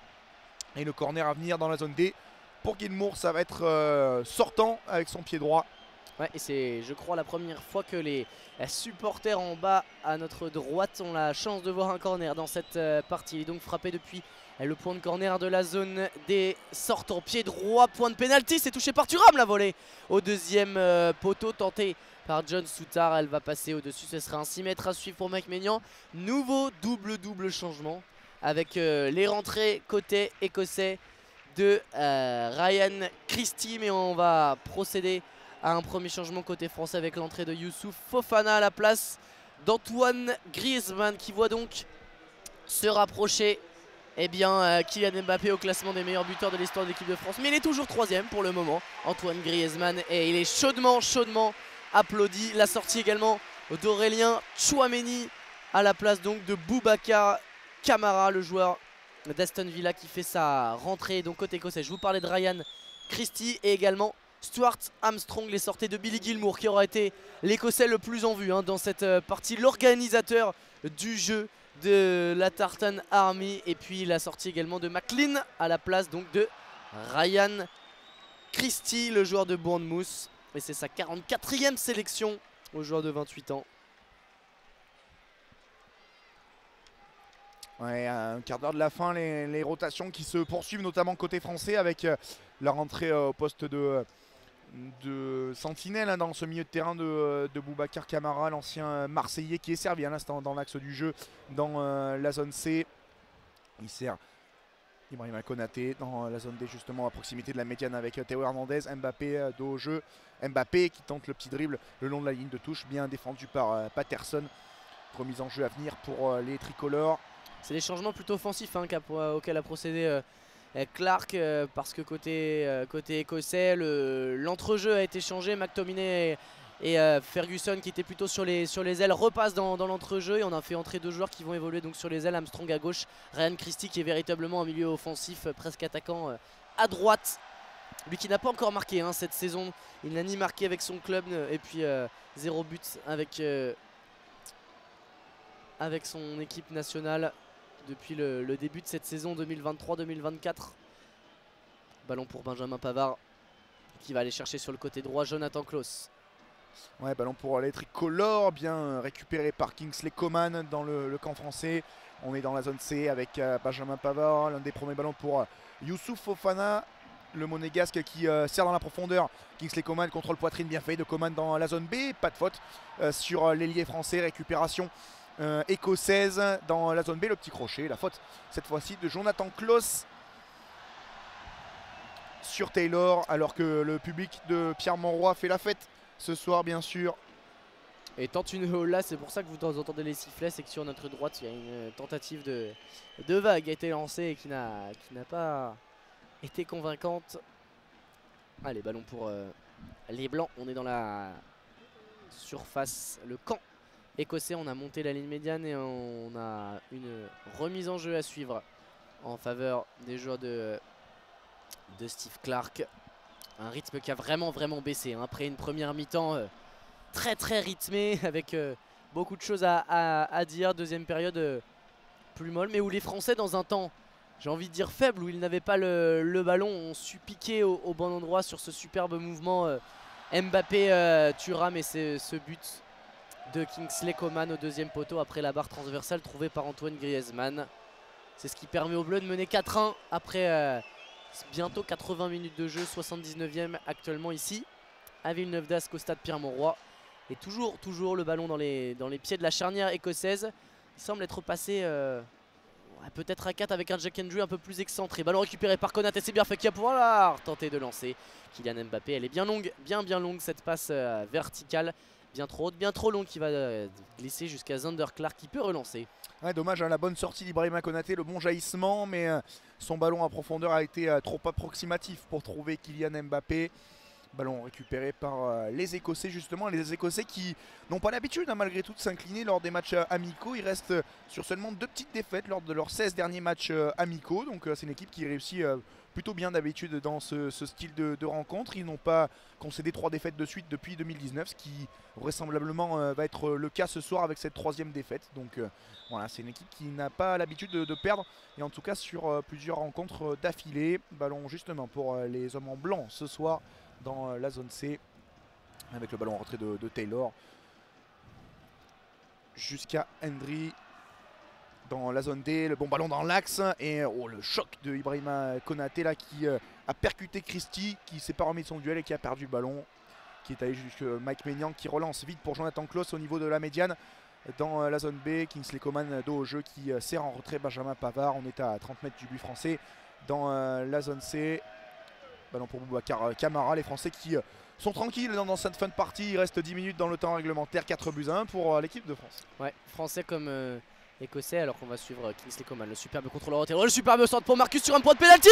Et le corner à venir dans la zone D pour Gilmour, ça va être sortant avec son pied droit. Ouais, et c'est, je crois, la première fois que les supporters en bas à notre droite ont la chance de voir un corner dans cette partie. Il est donc frappé depuis le point de corner de la zone des sortants. Pied droit, point de pénalty, c'est touché par Thuram, la volée au deuxième poteau tenté par John Souttar. Elle va passer au-dessus, ce sera un 6 mètres à suivre pour Mike Maignan. Nouveau double changement avec les rentrées côté écossais de Ryan Christie. Mais on va procéder à un premier changement côté français avec l'entrée de Youssouf Fofana à la place d'Antoine Griezmann qui voit donc se rapprocher Kylian Mbappé au classement des meilleurs buteurs de l'histoire de l'équipe de France. Mais il est toujours 3e pour le moment, Antoine Griezmann, et il est chaudement applaudi. La sortie également d'Aurélien Tchouaméni à la place donc de Boubacar Kamara, le joueur d'Aston Villa qui fait sa rentrée donc côté écossais. Je vous parlais de Ryan Christie et également Stuart Armstrong, les sorties de Billy Gilmour qui aura été l'écossais le plus en vue dans cette partie, l'organisateur du jeu de la Tartan Army, et puis la sortie également de McLean à la place donc de Ryan Christie, le joueur de Bournemouth, et c'est sa 44e sélection au joueur de 28 ans. Ouais, un quart d'heure de la fin, les rotations qui se poursuivent notamment côté français avec la rentrée au poste de sentinelle dans ce milieu de terrain de Boubacar Kamara, l'ancien Marseillais qui est servi à l'instant dans l'axe du jeu dans la zone C. Il sert Ibrahima Konaté dans la zone D justement à proximité de la médiane avec Théo Hernandez. Mbappé dos au jeu, Mbappé qui tente le petit dribble le long de la ligne de touche, bien défendu par Patterson. Remise en jeu à venir pour les tricolores. C'est des changements plutôt offensifs auxquels a procédé Clark, parce que côté écossais, l'entrejeu a été changé. McTominay et Ferguson qui étaient plutôt sur les ailes repassent dans l'entrejeu, et on a fait entrer deux joueurs qui vont évoluer donc sur les ailes. Armstrong à gauche, Ryan Christie qui est véritablement un milieu offensif, presque attaquant à droite. Lui qui n'a pas encore marqué cette saison, il n'a ni marqué avec son club et puis 0 but avec son équipe nationale depuis le début de cette saison 2023-2024. Ballon pour Benjamin Pavard qui va aller chercher sur le côté droit Jonathan Klaus. Ouais, ballon pour les tricolores, bien récupéré par Kingsley Coman dans le camp français. On est dans la zone C avec Benjamin Pavard, l'un des premiers ballons pour Youssouf Fofana, le monégasque qui sert dans la profondeur. Kingsley Coman, contrôle poitrine bien fait de Coman dans la zone B, pas de faute sur l'ailier français, récupération écossaise dans la zone B, le petit crochet, la faute cette fois-ci de Jonathan Klaus sur Taylor, alors que le public de Pierre Monroy fait la fête ce soir bien sûr. Et tente une haul là, c'est pour ça que vous entendez les sifflets, c'est que sur notre droite il y a une tentative de vague qui a été lancée et qui n'a pas été convaincante. Allez, ballon pour les Blancs, on est dans la surface, le camp écossais, on a monté la ligne médiane et on a une remise en jeu à suivre en faveur des joueurs de Steve Clark. Un rythme qui a vraiment baissé hein, après une première mi-temps très rythmée avec beaucoup de choses à dire. Deuxième période plus molle, mais où les Français dans un temps, j'ai envie de dire faible, où ils n'avaient pas le ballon, ont su piquer au bon endroit sur ce superbe mouvement Mbappé Thuram et ce but de Kingsley Coman au deuxième poteau après la barre transversale trouvée par Antoine Griezmann. C'est ce qui permet aux Bleus de mener 4-1 après bientôt 80 minutes de jeu, 79e actuellement ici à Villeneuve d'Ascq au stade Pierre-Mauroy. Et toujours le ballon dans les pieds de la charnière écossaise. Il semble être passé peut-être à 4 avec un Jack Hendry un peu plus excentré. Ballon récupéré par Konaté, c'est bien fait qui va pouvoir tenter de lancer. Kylian Mbappé, elle est bien longue, bien longue cette passe verticale. Bien trop haute, bien trop longue qui va glisser jusqu'à Zander Clark qui peut relancer. Ouais, dommage, hein, la bonne sortie d'Ibrahima Konaté, le bon jaillissement, mais son ballon à profondeur a été trop approximatif pour trouver Kylian Mbappé. Ballon récupéré par les Écossais justement, les Écossais qui n'ont pas l'habitude hein, malgré tout de s'incliner lors des matchs amicaux. Ils restent sur seulement 2 petites défaites lors de leurs 16 derniers matchs amicaux. Donc c'est une équipe qui réussit plutôt bien d'habitude dans ce style de rencontre. Ils n'ont pas concédé 3 défaites de suite depuis 2019, ce qui vraisemblablement va être le cas ce soir avec cette 3e défaite. Donc voilà, c'est une équipe qui n'a pas l'habitude de perdre, et en tout cas sur plusieurs rencontres d'affilée. Ballon justement pour les hommes en blanc ce soir dans la zone C, avec le ballon en retrait de Taylor jusqu'à Hendry dans la zone D. Le bon ballon dans l'axe et le choc de Ibrahima Konaté là qui a percuté Christie, qui s'est pas remis de son duel et qui a perdu le ballon, qui est allé jusqu'à Mike Maignan qui relance vite pour Jonathan Klaus au niveau de la médiane dans la zone B. Kingsley Coman dos au jeu qui sert en retrait Benjamin Pavard. On est à 30 mètres du but français dans la zone C. Ballon pour Boubacar Kamara, les Français qui sont tranquilles dans cette fin de partie. Il reste 10 minutes dans le temps réglementaire, 4-1 pour l'équipe de France. Ouais, Français comme Écossais, alors qu'on va suivre Kingsley Coman, le superbe contrôleur roté, le superbe centre pour Marcus sur un point de pénalty.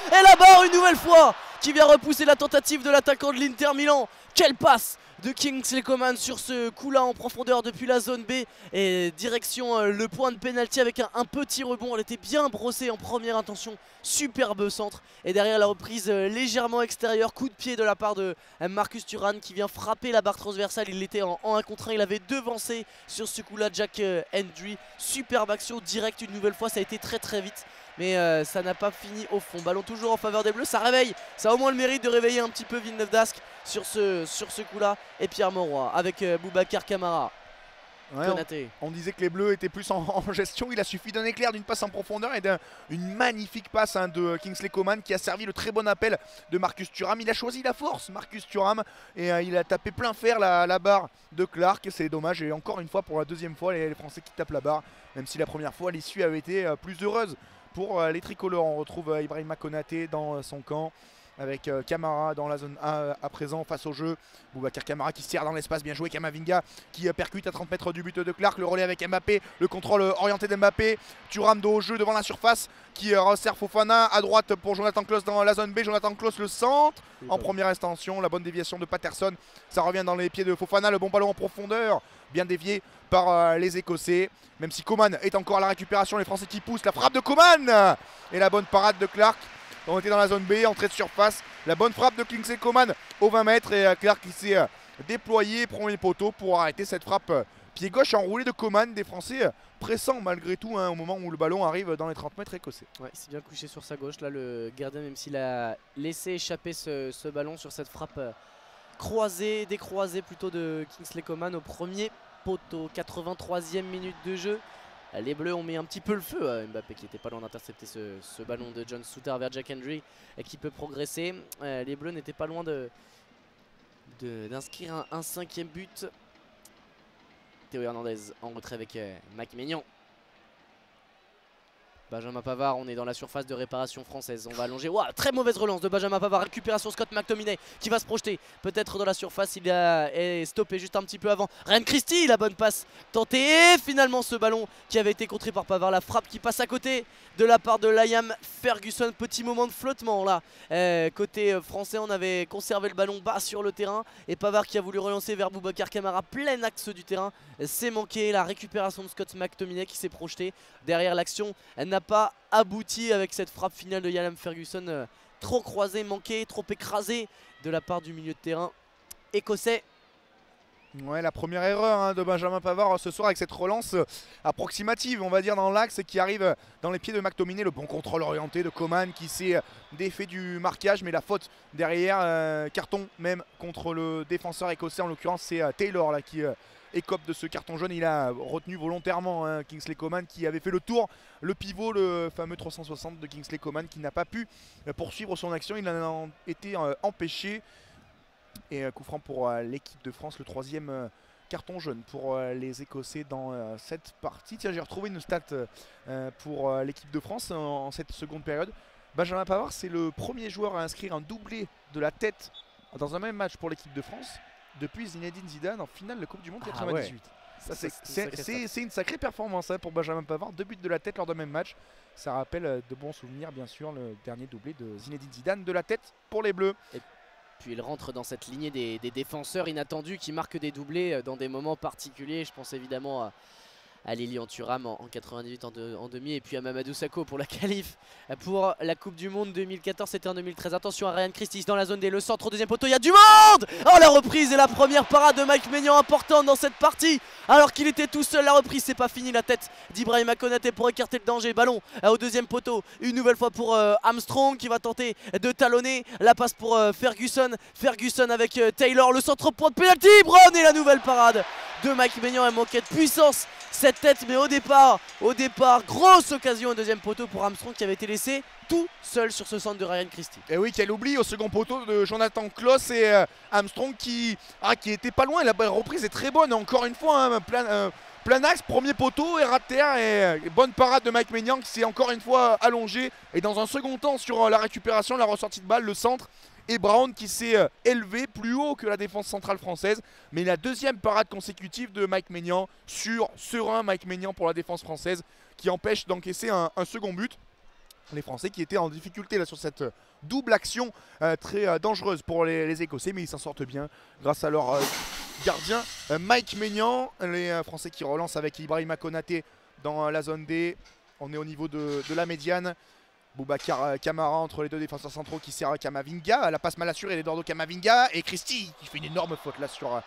Et la barre une nouvelle fois qui vient repousser la tentative de l'attaquant de l'Inter Milan. Quelle passe de Kingsley Coman sur ce coup là en profondeur depuis la zone B et direction le point de pénalty avec un petit rebond. Elle était bien brossée en première intention, superbe centre, et derrière la reprise légèrement extérieure, coup de pied de la part de Marcus Thuram qui vient frapper la barre transversale. Il était en 1 contre 1, il avait devancé sur ce coup là Jack Hendry. Superbe action directe une nouvelle fois, ça a été très vite, mais ça n'a pas fini au fond. Ballon toujours en faveur des Bleus, ça réveille, ça a au moins le mérite de réveiller un petit peu Villeneuve d'Ascq sur ce coup là, et Pierre-Mauroy avec Boubacar Kamara. Ouais, on disait que les Bleus étaient plus en gestion. Il a suffi d'un éclair, d'une passe en profondeur et d'une magnifique passe de Kingsley Coman qui a servi le très bon appel de Marcus Thuram. Il a choisi la force, Marcus Thuram, et il a tapé plein fer la barre de Clark. C'est dommage, et encore une fois, pour la 2e fois, les Français qui tapent la barre, même si la première fois l'issue avait été plus heureuse pour les tricolores. On retrouve Ibrahima Konaté dans son camp, avec Kamara dans la zone A à présent face au jeu. Boubacar Kamara qui se tire dans l'espace, bien joué. Kamavinga qui percute à 30 mètres du but de Clark. Le relais avec Mbappé, le contrôle orienté d'Mbappé. Thuram dos au jeu devant la surface qui resserre Fofana à droite pour Jonathan Klaus dans la zone B. Jonathan Klaus le centre en première extension. La bonne déviation de Patterson, ça revient dans les pieds de Fofana. Le bon ballon en profondeur, bien dévié par les Écossais. Même si Coman est encore à la récupération, les Français qui poussent. La frappe de Coman et la bonne parade de Clark. On était dans la zone B, entrée de surface. La bonne frappe de Kingsley Coman au 20 mètres, et Clark qui s'est déployé, premier poteau pour arrêter cette frappe pied gauche enroulé de Coman. Des Français pressants malgré tout au moment où le ballon arrive dans les 30 mètres écossais. Ouais, il s'est bien couché sur sa gauche là, le gardien, même s'il a laissé échapper ce ballon sur cette frappe décroisée plutôt de Kingsley Coman au premier poteau. 83e minute de jeu. Les Bleus ont mis un petit peu le feu à Mbappé qui n'était pas loin d'intercepter ce ballon de John Souttar vers Jack Hendry qui peut progresser. Les Bleus n'étaient pas loin d'inscrire un 5e but. Théo Hernandez en retrait avec Mike Maignan. Benjamin Pavard, on est dans la surface de réparation française. On va allonger. Wow, très mauvaise relance de Benjamin Pavard. Récupération Scott McTominay qui va se projeter peut-être dans la surface. Il est stoppé juste un petit peu avant. Ryan Christie, la bonne passe tentée. Et finalement ce ballon qui avait été contré par Pavard. La frappe qui passe à côté de la part de Liam Ferguson. Petit moment de flottement là. Côté français, on avait conservé le ballon bas sur le terrain. Et Pavard qui a voulu relancer vers Boubacar Kamara. Plein axe du terrain. C'est manqué. La récupération de Scott McTominay qui s'est projeté derrière l'action n'a pas abouti avec cette frappe finale de Callum Ferguson trop croisée, manquée, trop écrasée de la part du milieu de terrain écossais. Ouais, la première erreur de Benjamin Pavard ce soir avec cette relance approximative, on va dire, dans l'axe qui arrive dans les pieds de McTominay. Le bon contrôle orienté de Coman qui s'est défait du marquage, mais la faute derrière, carton même contre le défenseur écossais. En l'occurrence, c'est Taylor là, qui écope de ce carton jaune. Il a retenu volontairement Kingsley Coman qui avait fait le tour, le pivot, le fameux 360 de Kingsley Coman qui n'a pas pu poursuivre son action. Il en a été empêché. Et coup franc pour l'équipe de France, le troisième carton jaune pour les Écossais dans cette partie. Tiens, j'ai retrouvé une stat pour l'équipe de France en cette seconde période. Benjamin Pavard, c'est le premier joueur à inscrire un doublé de la tête dans un même match pour l'équipe de France depuis Zinedine Zidane en finale de Coupe du Monde 98. Ouais. C'est une sacrée performance pour Benjamin Pavard. 2 buts de la tête lors d'un même match. Ça rappelle de bons souvenirs, bien sûr, le dernier doublé de Zinedine Zidane de la tête pour les Bleus. Puis il rentre dans cette lignée des défenseurs inattendus qui marquent des doublés dans des moments particuliers. Je pense évidemment à Lilian Thuram en 98 en demi, et puis à Mamadou Sakho pour la qualif pour la Coupe du Monde 2014. C'était en 2013. Attention à Ryan Christie dans la zone D, le centre au deuxième poteau, il y a du monde. Oh, la reprise et la première parade de Mike Maignan importante dans cette partie alors qu'il était tout seul. La reprise, c'est pas fini, la tête d'Ibrahima Konaté pour écarter le danger. Ballon au deuxième poteau, une nouvelle fois pour Armstrong qui va tenter de talonner. La passe pour Ferguson avec Taylor, le centre point de pénalty. Brown et la nouvelle parade de Mike Maignan. Elle manquait de puissance cette tête, mais au départ, grosse occasion au deuxième poteau pour Armstrong qui avait été laissé tout seul sur ce centre de Ryan Christie. Et oui, quel oubli au second poteau de Jonathan Klaus et Armstrong qui était pas loin. La reprise est très bonne, encore une fois, plein axe, premier poteau et ras de terre, et bonne parade de Mike Maignan qui s'est encore une fois allongé. Et dans un second temps sur la récupération, la ressortie de balle, le centre, et Brown qui s'est élevé plus haut que la défense centrale française. Mais la deuxième parade consécutive de Mike Maignan sur serein Mike Maignan pour la défense française qui empêche d'encaisser un second but. Les Français qui étaient en difficulté là sur cette double action très dangereuse pour les Écossais, mais ils s'en sortent bien grâce à leur gardien Mike Maignan. Les Français qui relancent avec Ibrahima Konaté dans la zone D. On est au niveau de la médiane. Boubacar Kamara entre les deux défenseurs centraux qui sert à Kamavinga. La passe mal assurée d'Eduardo Camavinga. Et Christie qui fait une énorme faute là sur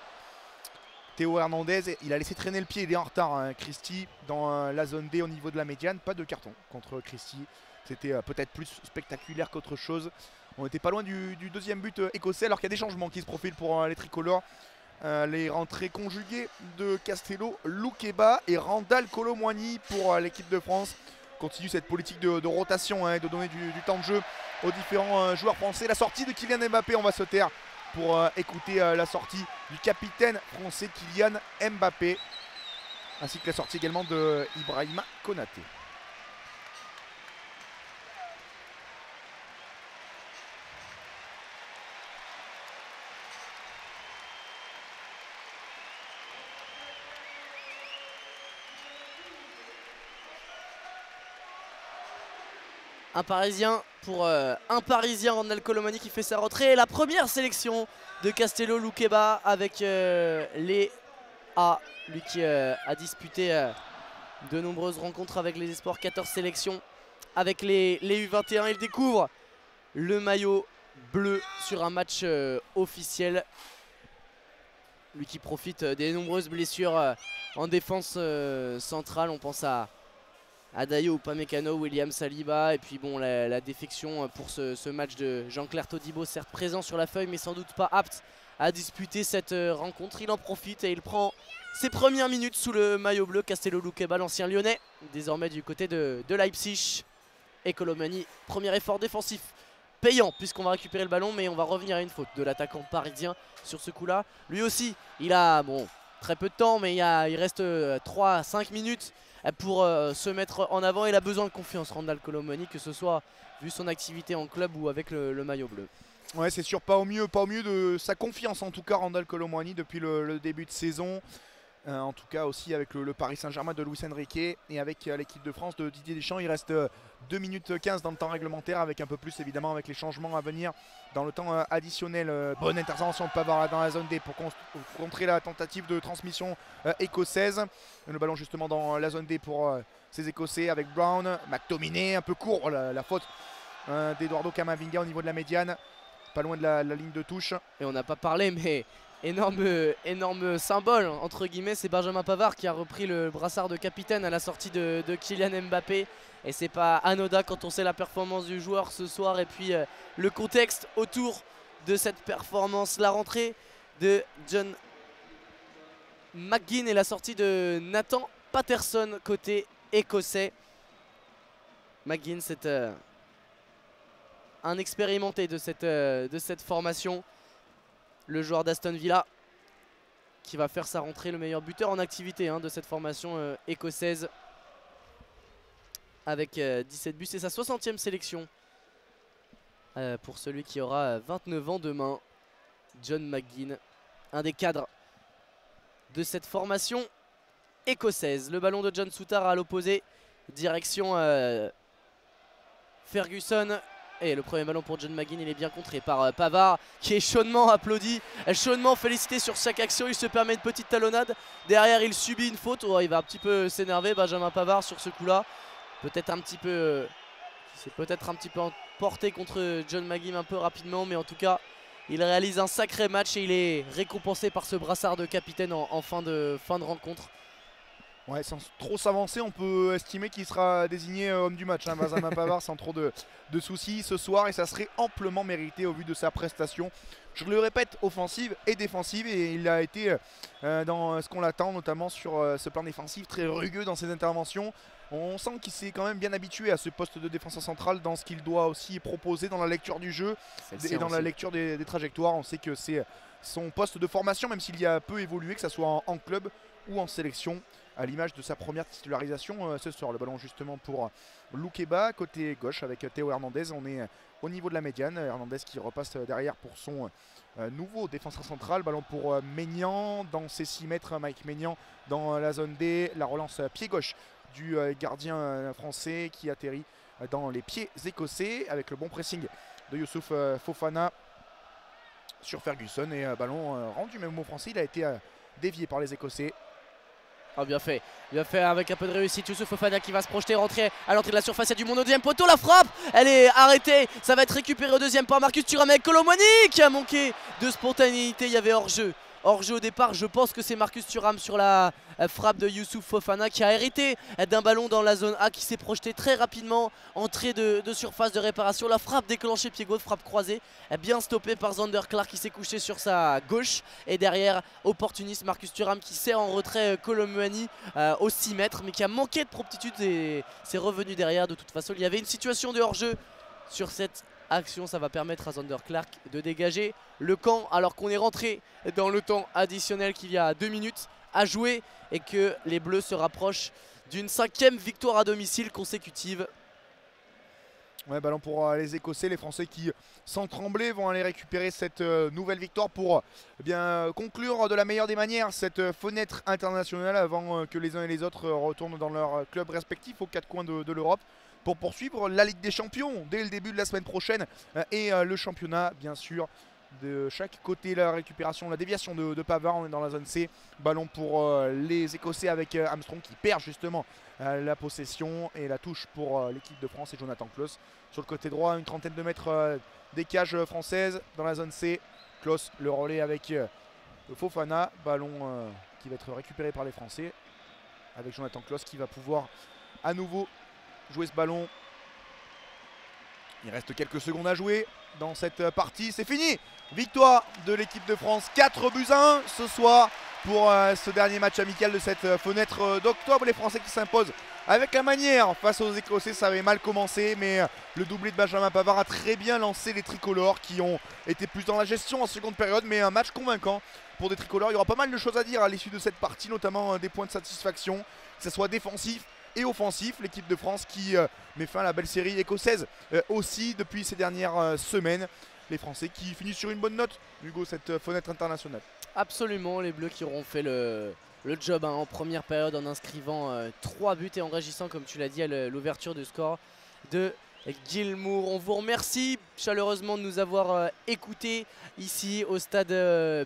Théo Hernandez. Il a laissé traîner le pied, il est en retard Christie dans la zone D au niveau de la médiane. Pas de carton contre Christie. C'était peut-être plus spectaculaire qu'autre chose. On n'était pas loin du deuxième but écossais alors qu'il y a des changements qui se profilent pour les tricolores. Les rentrées conjuguées de Castello, Loukeba et Randal Kolo Muani pour l'équipe de France. Continue cette politique de rotation et de donner du temps de jeu aux différents joueurs français. La sortie de Kylian Mbappé, on va se taire pour écouter la sortie du capitaine français Kylian Mbappé, ainsi que la sortie également de Ibrahima Konaté. Un Parisien pour un Parisien, Randal Kolo Muani qui fait sa rentrée. La première sélection de Castello Loukeba avec les A. Lui qui a disputé de nombreuses rencontres avec les espoirs, 14 sélections avec les U21. Il découvre le maillot bleu sur un match officiel. Lui qui profite des nombreuses blessures en défense centrale. On pense à Dayo Upamecano, William Saliba, et puis bon, la défection pour ce match de Jean-Claire Todibo, certes présent sur la feuille mais sans doute pas apte à disputer cette rencontre. Il en profite et il prend ses premières minutes sous le maillot bleu. Castello Loukeba, l'ancien lyonnais, désormais du côté de Leipzig. Et Kolo Muani, premier effort défensif payant puisqu'on va récupérer le ballon, mais on va revenir à une faute de l'attaquant parisien sur ce coup là. Lui aussi il a très peu de temps, mais il reste 3-5 minutes pour se mettre en avant. Il a besoin de confiance, Randal Kolo Muani, que ce soit vu son activité en club ou avec le maillot bleu. Ouais, c'est sûr, pas au mieux de sa confiance en tout cas, Randal Kolo Muani depuis le début de saison. En tout cas aussi avec le Paris Saint-Germain de Luis Enrique et avec l'équipe de France de Didier Deschamps. Il reste 2 minutes 15 dans le temps réglementaire, avec un peu plus évidemment avec les changements à venir dans le temps additionnel. Bonne intervention de Pavard dans la zone D pour contrer la tentative de transmission écossaise. Le ballon justement dans la zone D pour ces Écossais avec Brown. McTominay un peu court, la faute d'Eduardo Camavinga au niveau de la médiane. Pas loin de la ligne de touche. Et on n'a pas parlé, mais énorme symbole entre guillemets, c'est Benjamin Pavard qui a repris le brassard de capitaine à la sortie de Kylian Mbappé. Et c'est pas anodin quand on sait la performance du joueur ce soir et puis le contexte autour de cette performance. La rentrée de John McGinn et la sortie de Nathan Patterson côté écossais. McGinn, c'est un expérimenté de cette formation. Le joueur d'Aston Villa qui va faire sa rentrée, le meilleur buteur en activité de cette formation écossaise. Avec 17 buts, c'est sa 60e sélection pour celui qui aura 29 ans demain. John McGinn, un des cadres de cette formation écossaise. Le ballon de John Souttar à l'opposé, direction Ferguson. Et le premier ballon pour John McGinn, il est bien contré par Pavard, qui est chaudement applaudi, chaudement félicité sur chaque action. Il se permet une petite talonnade. Derrière, il subit une faute. Oh, il va un petit peu s'énerver, Benjamin Pavard, sur ce coup-là. Peut-être un petit peu, c'est peut-être un petit peu emporté contre John McGinn un peu rapidement, mais en tout cas, il réalise un sacré match et il est récompensé par ce brassard de capitaine en fin de rencontre. Ouais, sans trop s'avancer, on peut estimer qu'il sera désigné homme du match, Benjamin Pavard, sans trop de soucis ce soir, et ça serait amplement mérité au vu de sa prestation. Je le répète, offensive et défensive, et il a été dans ce qu'on l'attend, notamment sur ce plan défensif, très rugueux dans ses interventions. On sent qu'il s'est quand même bien habitué à ce poste de défenseur central, dans ce qu'il doit aussi proposer dans la lecture du jeu et dans la lecture des trajectoires. On sait que c'est son poste de formation, même s'il y a peu évolué, que ce soit en club ou en sélection, à l'image de sa première titularisation ce soir. Le ballon justement pour Loukeba, côté gauche avec Théo Hernandez. On est au niveau de la médiane. Hernandez qui repasse derrière pour son nouveau défenseur central. Ballon pour Maignan dans ses 6 mètres. Mike Maignan dans la zone D. La relance pied gauche du gardien français qui atterrit dans les pieds écossais avec le bon pressing de Youssouf Fofana sur Ferguson. Et ballon rendu même au français. Il a été dévié par les Écossais. Oh, bien fait avec un peu de réussite. Youssouf Fofana qui va se projeter, rentrer à l'entrée de la surface. Il y a du monde au deuxième poteau. La frappe, elle est arrêtée. Ça va être récupéré au deuxième par Marcus Thuram avec Kolo Muani qui a manqué de spontanéité. Il y avait hors-jeu au départ. Je pense que c'est Marcus Thuram sur la frappe de Youssouf Fofana qui a hérité d'un ballon dans la zone A qui s'est projeté très rapidement. Entrée de surface de réparation. La frappe déclenchée pied gauche, frappe croisée, bien stoppée par Zander Clark qui s'est couché sur sa gauche. Et derrière, opportuniste Marcus Thuram qui sert en retrait Kolo Muani au 6 mètres, mais qui a manqué de promptitude et c'est revenu derrière. De toute façon, il y avait une situation de hors-jeu sur cette action. Ça va permettre à Zander Clark de dégager le camp alors qu'on est rentré dans le temps additionnel, qu'il y a 2 minutes à jouer et que les Bleus se rapprochent d'une 5e victoire à domicile consécutive. Ouais, ballon pour les Écossais, les Français qui, sans trembler, vont aller récupérer cette nouvelle victoire pour conclure de la meilleure des manières cette fenêtre internationale avant que les uns et les autres retournent dans leur club respectif aux 4 coins de l'Europe pour poursuivre la Ligue des Champions dès le début de la semaine prochaine et le championnat, bien sûr. De chaque côté, la récupération, la déviation de Pavard. On est dans la zone C. Ballon pour les Écossais avec Armstrong qui perd justement la possession. Et la touche pour l'équipe de France et Jonathan Klaus. Sur le côté droit, une trentaine de mètres des cages françaises dans la zone C. Klaus, le relais avec Fofana. Ballon qui va être récupéré par les Français. Avec Jonathan Klaus qui va pouvoir à nouveau jouer ce ballon. Il reste quelques secondes à jouer dans cette partie. C'est fini. Victoire de l'équipe de France, 4-1 ce soir pour ce dernier match amical de cette fenêtre d'octobre. Les Français qui s'imposent avec la manière face aux Écossais. Ça avait mal commencé, mais le doublé de Benjamin Pavard a très bien lancé les tricolores qui ont été plus dans la gestion en seconde période. Mais un match convaincant pour des tricolores. Il y aura pas mal de choses à dire à l'issue de cette partie, notamment des points de satisfaction, que ce soit défensif et offensif. L'équipe de France qui met fin à la belle série écossaise aussi depuis ces dernières semaines. Les Français qui finissent sur une bonne note, Hugo, cette fenêtre internationale. Absolument, les Bleus qui auront fait le le job hein, en première période en inscrivant 3 buts et en réagissant, comme tu l'as dit, à l'ouverture de score de Guilmour. On vous remercie chaleureusement de nous avoir écoutés ici au stade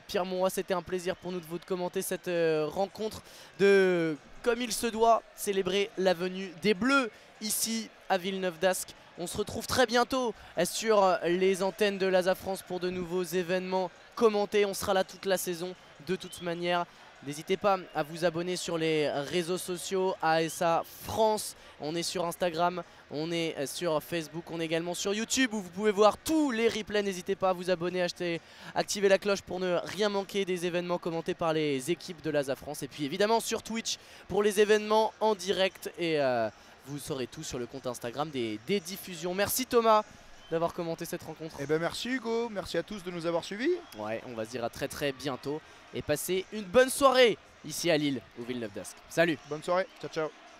Pierre-Mauroy. C'était un plaisir pour nous de vous commenter cette rencontre de, comme il se doit, célébrer la venue des Bleus ici à Villeneuve d'Ascq. On se retrouve très bientôt sur les antennes de l'ASA France pour de nouveaux événements commentés. On sera là toute la saison de toute manière. N'hésitez pas à vous abonner sur les réseaux sociaux ASA France. On est sur Instagram, on est sur Facebook, on est également sur YouTube où vous pouvez voir tous les replays. N'hésitez pas à vous abonner, activer la cloche pour ne rien manquer des événements commentés par les équipes de l'ASA France. Et puis évidemment sur Twitch pour les événements en direct. Et vous saurez tout sur le compte Instagram des diffusions. Merci Thomas d'avoir commenté cette rencontre. Eh ben merci Hugo, merci à tous de nous avoir suivis. Ouais, on va se dire à très bientôt et passez une bonne soirée ici à Lille ou Villeneuve d'Ascq. Salut. Bonne soirée, ciao ciao.